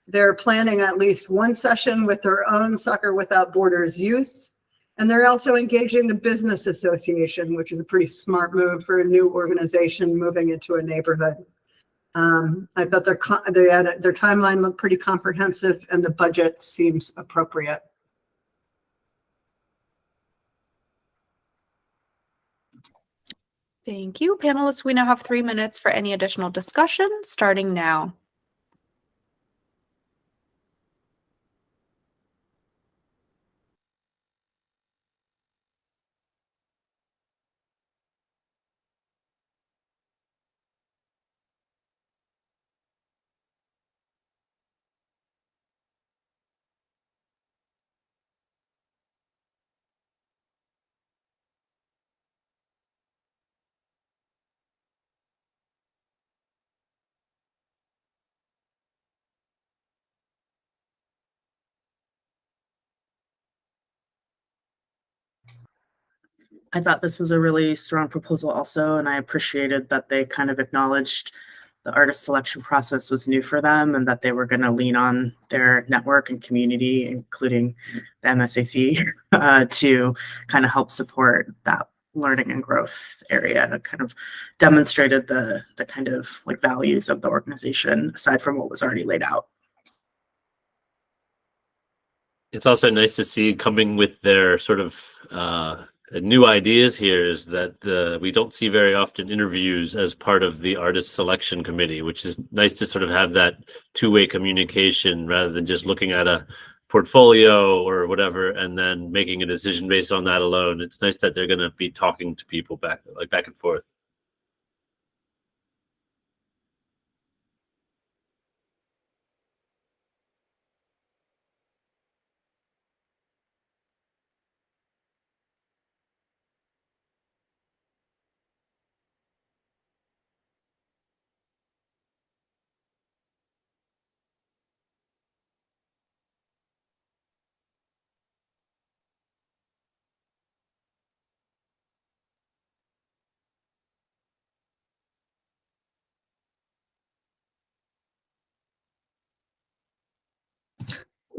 They're planning at least 1 session with their own Soccer Without Borders youth. And they're also engaging the business association, which is a pretty smart move for a new organization moving into a neighborhood. I thought their timeline looked pretty comprehensive and the budget seems appropriate. Thank you. Panelists, we now have 3 minutes for any additional discussion, starting now. I thought this was a really strong proposal also, and I appreciated that they kind of acknowledged the artist selection process was new for them and that they were going to lean on their network and community, including the MSAC, to kind of help support that learning and growth area. That kind of demonstrated the kind of like values of the organization aside from what was already laid out. It's also nice to see coming with their sort of new ideas here is that we don't see very often interviews as part of the artist selection committee, which is nice to sort of have that 2-way communication rather than just looking at a portfolio or whatever, and then making a decision based on that alone. It's nice that they're going to be talking to people back and forth.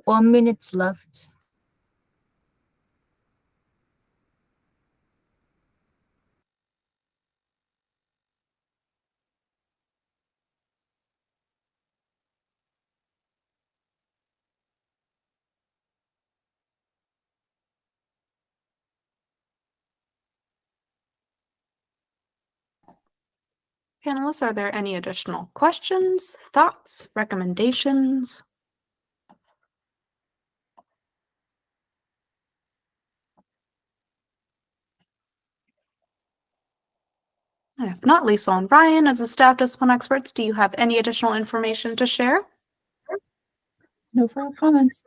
One minute left. Panelists, are there any additional questions, thoughts, recommendations? If not, Lisa and Ryan, as the staff discipline experts, do you have any additional information to share? No further comments.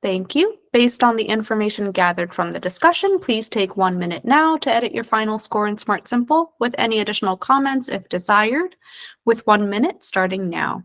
Thank you. Based on the information gathered from the discussion, please take 1 minute now to edit your final score in Smart Simple with any additional comments if desired, with 1 minute starting now.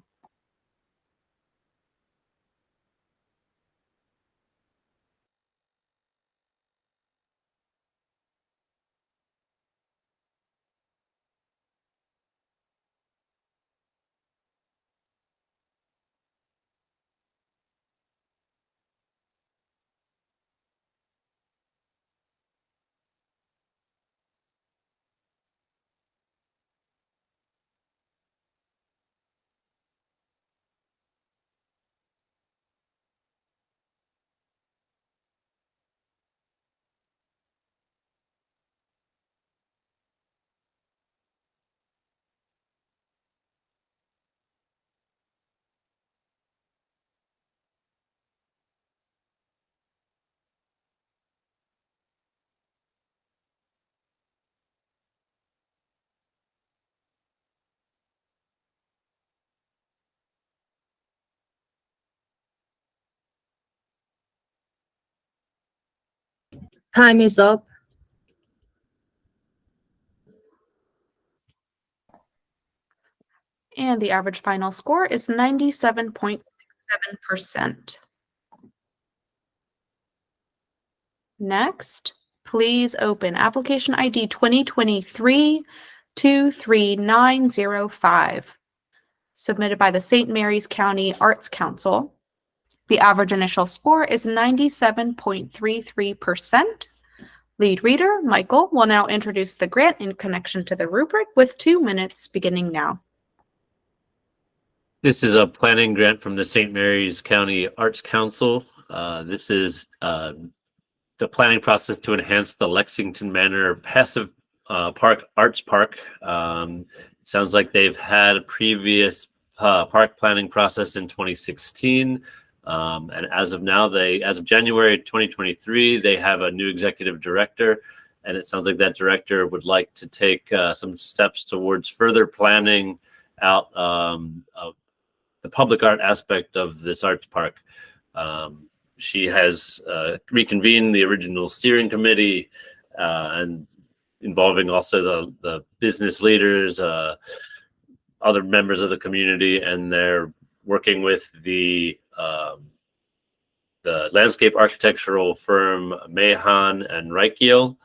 Time is up. And the average final score is 97.67%. Next, please open application ID 2023-23905, submitted by the St. Mary's County Arts Council. The average initial score is 97.33%. Lead reader, Michael, will now introduce the grant in connection to the rubric with 2 minutes beginning now. This is a planning grant from the St. Mary's County Arts Council. This is the planning process to enhance the Lexington Manor Passive Park Arts Park. Sounds like they've had a previous park planning process in 2016. And as of now, as of January 2023, they have a new executive director. And it sounds like that director would like to take some steps towards further planning out of the public art aspect of this arts park. She has reconvened the original steering committee and involving also the business leaders, other members of the community, and they're working with the landscape architectural firm Mahan and Reikiel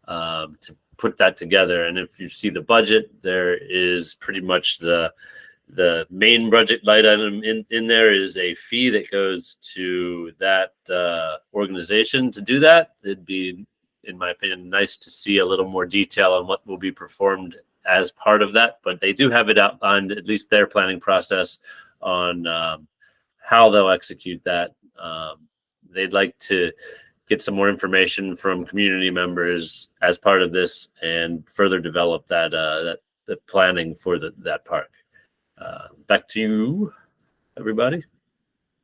to put that together. And if you see the budget, there is pretty much the main budget line item in there is a fee that goes to that organization to do that. It'd be, in my opinion, nice to see a little more detail on what will be performed as part of that, but they do have it outlined, at least their planning process on how they'll execute that. They'd like to get some more information from community members as part of this and further develop the planning for that park. Back to you, everybody.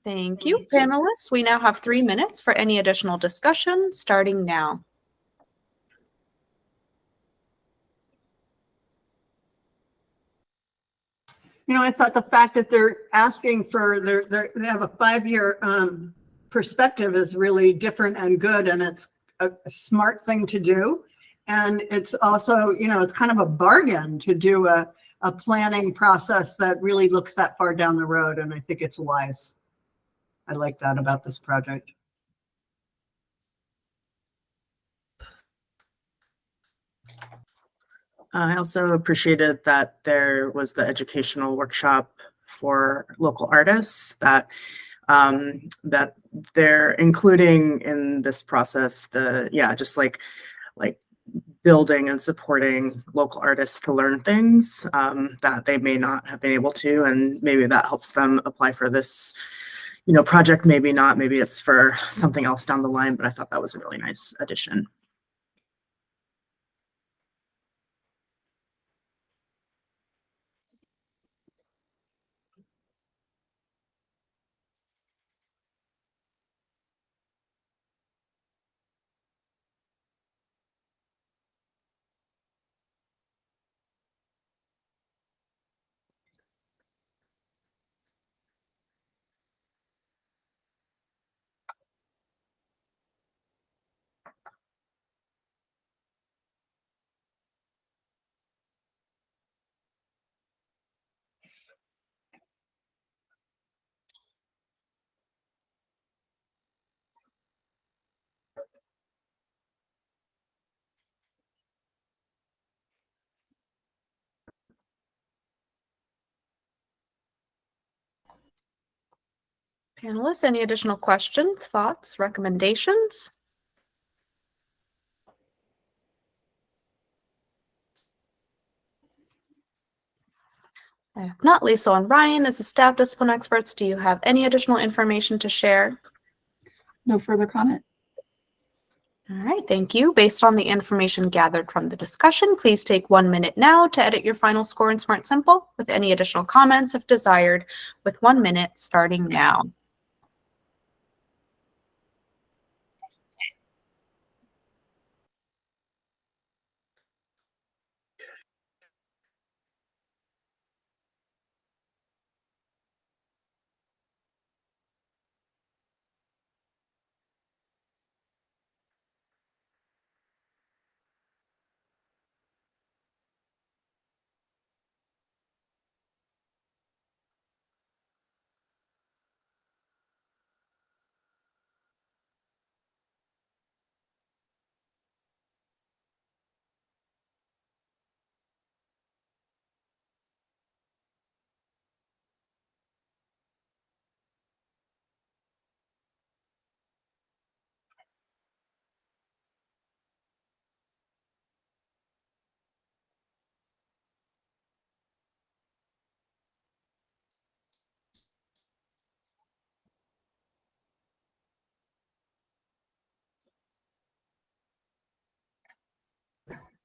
Thank you, panelists. We now have 3 minutes for any additional discussion, starting now. You know, I thought the fact that they're asking for they have a 5-year perspective is really different and good, and it's a smart thing to do. And it's also, you know, it's kind of a bargain to do a planning process that really looks that far down the road, and I think it's wise. I like that about this project. I also appreciated that there was the educational workshop for local artists that that they're including in this process. Just like building and supporting local artists to learn things that they may not have been able to, and maybe that helps them apply for this, you know, project. Maybe not. Maybe it's for something else down the line. But I thought that was a really nice addition. Panelists, any additional questions, thoughts, recommendations? If not, Lisa and Ryan, as the staff discipline experts, do you have any additional information to share? No further comment. All right, thank you. Based on the information gathered from the discussion, please take 1 minute now to edit your final score in Smart Simple with any additional comments if desired, with 1 minute starting now.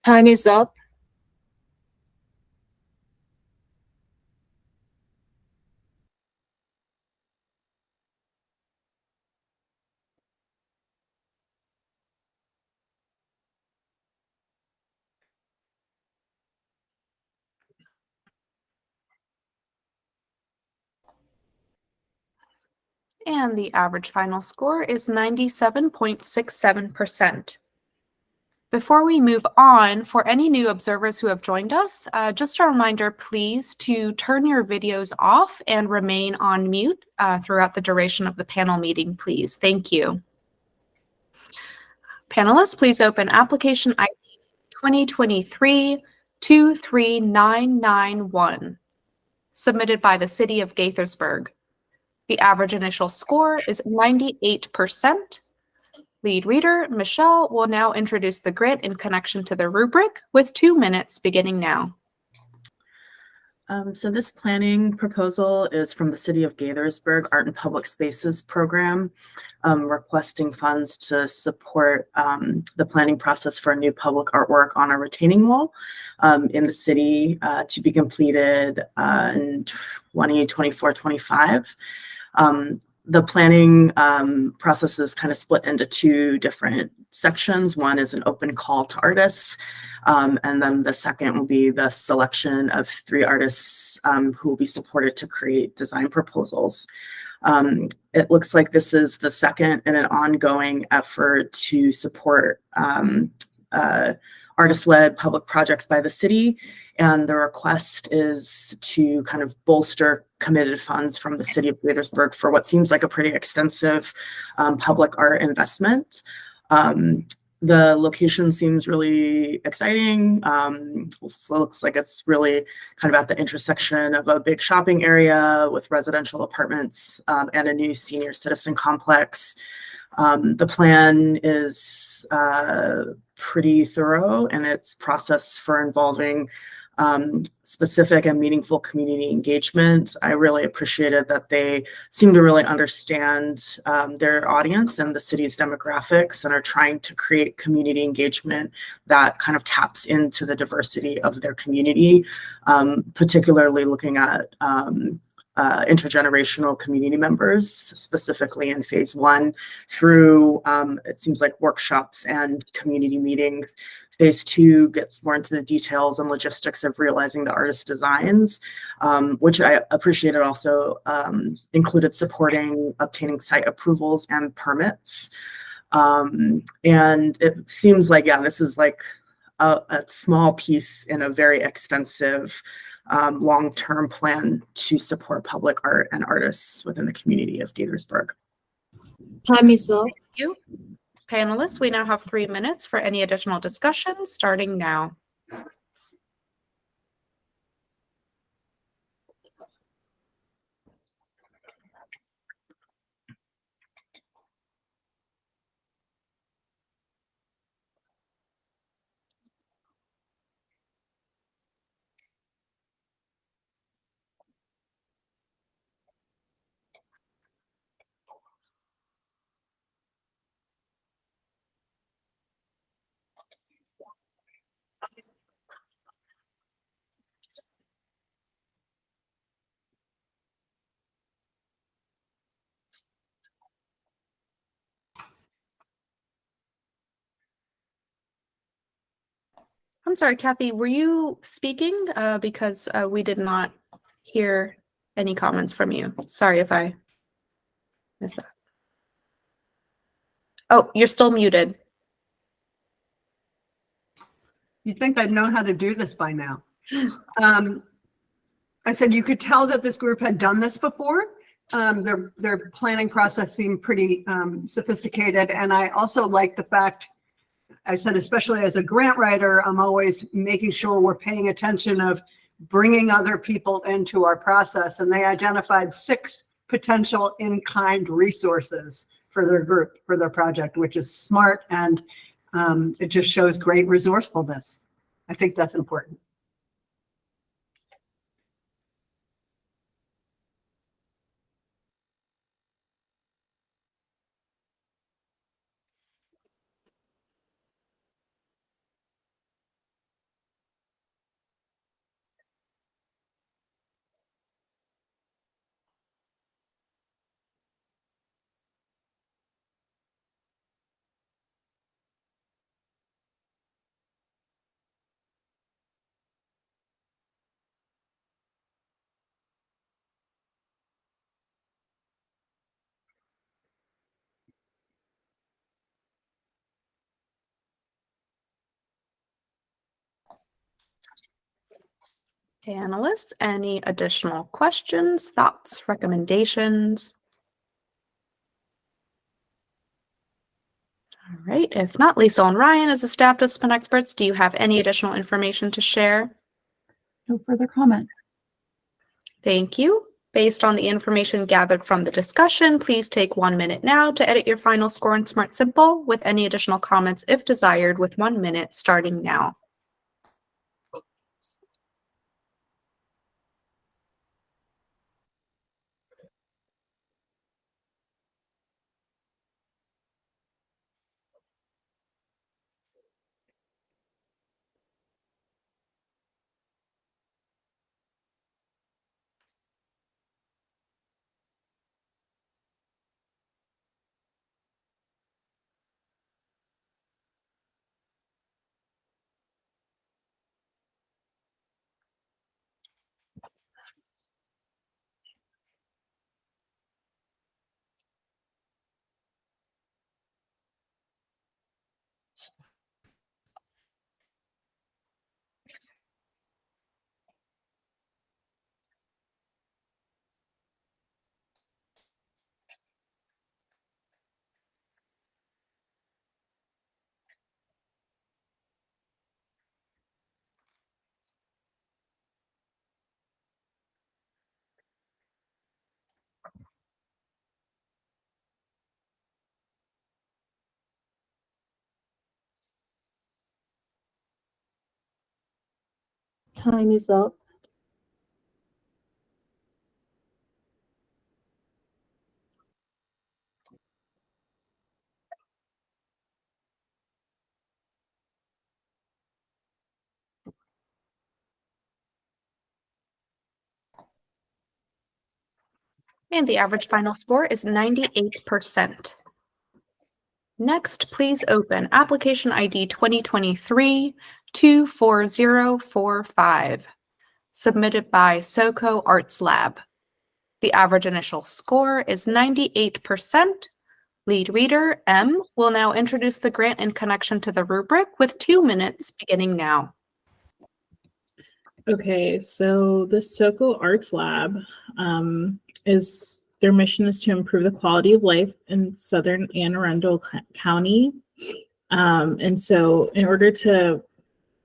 Time is up. And the average final score is 97.67%. Before we move on, for any new observers who have joined us, just a reminder, please, to turn your videos off and remain on mute throughout the duration of the panel meeting, please. Thank you. Panelists, please open application ID 2023-23991, submitted by the City of Gaithersburg. The average initial score is 98%. Lead reader, Michelle, will now introduce the grant in connection to the rubric with 2 minutes beginning now. So this planning proposal is from the City of Gaithersburg Art and Public Spaces Program, requesting funds to support the planning process for a new public artwork on a retaining wall in the city to be completed in 2024-25. The planning process is kind of split into two different sections. One is an open call to artists, and then the second will be the selection of 3 artists who will be supported to create design proposals. It looks like this is the second in an ongoing effort to support artist-led public projects by the city. And the request is to kind of bolster committed funds from the city of Gaithersburg for what seems like a pretty extensive public art investment. The location seems really exciting. So it looks like it's really kind of at the intersection of a big shopping area with residential apartments and a new senior citizen complex. The plan is pretty thorough in its process for involving specific and meaningful community engagement. I really appreciated that they seem to really understand their audience and the city's demographics and are trying to create community engagement that kind of taps into the diversity of their community, particularly looking at intergenerational community members, specifically in phase 1 through, it seems like workshops and community meetings. Phase 2 gets more into the details and logistics of realizing the artist designs, which I appreciated also included supporting obtaining site approvals and permits. And it seems like, yeah, this is like a small piece in a very extensive long-term plan to support public art and artists within the community of Gaithersburg. Time is up. Thank you. Panelists, we now have 3 minutes for any additional discussion, starting now. I'm sorry, Kathy, were you speaking? Because we did not hear any comments from you. Sorry if I missed that. Oh, you're still muted. You'd think I'd know how to do this by now. I said you could tell that this group had done this before. Their planning process seemed pretty sophisticated. And I also like the fact, I said, especially as a grant writer, I'm always making sure we're paying attention of bringing other people into our process. And they identified 6 potential in-kind resources for their group, for their project, which is smart. And it just shows great resourcefulness. I think that's important. Panelists, any additional questions, thoughts, recommendations? All right, if not, Lisa and Ryan, as the staff discipline experts, do you have any additional information to share? No further comment. Thank you. Based on the information gathered from the discussion, please take 1 minute now to edit your final score in Smart Simple with any additional comments if desired with 1 minute starting now. Time is up. And the average final score is 98%. Next, please open application ID 2023-24045, submitted by SoCo Arts Lab. The average initial score is 98%. Lead reader M will now introduce the grant in connection to the rubric with 2 minutes beginning now. Okay, so the SoCo Arts Lab is their mission is to improve the quality of life in Southern Anne Arundel County. And so in order to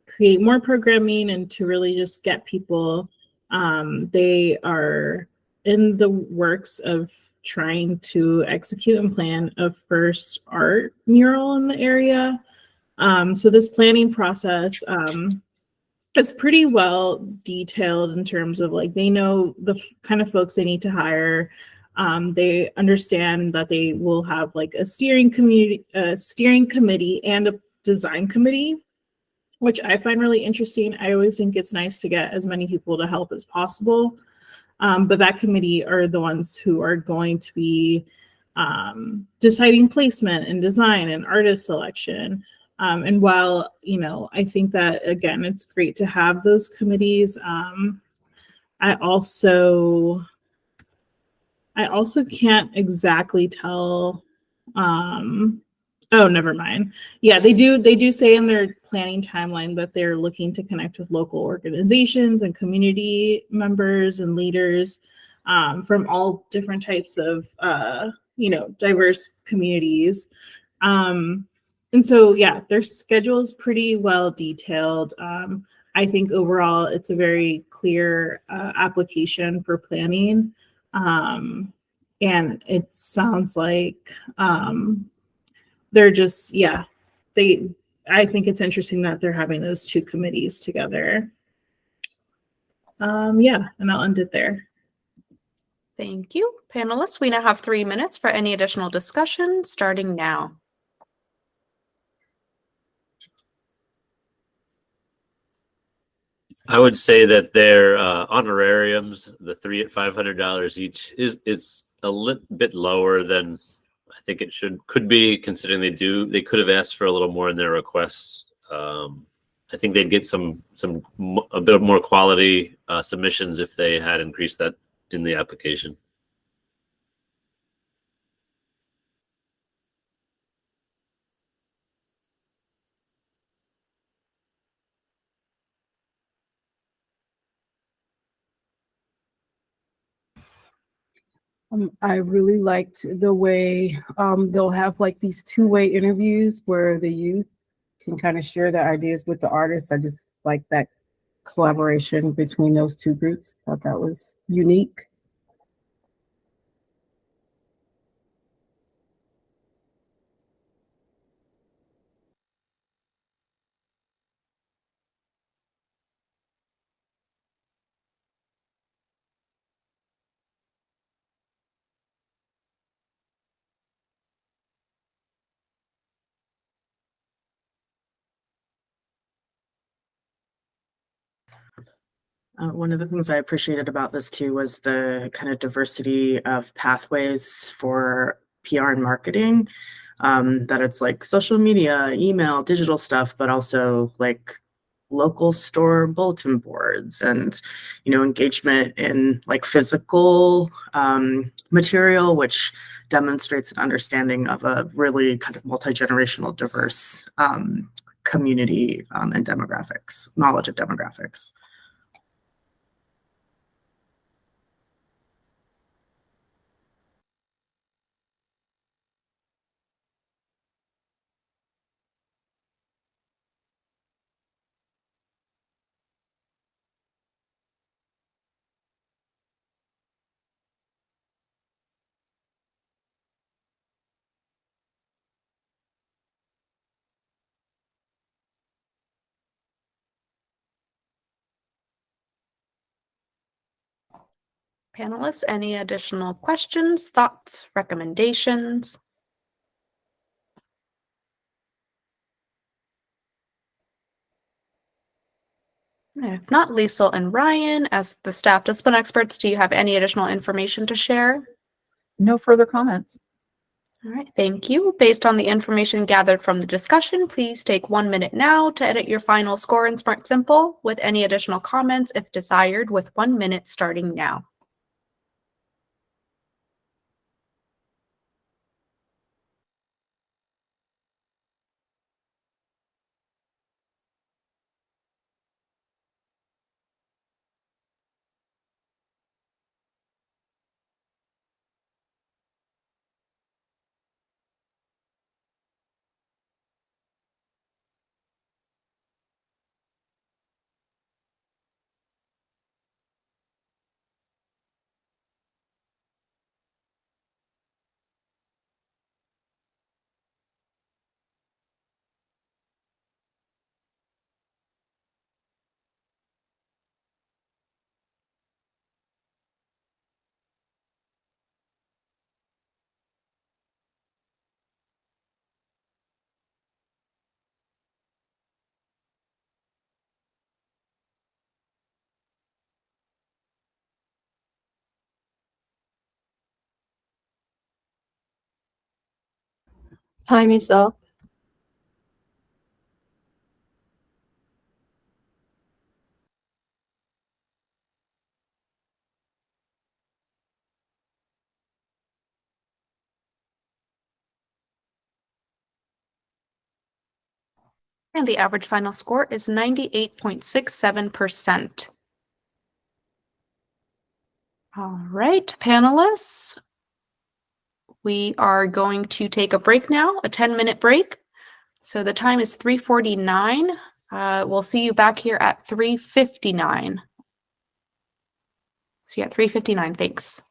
create more programming and to really just get people, they are in the works of trying to execute and plan a first art mural in the area. So this planning process is pretty well detailed in terms of like they know the kind of folks they need to hire. They understand that they will have like a steering committee and a design committee, which I find really interesting. I always think it's nice to get as many people to help as possible. But that committee are the ones who are going to be deciding placement and design and artist selection. And while, I think that, again, it's great to have those committees, I also can't exactly tell. Oh, never mind. Yeah, they do say in their planning timeline that they're looking to connect with local organizations and community members and leaders from all different types of, diverse communities. And so, yeah, their schedule is pretty well detailed. I think overall it's a very clear application for planning. And it sounds like they're just, I think it's interesting that they're having those two committees together. And I'll end it there. Thank you. Panelists, we now have 3 minutes for any additional discussion, starting now. I would say that their honorariums, the 3 at $500 each, it's a little bit lower than I think it could be, considering they could have asked for a little more in their requests. I think they'd get a bit more quality submissions if they had increased that in the application. I really liked the way they'll have like these two-way interviews where the youth can kind of share their ideas with the artists. I just like that collaboration between those two groups. Thought that was unique. One of the things I appreciated about this too was the kind of diversity of pathways for PR and marketing. That it's like social media, email, digital stuff, but also like local store bulletin boards and, engagement in like physical material, which demonstrates an understanding of a really kind of multi-generational, diverse community and demographics, knowledge of demographics. Panelists, any additional questions, thoughts, recommendations? If not, Liesel and Ryan, as the staff discipline experts, do you have any additional information to share? No further comments. All right, thank you. Based on the information gathered from the discussion, please take 1 minute now to edit your final score in Smart Simple with any additional comments if desired, with 1 minute starting now. Time is up. And the average final score is 98.67%. All right, panelists. We are going to take a break now, a 10-minute break. So the time is 3:49. We'll see you back here at 3:59. See you at 3:59. Thanks.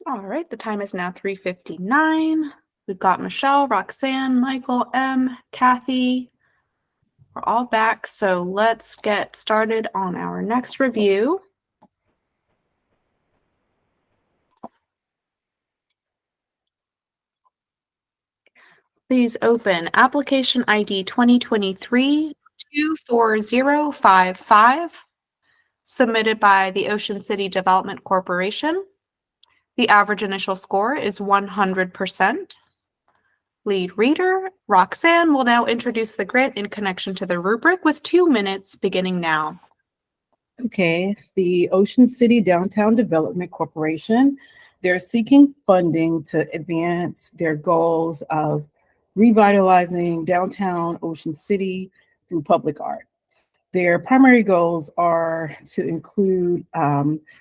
All right, the time is now 3:59. We've got Michelle, Roxanne, Michael, M, Kathy. We're all back, so let's get started on our next review. Please open application ID 2023-24055, submitted by the Ocean City Development Corporation. The average initial score is 100%. Lead reader, Roxanne, will now introduce the grant in connection to the rubric with 2 minutes beginning now. Okay, the Ocean City Downtown Development Corporation, they're seeking funding to advance their goals of revitalizing downtown Ocean City through public art. Their primary goals are to include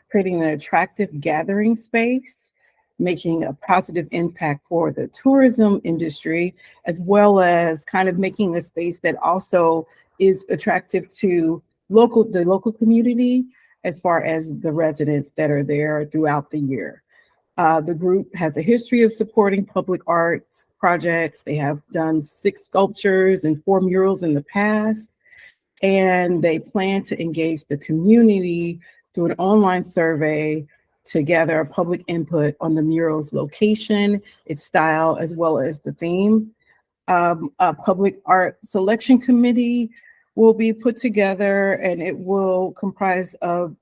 creating an attractive gathering space, making a positive impact for the tourism industry, as well as kind of making a space that also is attractive to the local community, as far as the residents that are there throughout the year. The group has a history of supporting public arts projects. They have done 6 sculptures and 4 murals in the past, and they plan to engage the community through an online survey to gather public input on the mural's location, its style, as well as the theme. A public art selection committee will be put together, and it will comprise of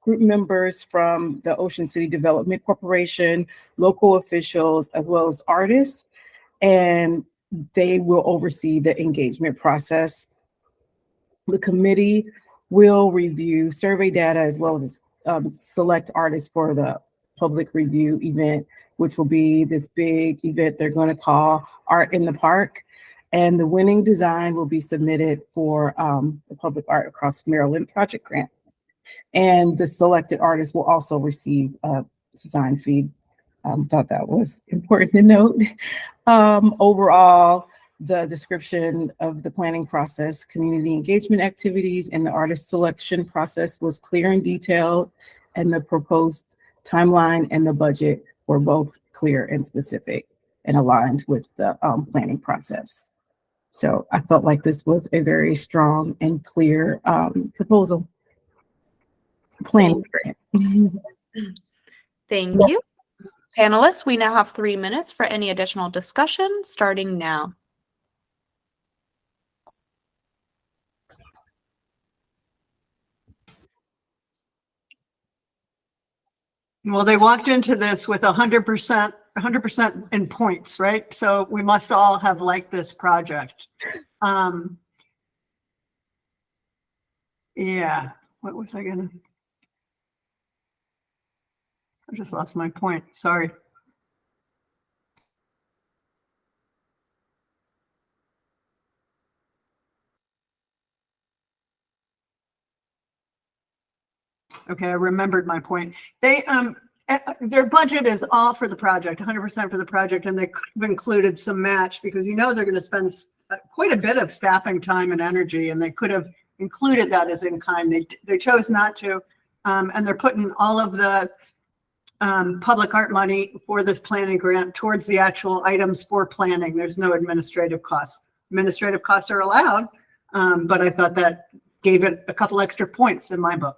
group members from the Ocean City Development Corporation, local officials, as well as artists, and they will oversee the engagement process. The committee will review survey data as well as select artists for the public review event, which will be this big event they're going to call Art in the Park. And the winning design will be submitted for the Public Art Across Maryland project grant. And the selected artists will also receive a design fee. Thought that was important to note. Overall, the description of the planning process, community engagement activities, and the artist selection process was clear and detailed, and the proposed timeline and the budget were both clear and specific and aligned with the planning process. So I felt like this was a very strong and clear proposal. Planning grant. Thank you. Panelists, we now have 3 minutes for any additional discussion, starting now. Well, they walked into this with 100% in points, right? So we must all have liked this project. Yeah, what was I gonna? I just lost my point, sorry. Okay, I remembered my point. They their budget is all for the project, 100% for the project, and they could have included some match because they're going to spend quite a bit of staffing time and energy, and they could have included that as in kind. They chose not to, and they're putting all of the public art money for this planning grant towards the actual items for planning. There's no administrative costs. Administrative costs are allowed, but I thought that gave it a couple extra points in my book.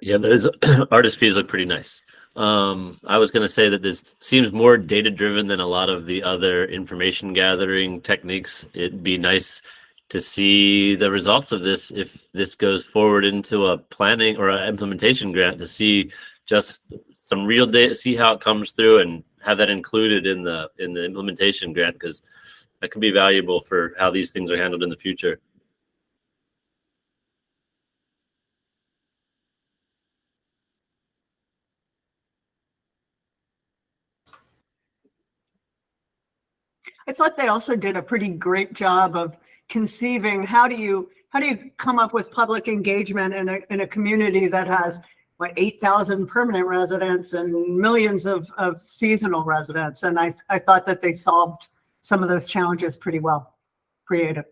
Yeah, those artist fees look pretty nice. I was going to say that this seems more data driven than a lot of the other information gathering techniques. It'd be nice to see the results of this if this goes forward into a planning or an implementation grant, to see just some real data, see how it comes through, and have that included in the implementation grant, because that could be valuable for how these things are handled in the future. I thought they also did a pretty great job of conceiving how do you come up with public engagement in a community that has 8,000 permanent residents and millions of seasonal residents, and I thought that they solved some of those challenges pretty well. Creative.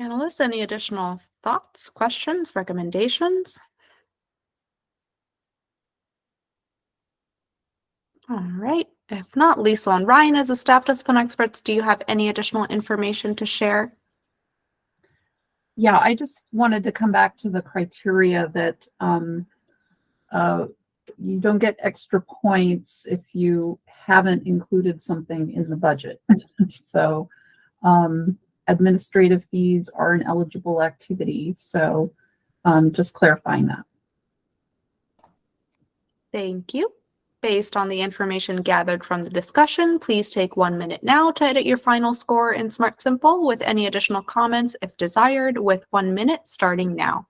Panelists, any additional thoughts, questions, recommendations? All right. If not, Lisa and Ryan, as the staff discipline experts, do you have any additional information to share? Yeah, I just wanted to come back to the criteria that you don't get extra points if you haven't included something in the budget. So administrative fees are an eligible activity. So just clarifying that. Thank you. Based on the information gathered from the discussion, please take 1 minute now to edit your final score in Smart Simple with any additional comments if desired, with 1 minute starting now.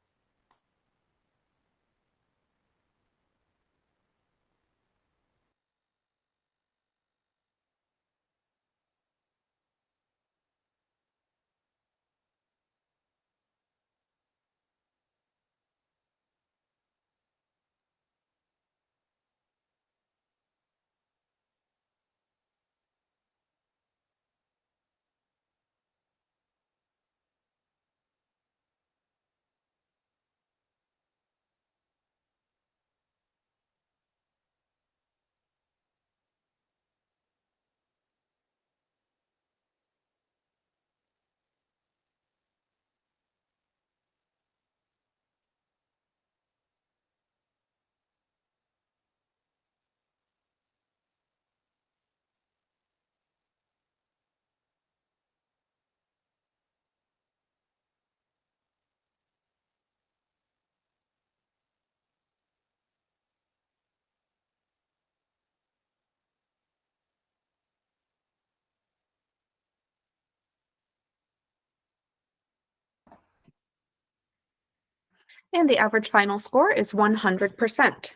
And the average final score is 100%.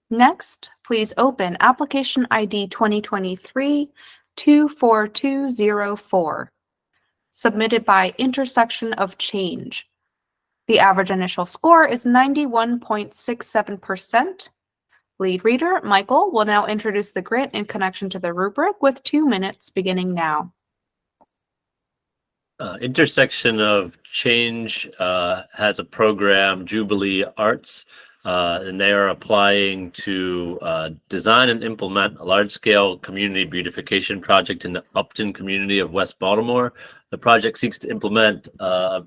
Next, please open application ID 2023-24204, submitted by Intersection of Change. The average initial score is 91.67%. Lead reader, Michael, will now introduce the grant in connection to the rubric with 2 minutes beginning now. Intersection of Change has a program, Jubilee Arts, and they are applying to design and implement a large-scale community beautification project in the Upton community of West Baltimore. The project seeks to implement a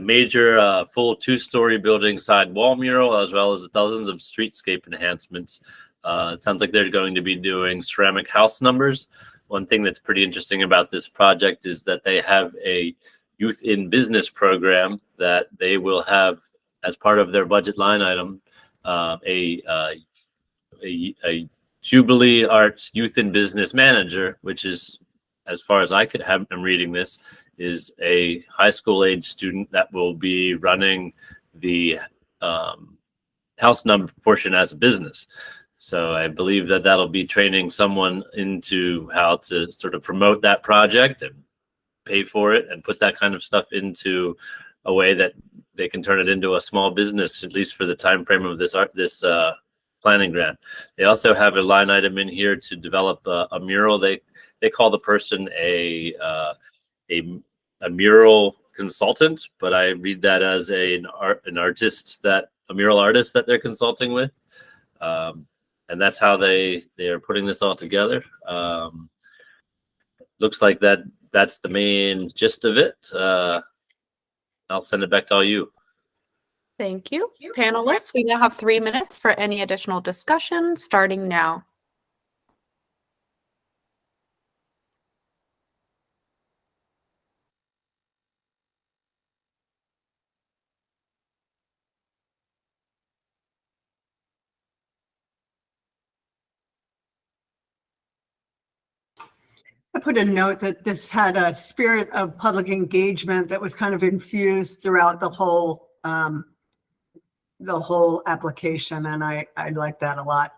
major full 2-story building side wall mural, as well as dozens of streetscape enhancements. It sounds like they're going to be doing ceramic house numbers. One thing that's pretty interesting about this project is that they have a youth in business program that they will have as part of their budget line item, a Jubilee Arts Youth in Business Manager, which is, as far as I could have, I'm reading this, is a high school age student that will be running the house number portion as a business. So I believe that that'll be training someone into how to sort of promote that project and pay for it and put that kind of stuff into a way that they can turn it into a small business, at least for the time frame of this planning grant. They also have a line item in here to develop a mural. They call the person a mural consultant, but I read that as a mural artist that they're consulting with. And that's how they are putting this all together. Looks like that's the main gist of it. I'll send it back to all you. Thank you. Panelists, we now have 3 minutes for any additional discussion, starting now. I put a note that this had a spirit of public engagement that was kind of infused throughout the whole application, and I like that a lot.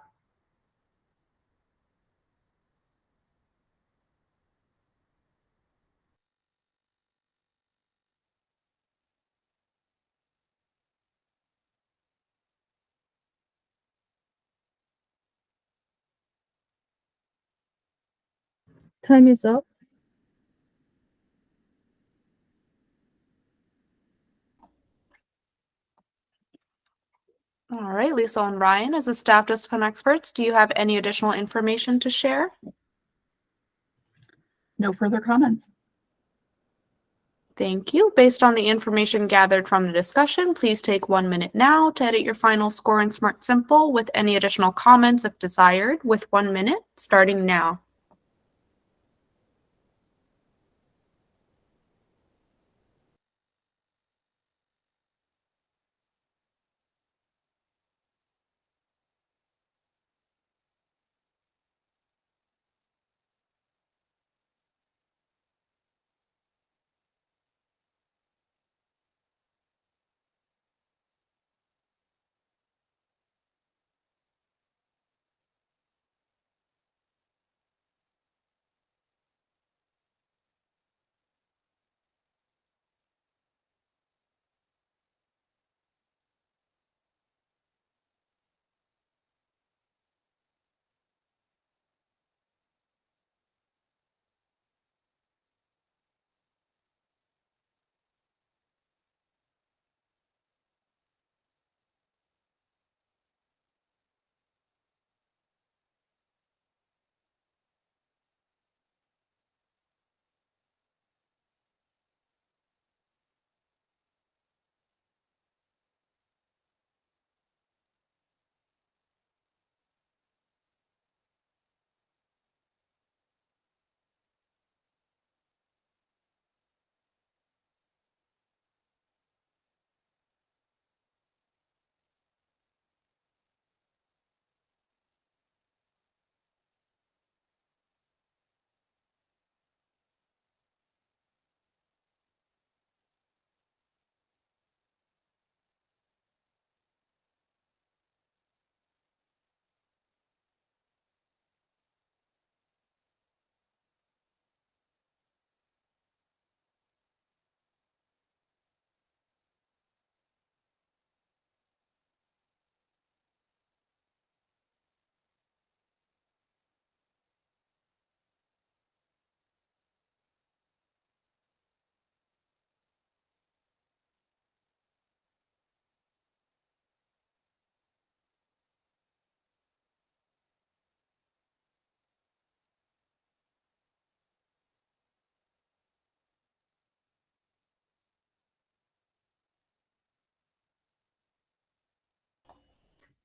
Time is up. All right, Lisa and Ryan, as the staff discipline experts, do you have any additional information to share? No further comments. Thank you. Based on the information gathered from the discussion, please take 1 minute now to edit your final score in Smart Simple with any additional comments if desired, with 1 minute starting now.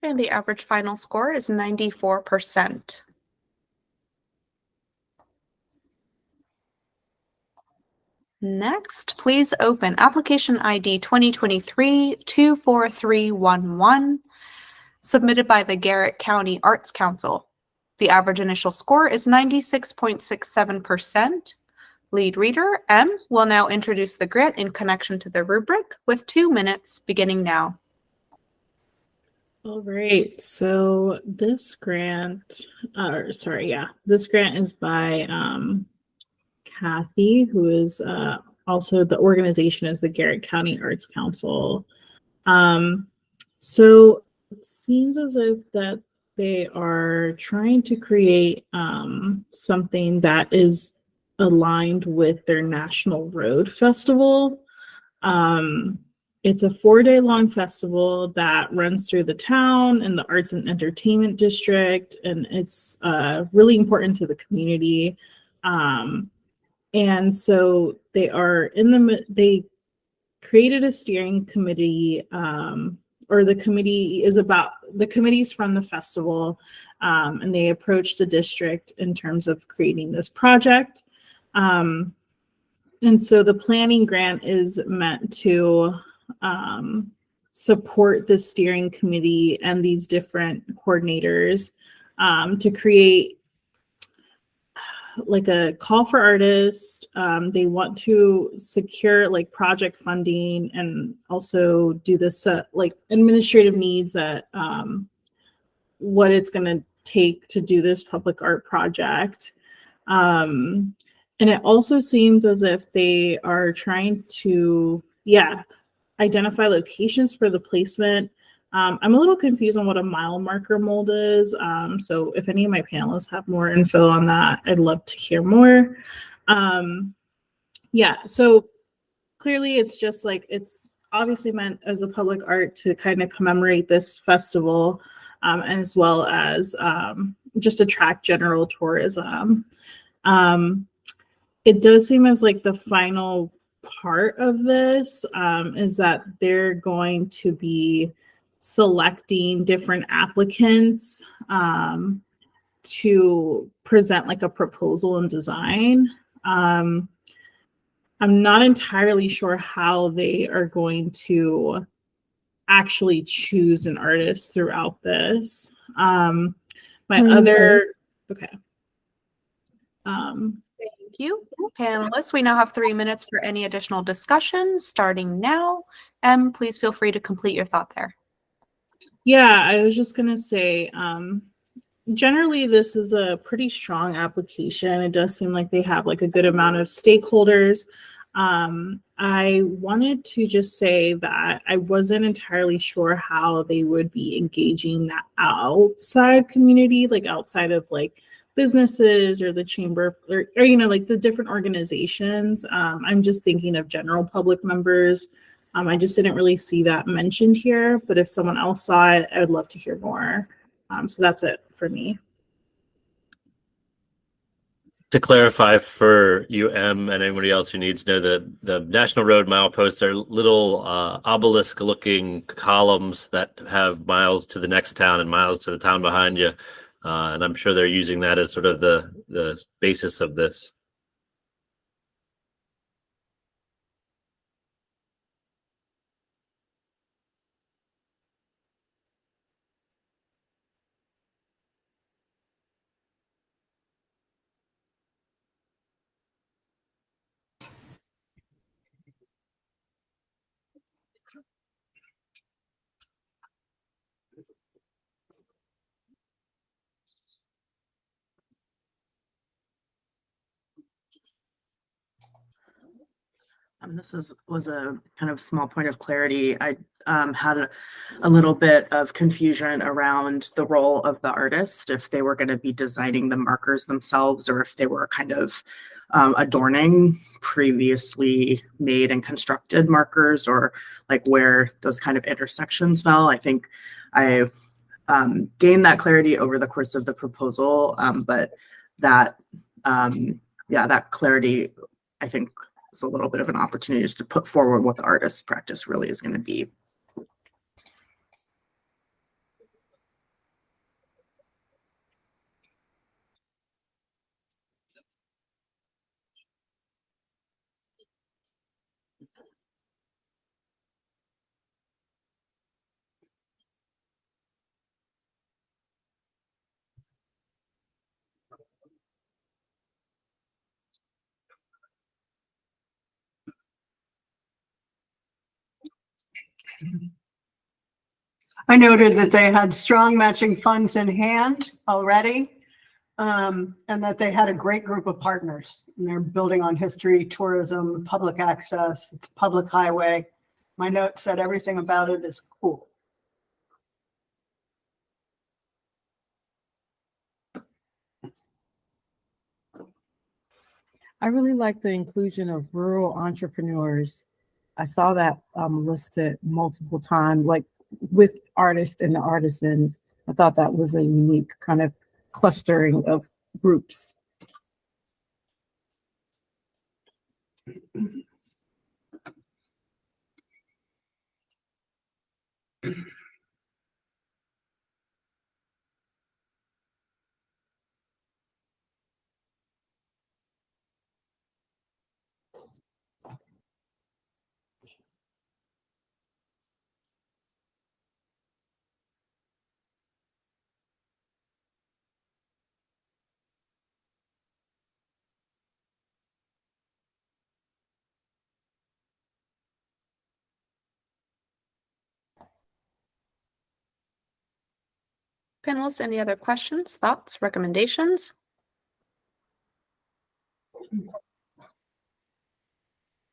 And the average final score is 94%. Next, please open application ID 2023-24311, submitted by the Garrett County Arts Council. The average initial score is 96.67%. Lead reader M will now introduce the grant in connection to the rubric with 2 minutes beginning now. All right, so this grant, this grant is by Kathy, who is also the organization is the Garrett County Arts Council. So it seems as if that they are trying to create something that is aligned with their National Road Festival. It's a 4-day long festival that runs through the town and the Arts and Entertainment District, and it's really important to the community. And so they created a steering committee, or the committee's from the festival, and they approached the district in terms of creating this project. And so the planning grant is meant to support the steering committee and these different coordinators to create like a call for artists. They want to secure like project funding and also do this like administrative needs that what it's going to take to do this public art project. And it also seems as if they are trying to, identify locations for the placement. I'm a little confused on what a mile marker mold is. So if any of my panelists have more info on that, I'd love to hear more. So clearly it's just like, it's obviously meant as a public art to kind of commemorate this festival, as well as just attract general tourism. It does seem as like the final part of this is that they're going to be selecting different applicants to present like a proposal and design. I'm not entirely sure how they are going to actually choose an artist throughout this. Okay. Thank you. Panelists, we now have 3 minutes for any additional discussion starting now. Please feel free to complete your thought there. Yeah, I was just going to say, generally, this is a pretty strong application. It does seem like they have like a good amount of stakeholders. I wanted to just say that I wasn't entirely sure how they would be engaging that outside community, like outside of like businesses or the chamber or you know, like the different organizations. I'm just thinking of general public members. I just didn't really see that mentioned here, but if someone else saw it, I would love to hear more. So that's it for me. To clarify for UM and anybody else who needs to know, the National Road mileposts are little obelisk-looking columns that have miles to the next town and miles to the town behind you. And I'm sure they're using that as sort of the basis of this. This was a kind of small point of clarity. I had a little bit of confusion around the role of the artist, if they were going to be designing the markers themselves or if they were kind of adorning previously made and constructed markers, or like where those kind of intersections fell. I think I gained that clarity over the course of the proposal, but that, that clarity, I think, is a little bit of an opportunity just to put forward what the artist's practice really is going to be. I noted that they had strong matching funds in hand already, and that they had a great group of partners. And they're building on history, tourism, public access, it's a public highway. My note said everything about it is cool. I really like the inclusion of rural entrepreneurs. I saw that listed multiple times, like with artists and the artisans. I thought that was a unique kind of clustering of groups. Panelists, any other questions, thoughts, recommendations?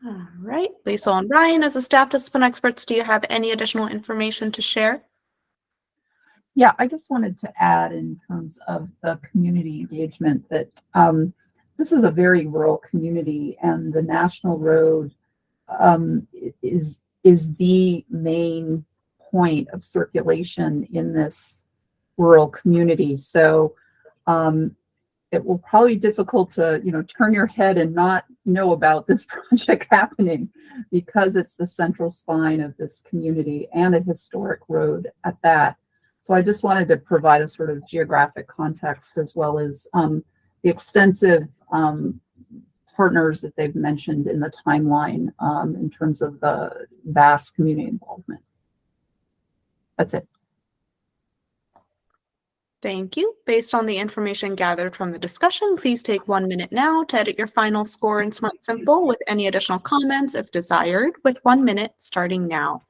All right, Lisa and Ryan, as a staff discipline experts, do you have any additional information to share? Yeah, I just wanted to add in terms of the community engagement that this is a very rural community, and the National Road is is the main point of circulation in this rural community. So it will probably be difficult to, turn your head and not know about this project happening because it's the central spine of this community and a historic road at that. So I just wanted to provide a sort of geographic context as well as the extensive partners that they've mentioned in the timeline in terms of the vast community involvement. That's it. Thank you. Based on the information gathered from the discussion, please take 1 minute now to edit your final score in Smart Simple with any additional comments if desired, with 1 minute starting now.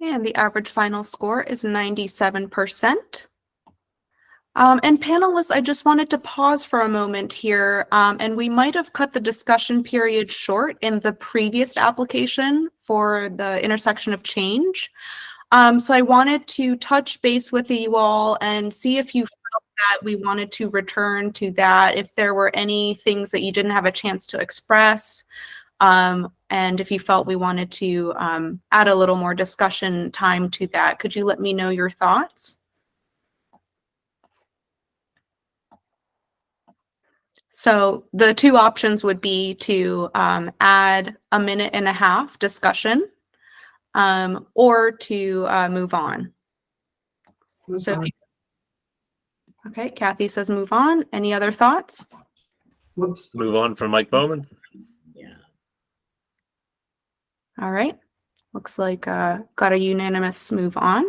And the average final score is 97%. And panelists, I just wanted to pause for a moment here, and we might have cut the discussion period short in the previous application for the intersection of change. So I wanted to touch base with you all and see if you felt that we wanted to return to that, if there were any things that you didn't have a chance to express, and if you felt we wanted to add a little more discussion time to that. Could you let me know your thoughts? So the two options would be to add a 1.5 minute discussion or to move on. So, okay, Kathy says move on. Any other thoughts? Move on from Mike Bowman. Yeah. All right. Looks like got a unanimous move on.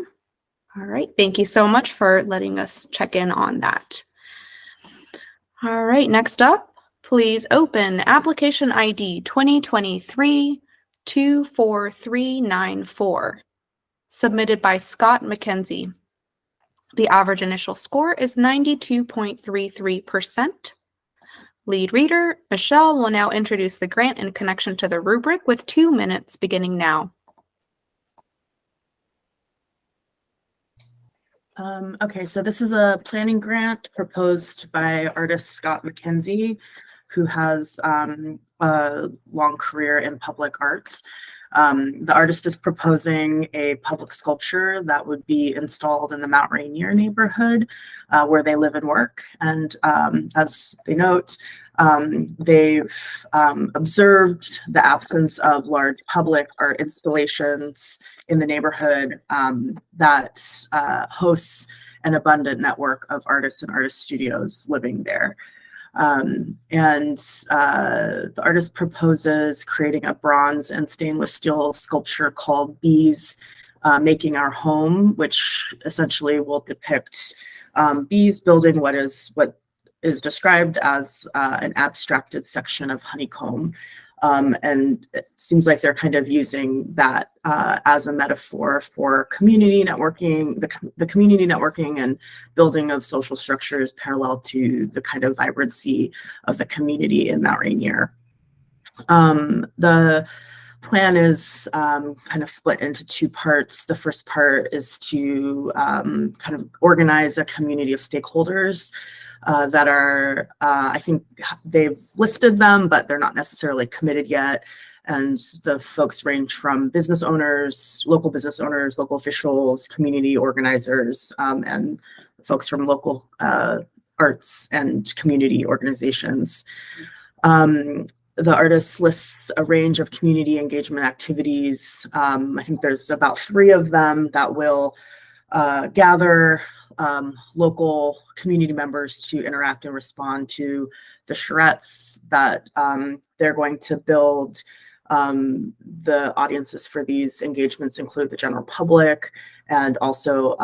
All right. Thank you so much for letting us check in on that. All right. Next up, please open application ID 2023-24394, submitted by Scott McKenzie. The average initial score is 92.33%. Lead reader, Michelle, will now introduce the grant in connection to the rubric with 2 minutes beginning now. Okay, so this is a planning grant proposed by artist Scott McKenzie, who has a long career in public art. The artist is proposing a public sculpture that would be installed in the Mount Rainier neighborhood where they live and work. And as they note, they've observed the absence of large public art installations in the neighborhood that hosts an abundant network of artists and artist studios living there. The artist proposes creating a bronze and stainless steel sculpture called Bees Making Our Home, which essentially will depict bees building what is described as an abstracted section of honeycomb. And it seems like they're kind of using that as a metaphor for community networking, the community networking and building of social structures parallel to the kind of vibrancy of the community in Mount Rainier. The plan is kind of split into two parts. The first part is to kind of organize a community of stakeholders that are, I think they've listed them, but they're not necessarily committed yet. And the folks range from business owners, local officials, community organizers, and folks from local arts and community organizations. The artist lists a range of community engagement activities. I think there's about 3 of them that will gather local community members to interact and respond to the charrettes that they're going to build. The audiences for these engagements include the general public and also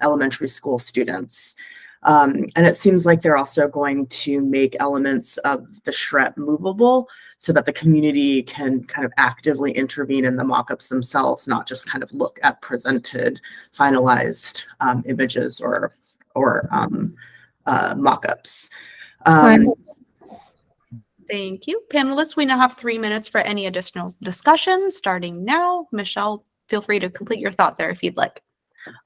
elementary school students. And it seems like they're also going to make elements of the charrette movable so that the community can kind of actively intervene in the mock-ups themselves, not just kind of look at presented, finalized images or mock-ups. Thank you. Panelists, we now have 3 minutes for any additional discussion starting now. Michelle, feel free to complete your thought there if you'd like.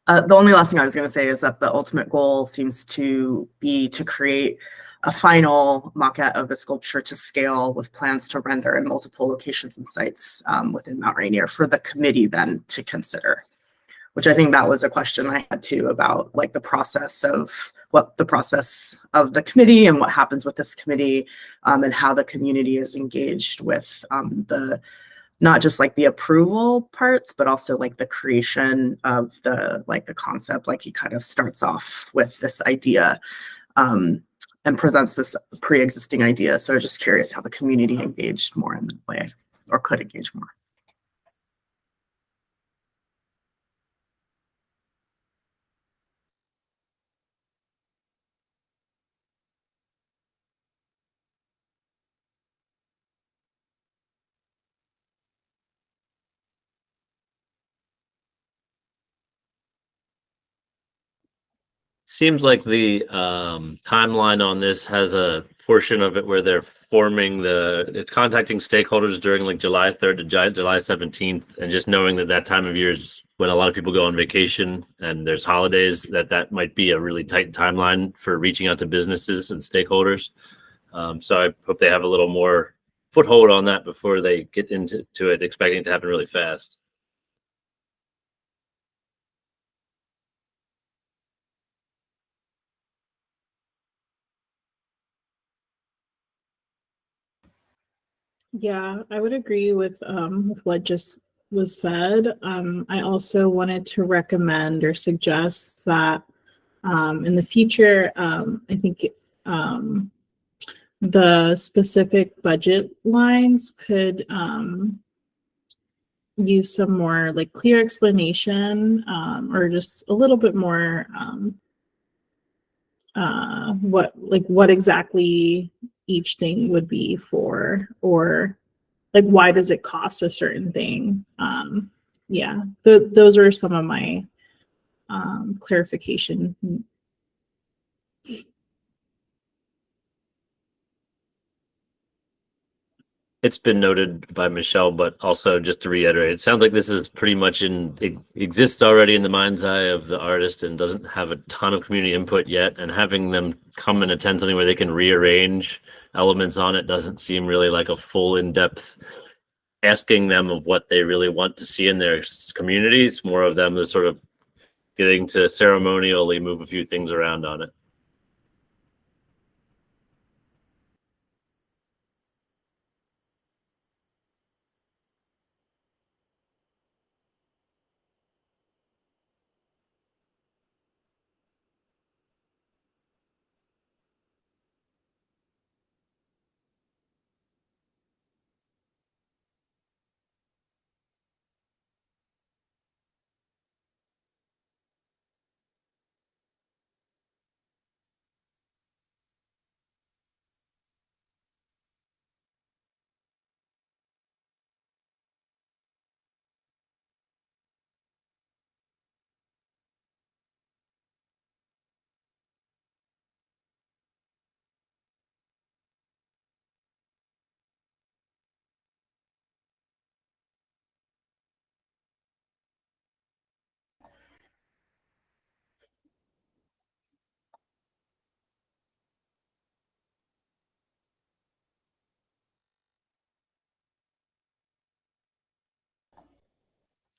The only last thing I was going to say is that the ultimate goal seems to be to create a final maquette of the sculpture to scale with plans to render in multiple locations and sites within Mount Rainier for the committee then to consider, which I think that was a question I had too about like the process of the committee and what happens with this committee and how the community is engaged with the not just like the approval parts, but also like the creation of the concept. Like he kind of starts off with this idea and presents this pre-existing idea. So I was just curious how the community engaged more in that way or could engage more. Seems like the timeline on this has a portion of it where they're contacting stakeholders during like July 3rd to July 17th, and just knowing that time of year is when a lot of people go on vacation and there's holidays, that might be a really tight timeline for reaching out to businesses and stakeholders. So I hope they have a little more foothold on that before they get into it, expecting it to happen really fast. Yeah, I would agree with what just was said. I also wanted to recommend or suggest that in the future, I think the specific budget lines could use some more like clear explanation or just a little bit more what exactly each thing would be for, or like why does it cost a certain thing. Yeah, those are some of my clarification. It's been noted by Michelle, but also just to reiterate, it sounds like this is pretty much it exists already in the mind's eye of the artist and doesn't have a ton of community input yet. And having them come and attend something where they can rearrange elements on it doesn't seem really like a full in-depth asking them of what they really want to see in their community. It's more of them just sort of getting to ceremonially move a few things around on it.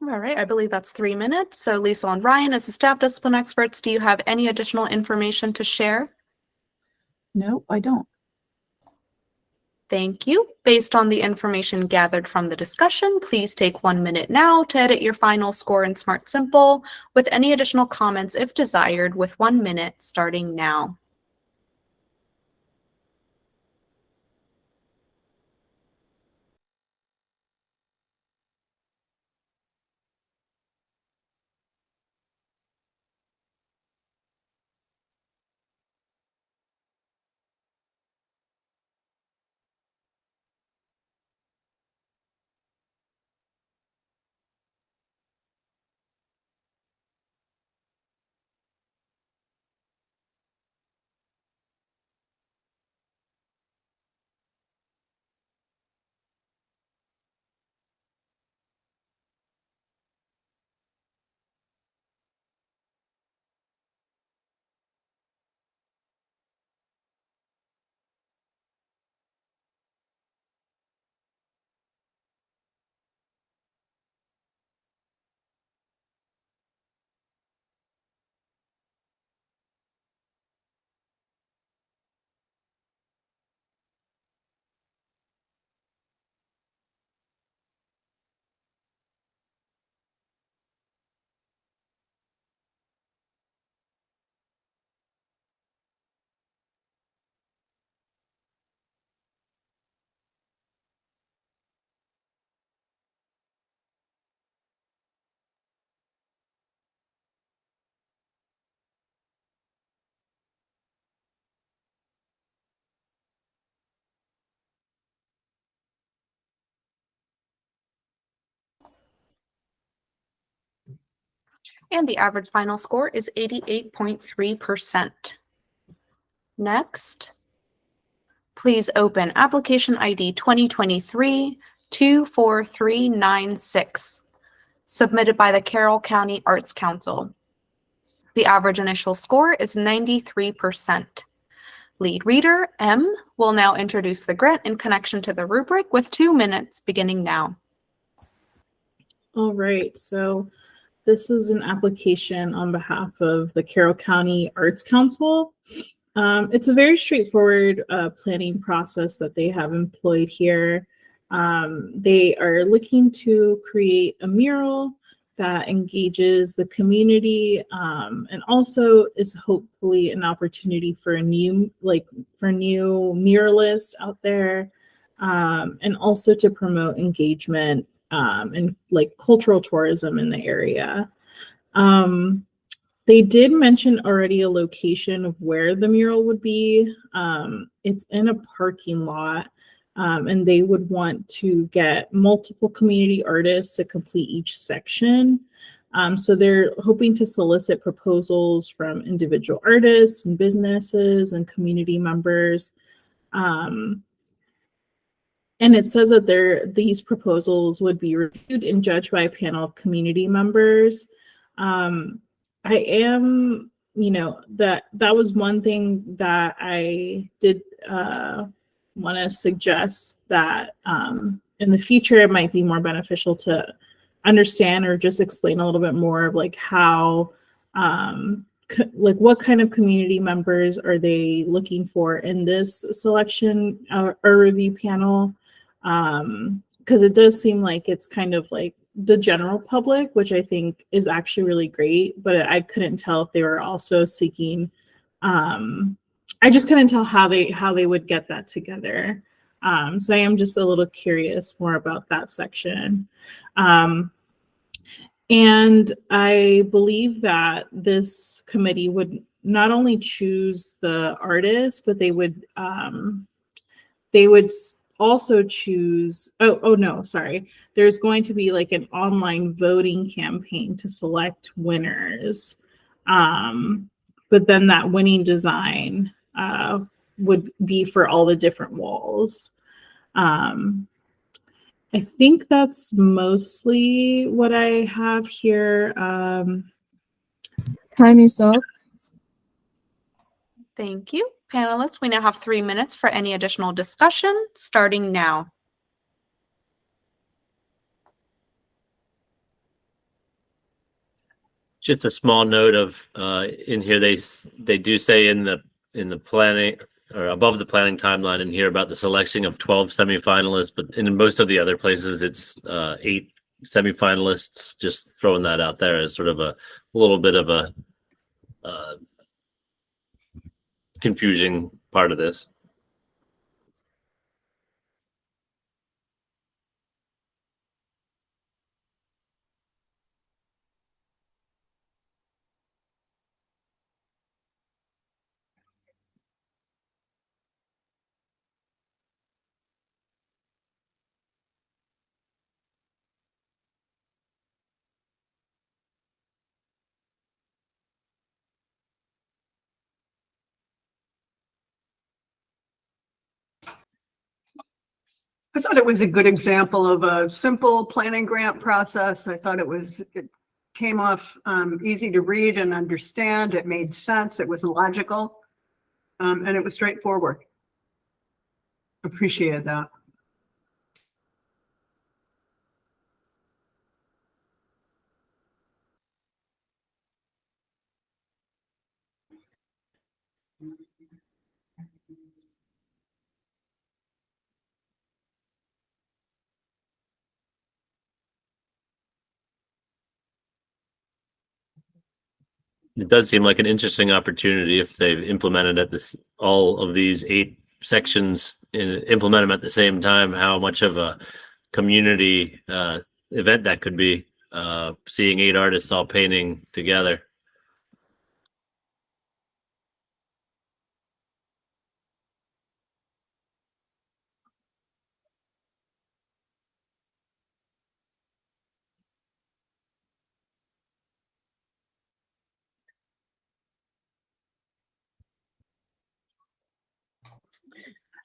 All right, I believe that's 3 minutes. So Lisa and Ryan, as the staff discipline experts, do you have any additional information to share? No, I don't. Thank you. Based on the information gathered from the discussion, please take 1 minute now to edit your final score in Smart Simple with any additional comments if desired with 1 minute starting now. And the average final score is 88.3%. Next, please open application ID 2023-24396, submitted by the Carroll County Arts Council. The average initial score is 93%. Lead reader M will now introduce the grant in connection to the rubric with 2 minutes beginning now. All right, so this is an application on behalf of the Carroll County Arts Council. It's a very straightforward planning process that they have employed here. They are looking to create a mural that engages the community and also is hopefully an opportunity for new muralists out there, and also to promote engagement and like cultural tourism in the area. They did mention already a location of where the mural would be. It's in a parking lot, and they would want to get multiple community artists to complete each section. So they're hoping to solicit proposals from individual artists and businesses and community members. And it says that these proposals would be reviewed and judged by a panel of community members. I am, that was one thing that I did want to suggest that in the future it might be more beneficial to understand or just explain a little bit more of like how like what kind of community members are they looking for in this selection or review panel, because it does seem like it's kind of like the general public, which I think is actually really great, but I couldn't tell if they were also seeking, I just couldn't tell how they would get that together. So I am just a little curious more about that section. And I believe that this committee would not only choose the artist, but they would also choose, oh no, sorry. There's going to be like an online voting campaign to select winners. But then that winning design would be for all the different walls. I think that's mostly what I have here. Time is up. Thank you. Panelists, we now have 3 minutes for any additional discussion, starting now. Just a small note of in here they do say in the planning or above the planning timeline in here about the selection of 12 semifinalists, but in most of the other places it's 8 semifinalists. Just throwing that out there as sort of a little bit of a confusing part of this. I thought it was a good example of a simple planning grant process. I thought it came off easy to read and understand. It made sense. It was logical, and it was straightforward. Appreciated that. It does seem like an interesting opportunity if they've implemented all of these 8 sections and implement them at the same time, how much of a community event that could be, seeing 8 artists all painting together.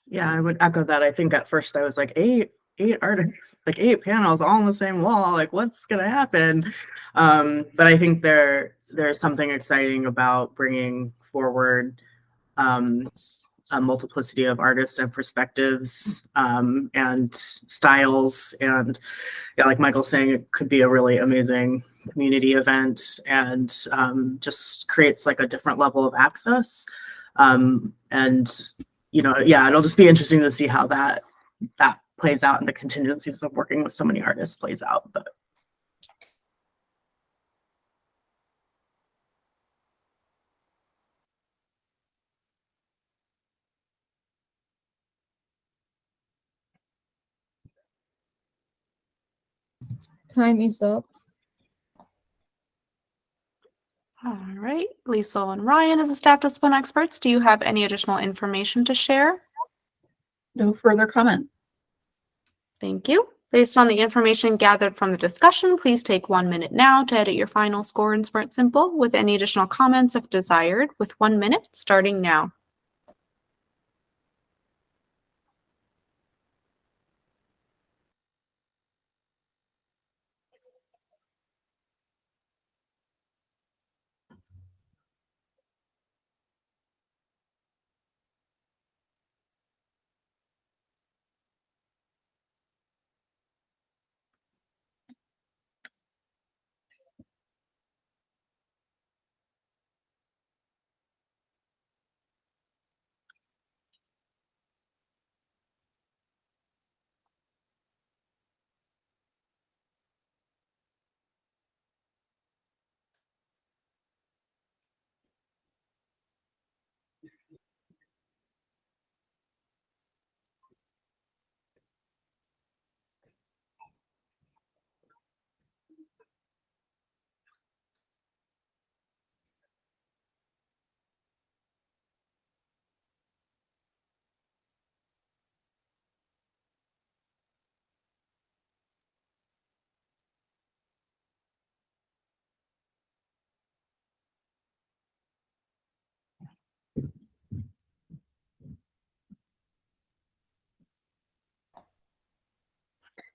Yeah, I would echo that. I think at first I was like, eight artists, like 8 panels all on the same wall. Like, what's gonna happen? But I think there's something exciting about bringing forward a multiplicity of artists and perspectives and styles. And yeah, like Michael's saying, it could be a really amazing community event and just creates like a different level of access. And yeah, it'll just be interesting to see how that plays out and the contingencies of working with so many artists plays out. But Time is up. All right, Liesl and Ryan, as the staff discipline experts, do you have any additional information to share? No further comment. Thank you. Based on the information gathered from the discussion, please take 1 minute now to edit your final score in Smart Simple with any additional comments if desired, with 1 minute starting now.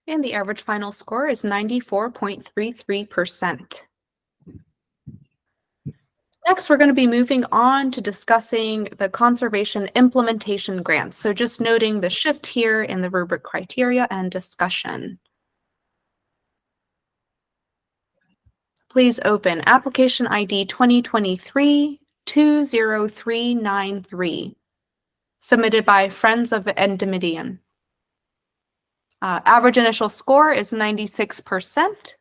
And the average final score is 94.33%. Next, we're going to be moving on to discussing the conservation implementation grants. So just noting the shift here in the rubric criteria and discussion. Please open application ID 2023-20393, submitted by Friends of Endymion. Average initial score is 96%.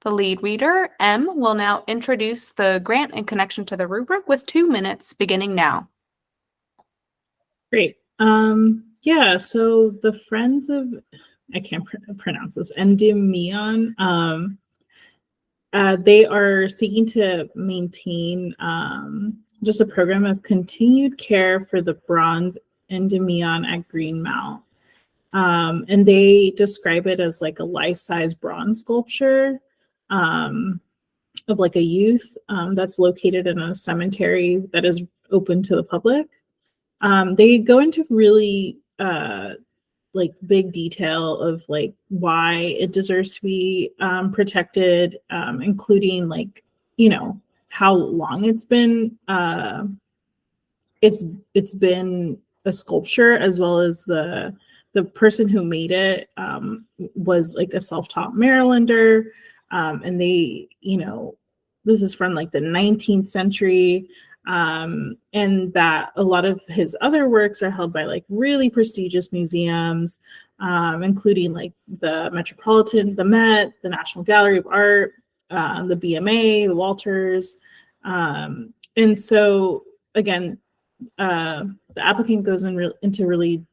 The lead reader, M, will now introduce the grant in connection to the rubric with 2 minutes beginning now. Great. Yeah, so the Friends of, I can't pronounce this, Endymion, they are seeking to maintain just a program of continued care for the bronze Endymion at Greenmount. And they describe it as like a life-size bronze sculpture of like a youth that's located in a cemetery that is open to the public. They go into really like big detail of like why it deserves to be protected, including like, you know, how long it's been been a sculpture, as well as the person who made it was like a self-taught Marylander, and they, you know, this is from like the 19th century, and that a lot of his other works are held by like really prestigious museums, including like the Metropolitan, the Met, the National Gallery of Art, the BMA, the Walters, and so again, the applicant goes into really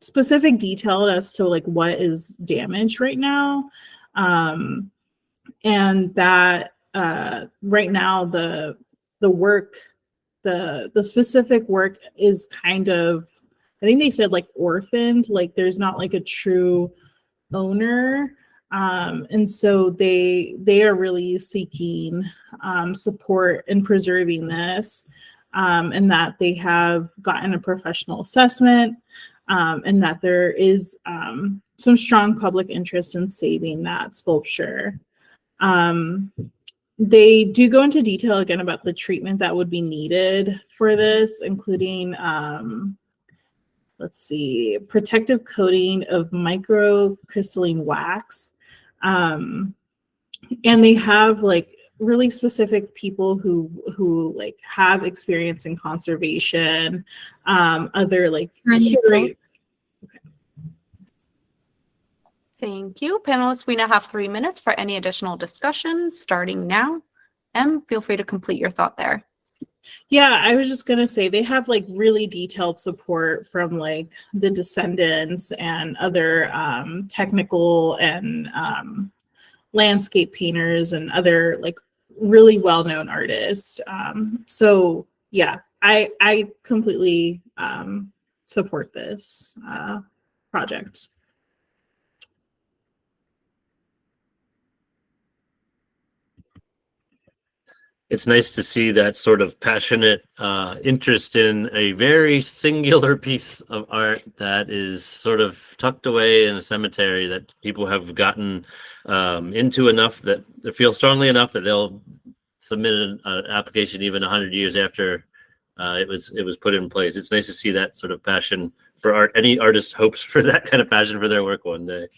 specific detail as to like what is damaged right now, and that right now the work, the specific work is kind of, I think they said like orphaned, like there's not like a true owner, and so they are really seeking support in preserving this, and that they have gotten a professional assessment, and that there is some strong public interest in saving that sculpture. They do go into detail again about the treatment that would be needed for this, including, let's see, protective coating of microcrystalline wax. And they have like really specific people who like have experience in conservation, other like Time Thank you. Panelists, we now have 3 minutes for any additional discussions starting now. M, feel free to complete your thought there. Yeah, I was just gonna say they have like really detailed support from like the descendants and other technical and landscape painters and other like really well-known artists. So yeah, I completely support this project. It's nice to see that sort of passionate interest in a very singular piece of art that is sort of tucked away in a cemetery that people have gotten into enough that they feel strongly enough that they'll submit an application even 100 years after it was put in place. It's nice to see that sort of passion for art. Any artist hopes for that kind of passion for their work one day.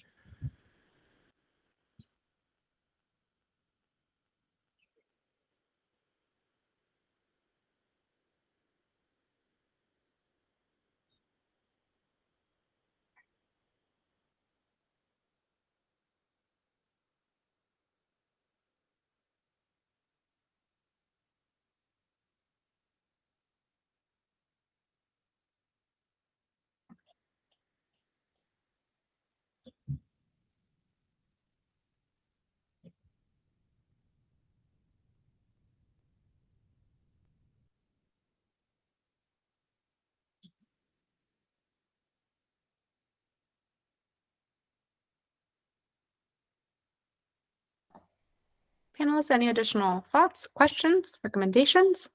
Panelists, any additional thoughts, questions, recommendations?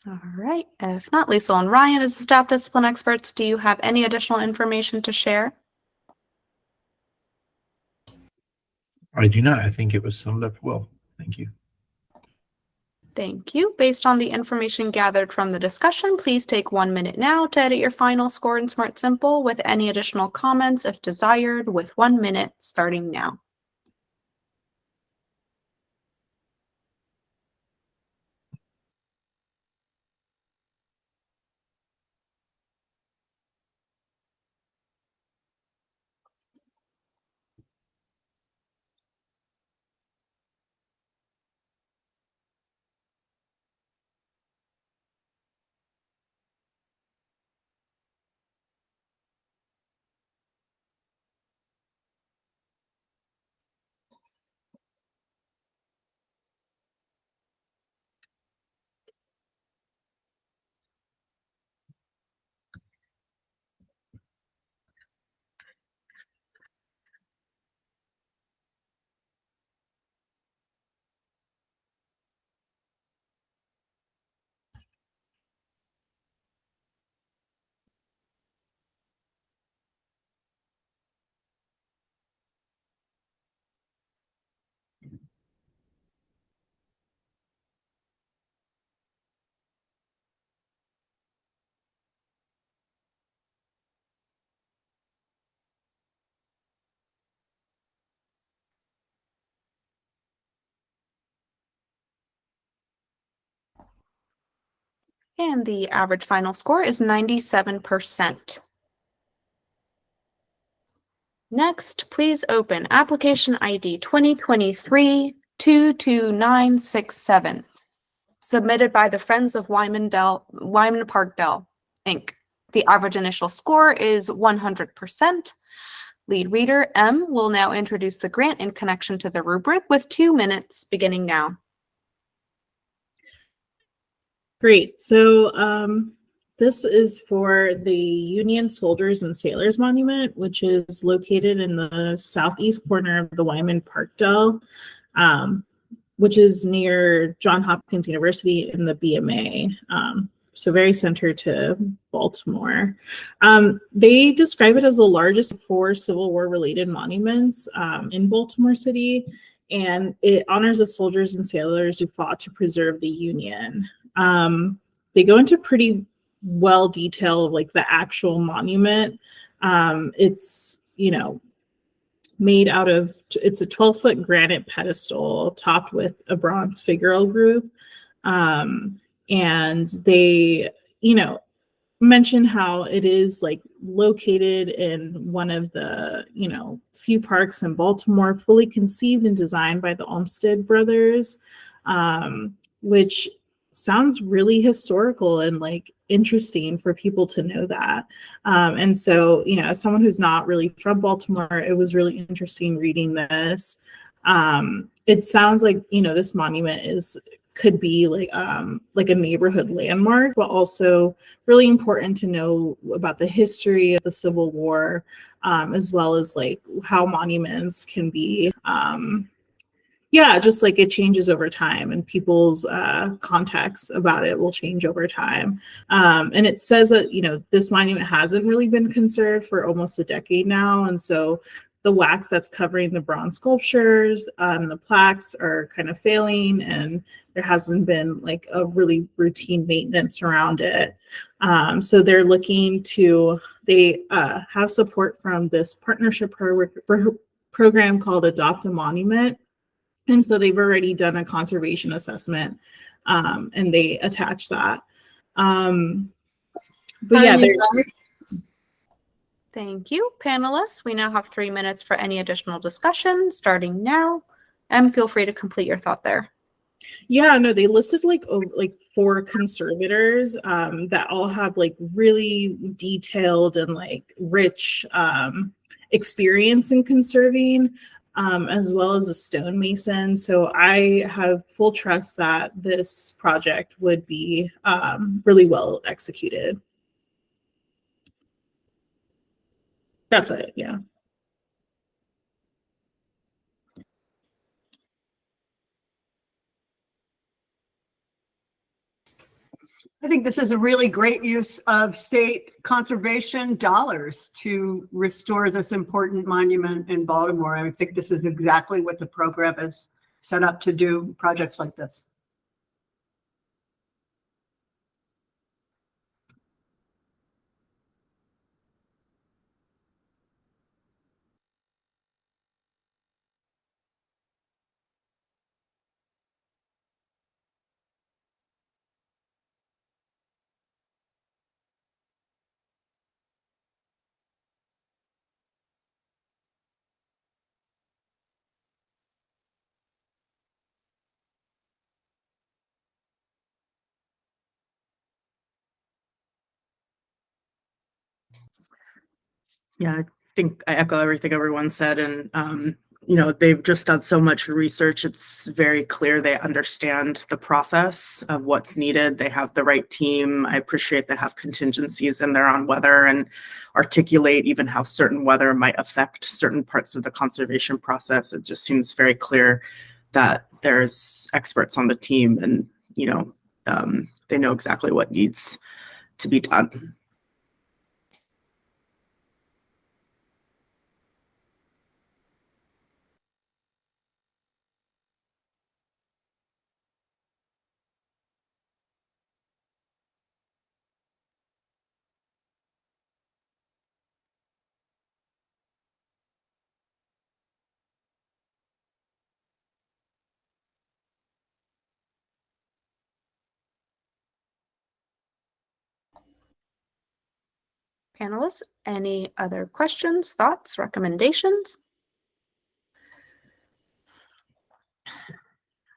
All right. If not, Lisa and Ryan, as staff discipline experts, do you have any additional information to share? I do not. I think it was summed up well. Thank you. Thank you. Based on the information gathered from the discussion, please take 1 minute now to edit your final score in Smart Simple with any additional comments if desired, with 1 minute starting now. And the average final score is 97%. Next, please open application ID 2023-22967, submitted by the Friends of Wyman Park Dell, Inc. The average initial score is 100%. Lead reader M will now introduce the grant in connection to the rubric with 2 minutes beginning now. Great. So this is for the Union Soldiers and Sailors Monument, which is located in the southeast corner of the Wyman Park Dell, which is near Johns Hopkins University in the BMA. So very centered to Baltimore. They describe it as the largest 4 Civil War related monuments in Baltimore City, and it honors the soldiers and sailors who fought to preserve the Union. They go into pretty well detail of like the actual monument. It's, made out of, it's a 12-foot granite pedestal topped with a bronze figural group. And they, mention how it is like located in one of the, few parks in Baltimore, fully conceived and designed by the Olmsted brothers, which sounds really historical and like interesting for people to know that. And so, as someone who's not really from Baltimore, it was really interesting reading this. It sounds like, this monument could be like a neighborhood landmark, but also really important to know about the history of the Civil War, as well as like how monuments can be, just like it changes over time and people's context about it will change over time. And it says that, this monument hasn't really been conserved for almost a decade now. And so the wax that's covering the bronze sculptures, the plaques are kind of failing, and there hasn't been like a really routine maintenance around it. So they're looking to, they have support from this partnership program called Adopt a Monument. And so they've already done a conservation assessment, and they attach that. Thank you, panelists. We now have 3 minutes for any additional discussion starting now. Feel free to complete your thought there. Yeah, no, they listed like 4 conservators that all have like really detailed and like rich experience in conserving, as well as a stonemason. So I have full trust that this project would be really well executed. That's it, yeah. I think this is a really great use of state conservation dollars to restore this important monument in Baltimore. I think this is exactly what the program is set up to do, projects like this. Yeah, I think I echo everything everyone said. And, you know, they've just done so much research. It's very clear they understand the process of what's needed. They have the right team. I appreciate they have contingencies in there on weather and articulate even how certain weather might affect certain parts of the conservation process. It just seems very clear that there's experts on the team and, you know, they know exactly what needs to be done. Panelists, any other questions, thoughts, recommendations?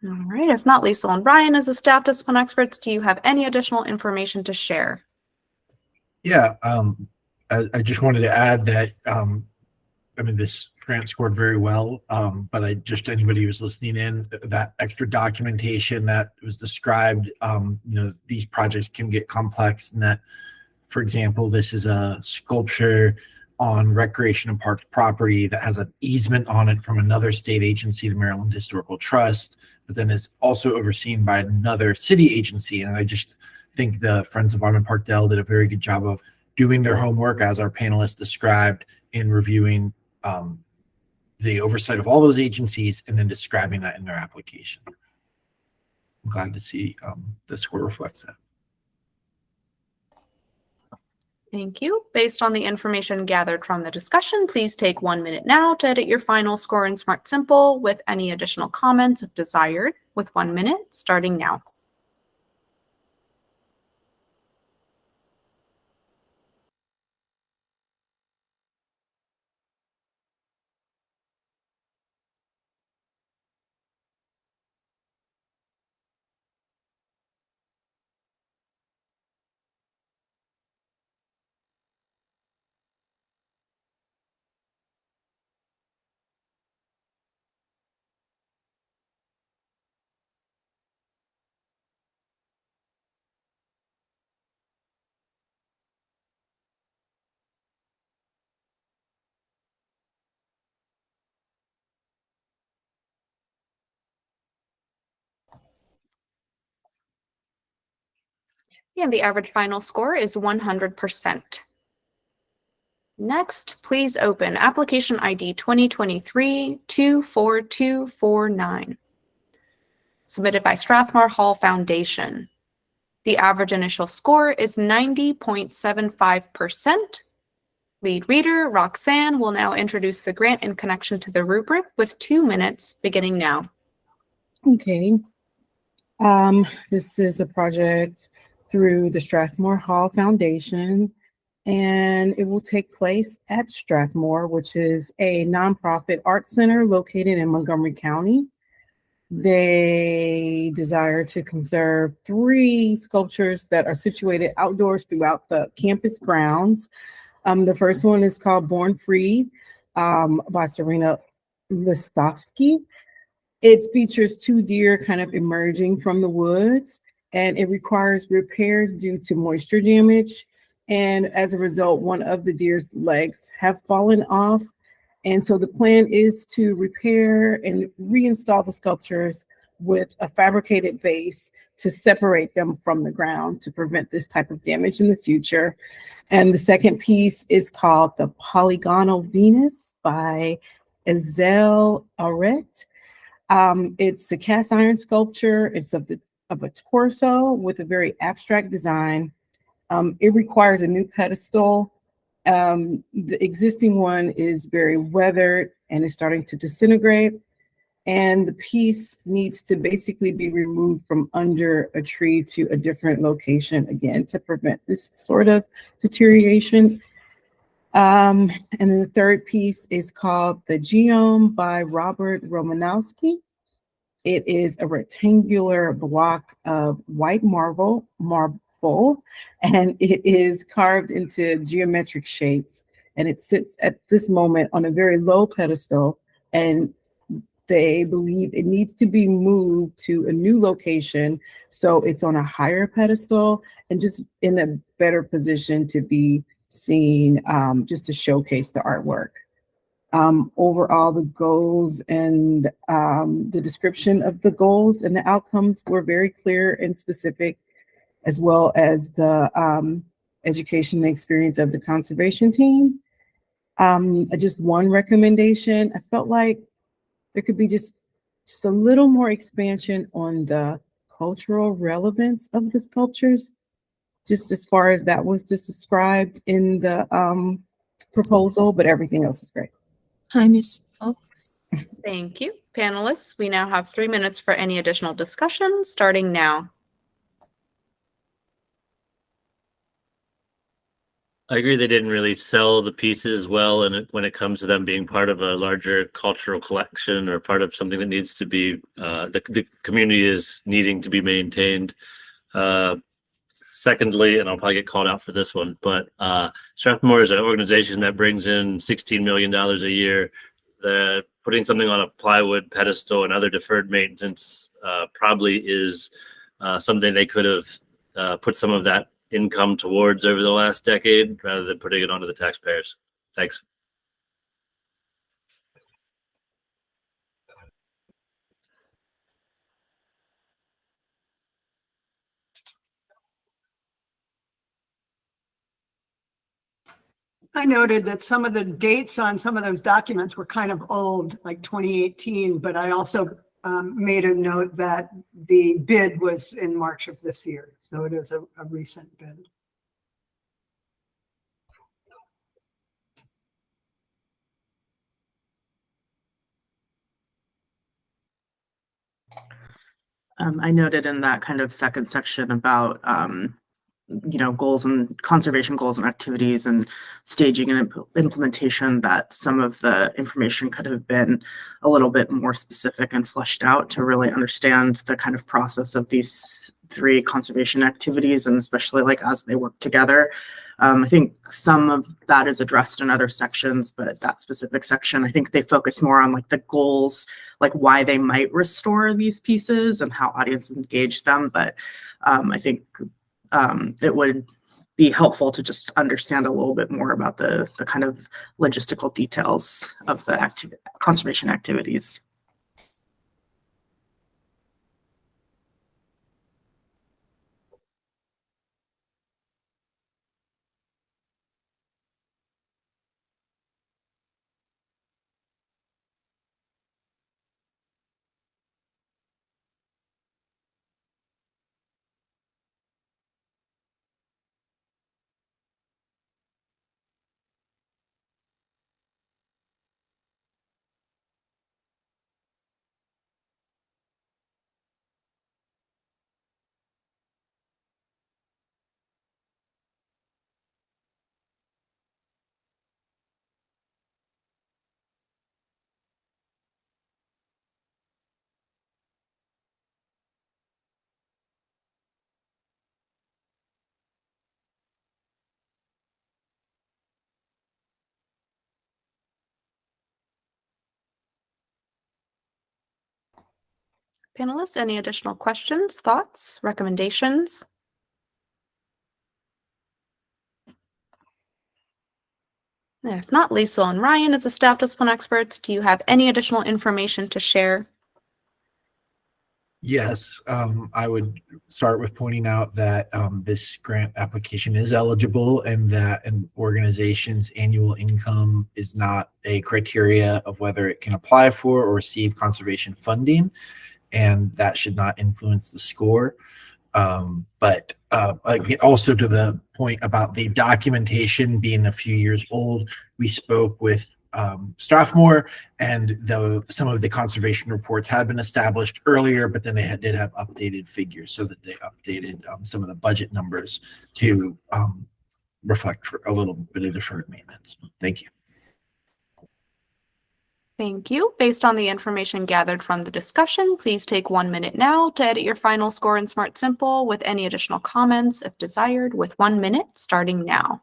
All right, if not, Lisa and Brian, as the staff discipline experts, do you have any additional information to share? Yeah, I just wanted to add that, I mean, this grant scored very well, but anybody who's listening in, that extra documentation that was described, you know, these projects can get complex, and that, for example, this is a sculpture on Recreation and Parks property that has an easement on it from another state agency, the Maryland Historical Trust, but then is also overseen by another city agency. And I just think the Friends of Armand Park Dell did a very good job of doing their homework, as our panelists described, in reviewing the oversight of all those agencies and then describing that in their application. I'm glad to see the score reflects that. Thank you. Based on the information gathered from the discussion, please take 1 minute now to edit your final score in Smart Simple with any additional comments if desired, with 1 minute starting now. And the average final score is 100%. Next, please open application ID 2023-24249, submitted by Strathmore Hall Foundation. The average initial score is 90.75%. Lead reader Roxanne will now introduce the grant in connection to the rubric with 2 minutes beginning now. Okay. This is a project through the Strathmore Hall Foundation, and it will take place at Strathmore, which is a nonprofit art center located in Montgomery County. They desire to conserve 3 sculptures that are situated outdoors throughout the campus grounds. The first one is called Born Free by Serena Listovsky. It features 2 deer kind of emerging from the woods, and it requires repairs due to moisture damage. And as a result, one of the deer's legs have fallen off. And so the plan is to repair and reinstall the sculptures with a fabricated base to separate them from the ground to prevent this type of damage in the future. And the second piece is called the Polygonal Venus by Ezel Aret. It's a cast iron sculpture. It's of a torso with a very abstract design. It requires a new pedestal. The existing one is very weathered and is starting to disintegrate. And the piece needs to basically be removed from under a tree to a different location, again, to prevent this sort of deterioration. And then the third piece is called The Geome by Robert Romanowski. It is a rectangular block of white marble, and it is carved into geometric shapes. And it sits at this moment on a very low pedestal, and they believe it needs to be moved to a new location so it's on a higher pedestal and just in a better position to be seen, just to showcase the artwork. Overall, the goals and the description of the goals and the outcomes were very clear and specific, as well as the education and experience of the conservation team. Just one recommendation, I felt like there could be just a little more expansion on the cultural relevance of the sculptures, just as far as that was described in the proposal, but everything else was great. Time is up. Thank you. Panelists, we now have 3 minutes for any additional discussion, starting now. I agree they didn't really sell the pieces well, and when it comes to them being part of a larger cultural collection or part of something that needs to be, the community is needing to be maintained. Secondly, and I'll probably get called out for this one, but Strathmore is an organization that brings in $16 million a year. Putting something on a plywood pedestal and other deferred maintenance probably is something they could have put some of that income towards over the last decade rather than putting it onto the taxpayers. Thanks. I noted that some of the dates on some of those documents were kind of old, like 2018, but I also made a note that the bid was in March of this year. So it is a recent bid. I noted in that kind of second section about goals and conservation goals and activities and staging and implementation that some of the information could have been a little bit more specific and fleshed out to really understand the kind of process of these 3 conservation activities, and especially like as they work together. I think some of that is addressed in other sections, but that specific section, I think they focus more on like the goals, like why they might restore these pieces and how audiences engage them. But I think it would be helpful to just understand a little bit more about the kind of logistical details of the conservation activities. Panelists, any additional questions, thoughts, recommendations? If not, Lisa and Ryan, as the staff discipline experts, do you have any additional information to share? Yes, I would start with pointing out that this grant application is eligible and that an organization's annual income is not a criteria of whether it can apply for or receive conservation funding, and that should not influence the score. But again, also to the point about the documentation being a few years old, we spoke with Strathmore, and some of the conservation reports had been established earlier, but then they did have updated figures, so that they updated some of the budget numbers to reflect for a little bit of deferred maintenance. Thank you. Thank you. Based on the information gathered from the discussion, please take 1 minute now to edit your final score in Smart Simple with any additional comments if desired, with 1 minute starting now.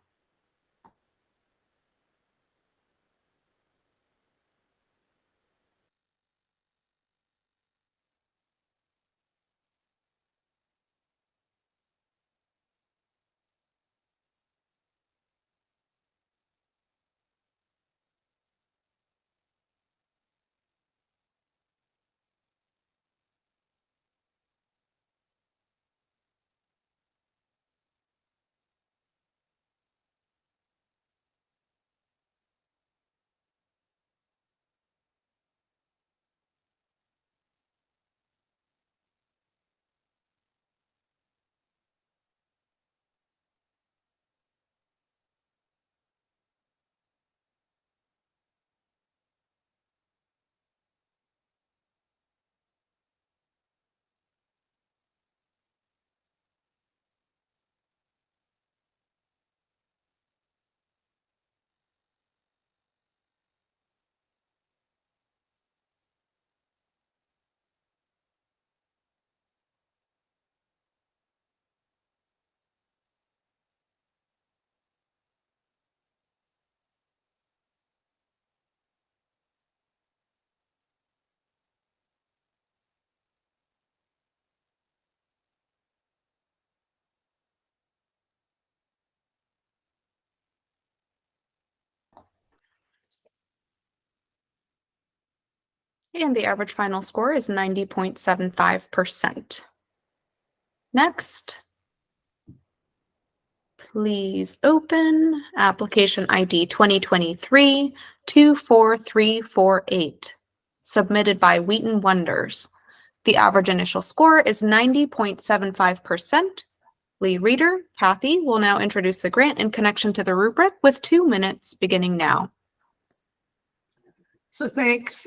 And the average final score is 90.75%. Next, please open application ID 2023-24348, submitted by Wheaton Wonders. The average initial score is 90.75%. Lead reader, Kathy, will now introduce the grant in connection to the rubric with 2 minutes beginning now. So thanks.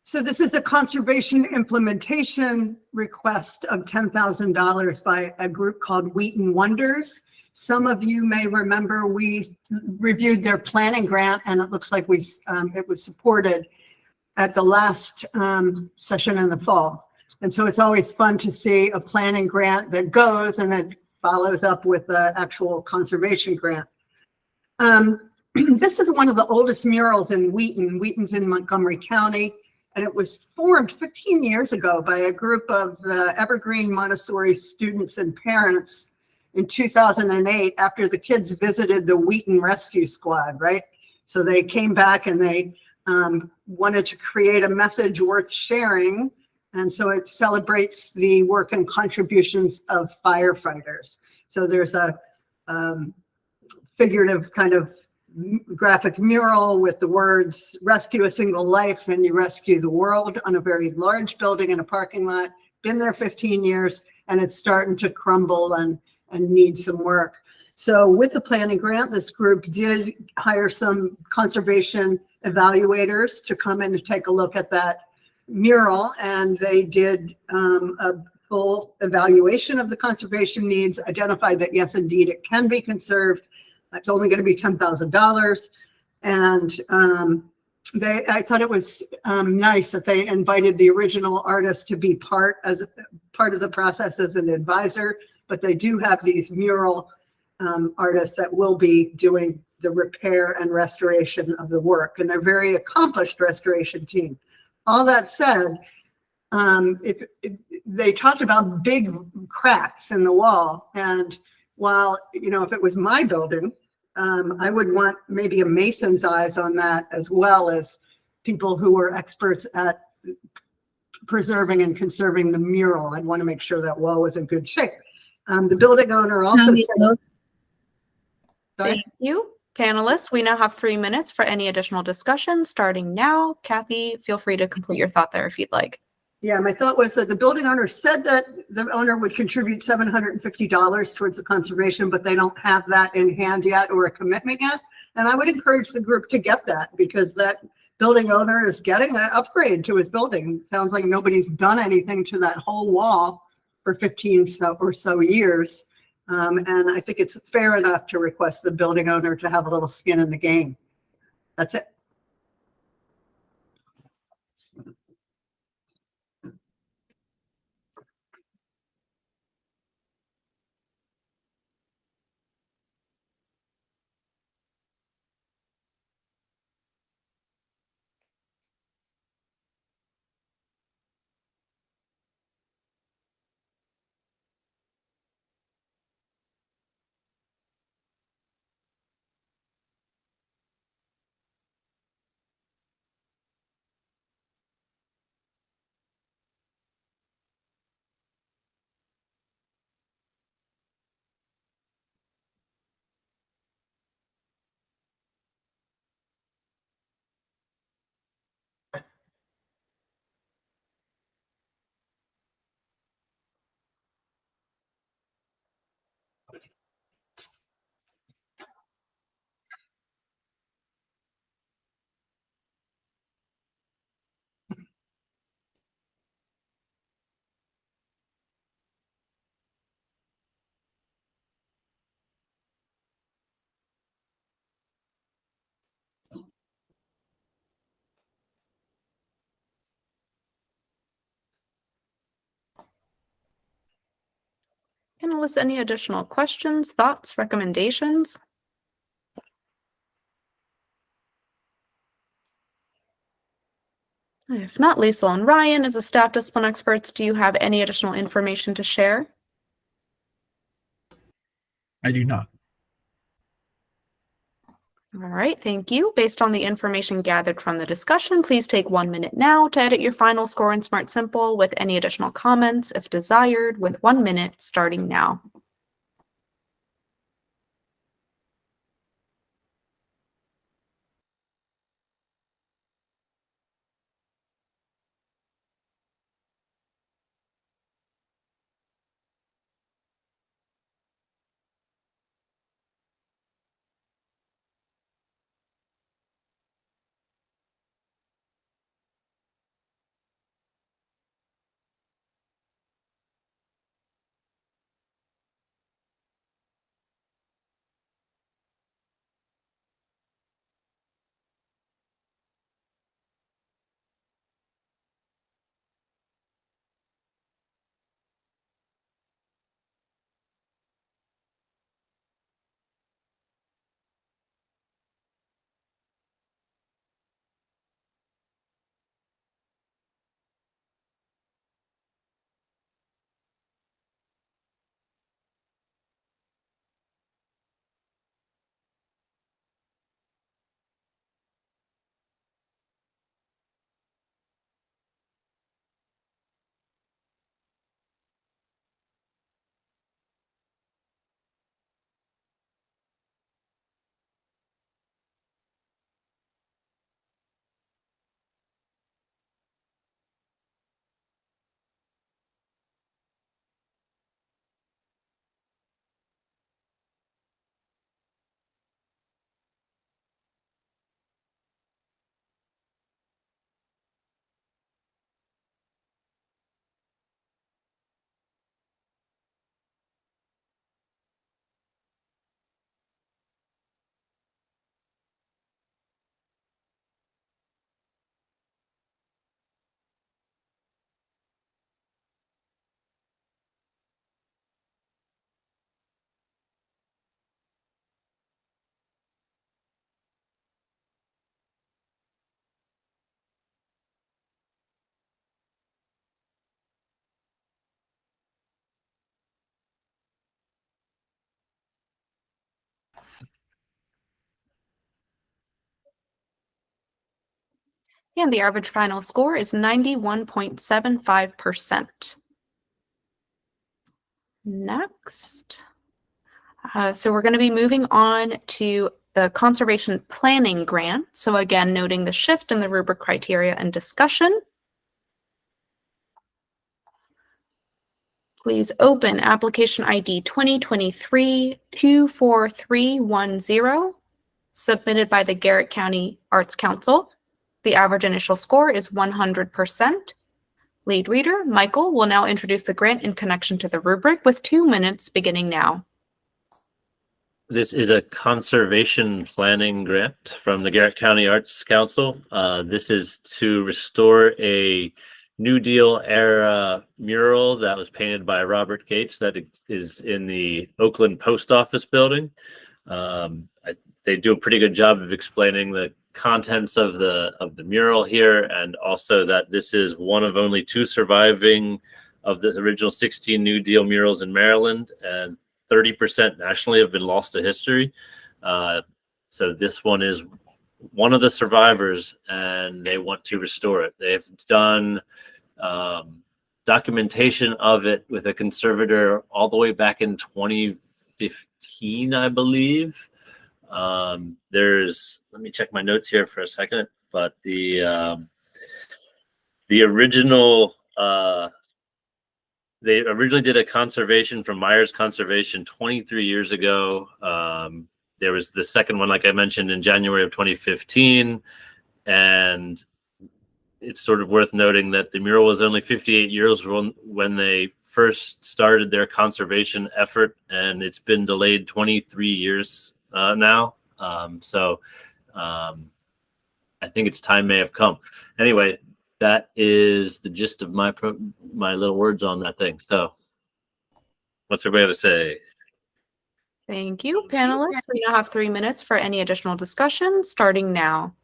So this is a conservation implementation request of $10,000 by a group called Wheaton Wonders. Some of you may remember we reviewed their planning grant, and it looks like it was supported at the last session in the fall. And so it's always fun to see a planning grant that goes and it follows up with the actual conservation grant. This is one of the oldest murals in Wheaton. Wheaton's in Montgomery County. And it was formed 15 years ago by a group of Evergreen Montessori students and parents in 2008 after the kids visited the Wheaton Rescue Squad, right? So they came back and they wanted to create a message worth sharing. And so it celebrates the work and contributions of firefighters. So there's a figurative kind of graphic mural with the words "rescue a single life and you rescue the world" on a very large building in a parking lot. Been there 15 years and it's starting to crumble and need some work. So with the planning grant, this group did hire some conservation evaluators to come in and take a look at that mural, and they did a full evaluation of the conservation needs, identified that yes, indeed, it can be conserved. It's only going to be $10,000. And I thought it was nice that they invited the original artist to be part of the process as an advisor, but they do have these mural artists that will be doing the repair and restoration of the work. And they're a very accomplished restoration team. All that said, they talked about big cracks in the wall. And while, if it was my building, I would want maybe a mason's eyes on that, as well as people who are experts at preserving and conserving the mural. I'd want to make sure that wall was in good shape. The building owner also Time is said, up. sorry? Thank you. Panelists, we now have 3 minutes for any additional discussion starting now. Kathy, feel free to complete your thought there if you'd like. Yeah, my thought was that the building owner said that the owner would contribute $750 towards the conservation, but they don't have that in hand yet or a commitment yet. And I would encourage the group to get that, because that building owner is getting an upgrade to his building. Sounds like nobody's done anything to that whole wall for 15 or so years. And I think it's fair enough to request the building owner to have a little skin in the game. That's it. Panelists, any additional questions, thoughts, recommendations? If not, Lisa and Ryan, as a staff discipline experts, do you have any additional information to share? I do not. All right, thank you. Based on the information gathered from the discussion, please take 1 minute now to edit your final score in Smart Simple with any additional comments, if desired, with 1 minute starting now. And the average final score is 91.75%. Next. So we're going to be moving on to the Conservation Planning Grant. So again, noting the shift in the rubric criteria and discussion. Please open application ID 2023-24310, submitted by the Garrett County Arts Council. The average initial score is 100%. Lead reader, Michael, will now introduce the grant in connection to the rubric with 2 minutes beginning now. This is a conservation planning grant from the Garrett County Arts Council. This is to restore a New Deal era mural that was painted by Robert Gates that is in the Oakland Post Office building. They do a pretty good job of explaining the contents of the mural here, and also that this is one of only 2 surviving of the original 16 New Deal murals in Maryland, and 30% nationally have been lost to history. So this one is one of the survivors, and they want to restore it. They've done documentation of it with a conservator all the way back in 2015, I believe. Let me check my notes here for a second, but the original, they originally did a conservation from Myers Conservation 23 years ago. There was the second one, like I mentioned, in January of 2015. And it's sort of worth noting that the mural was only 58 years when they first started their conservation effort, and it's been delayed 23 years now. I think its time may have come. Anyway, that is the gist of my little words on that thing. So what's everybody to say? Thank you, panelists. We now have 3 minutes for any additional discussion, starting now.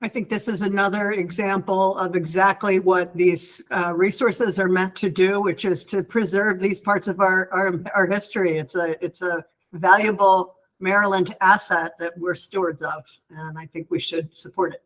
I think this is another example of exactly what these resources are meant to do, which is to preserve these parts of our history. It's a valuable Maryland asset that we're stewards of, and I think we should support it.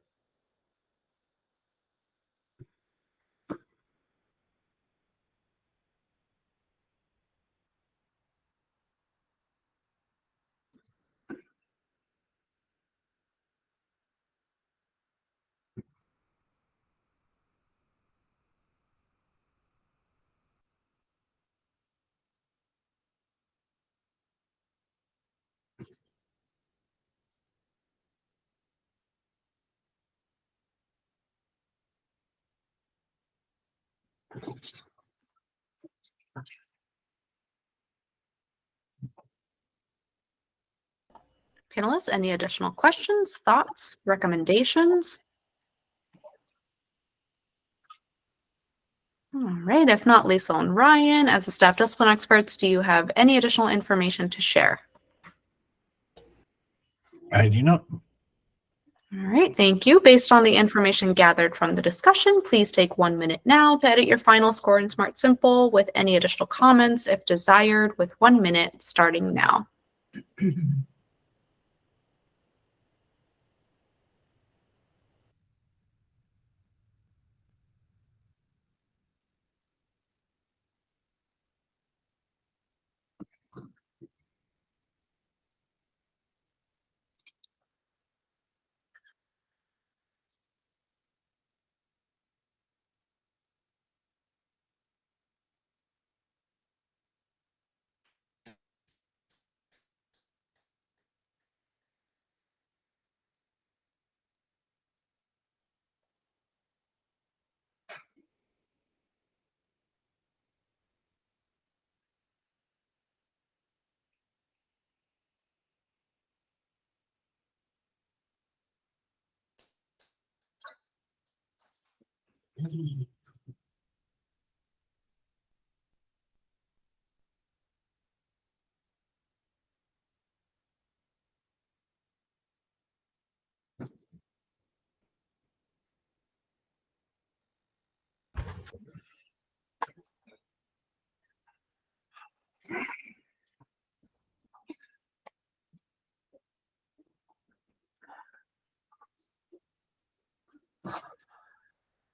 Panelists, any additional questions, thoughts, recommendations? All right, if not, Lisa and Ryan, as the staff discipline experts, do you have any additional information to share? I do not. All right, thank you. Based on the information gathered from the discussion, please take 1 minute now to edit your final score in Smart Simple with any additional comments if desired, with 1 minute starting now.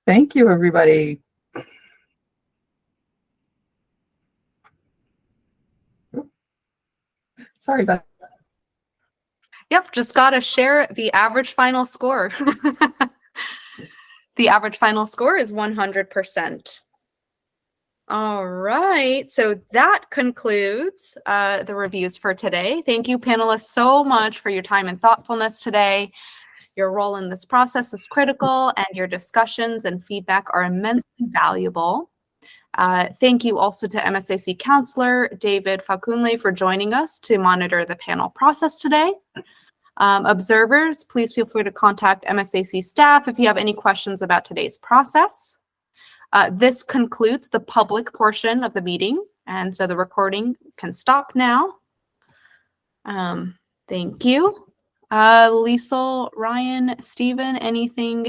Thank you, everybody. Sorry about Yep, just got to share the average final score. The average final score is 100%. All right, so that concludes the reviews for today. Thank you, panelists, so much for your time and thoughtfulness today. Your role in this process is critical, and your discussions and feedback are immensely valuable. Thank you also to MSAC Counselor David Fakunle for joining us to monitor the panel process today. Observers, please feel free to contact MSAC staff if you have any questions about today's process. This concludes the public portion of the meeting, and so the recording can stop now. Thank you. Liesl, Ryan, Stephen, anything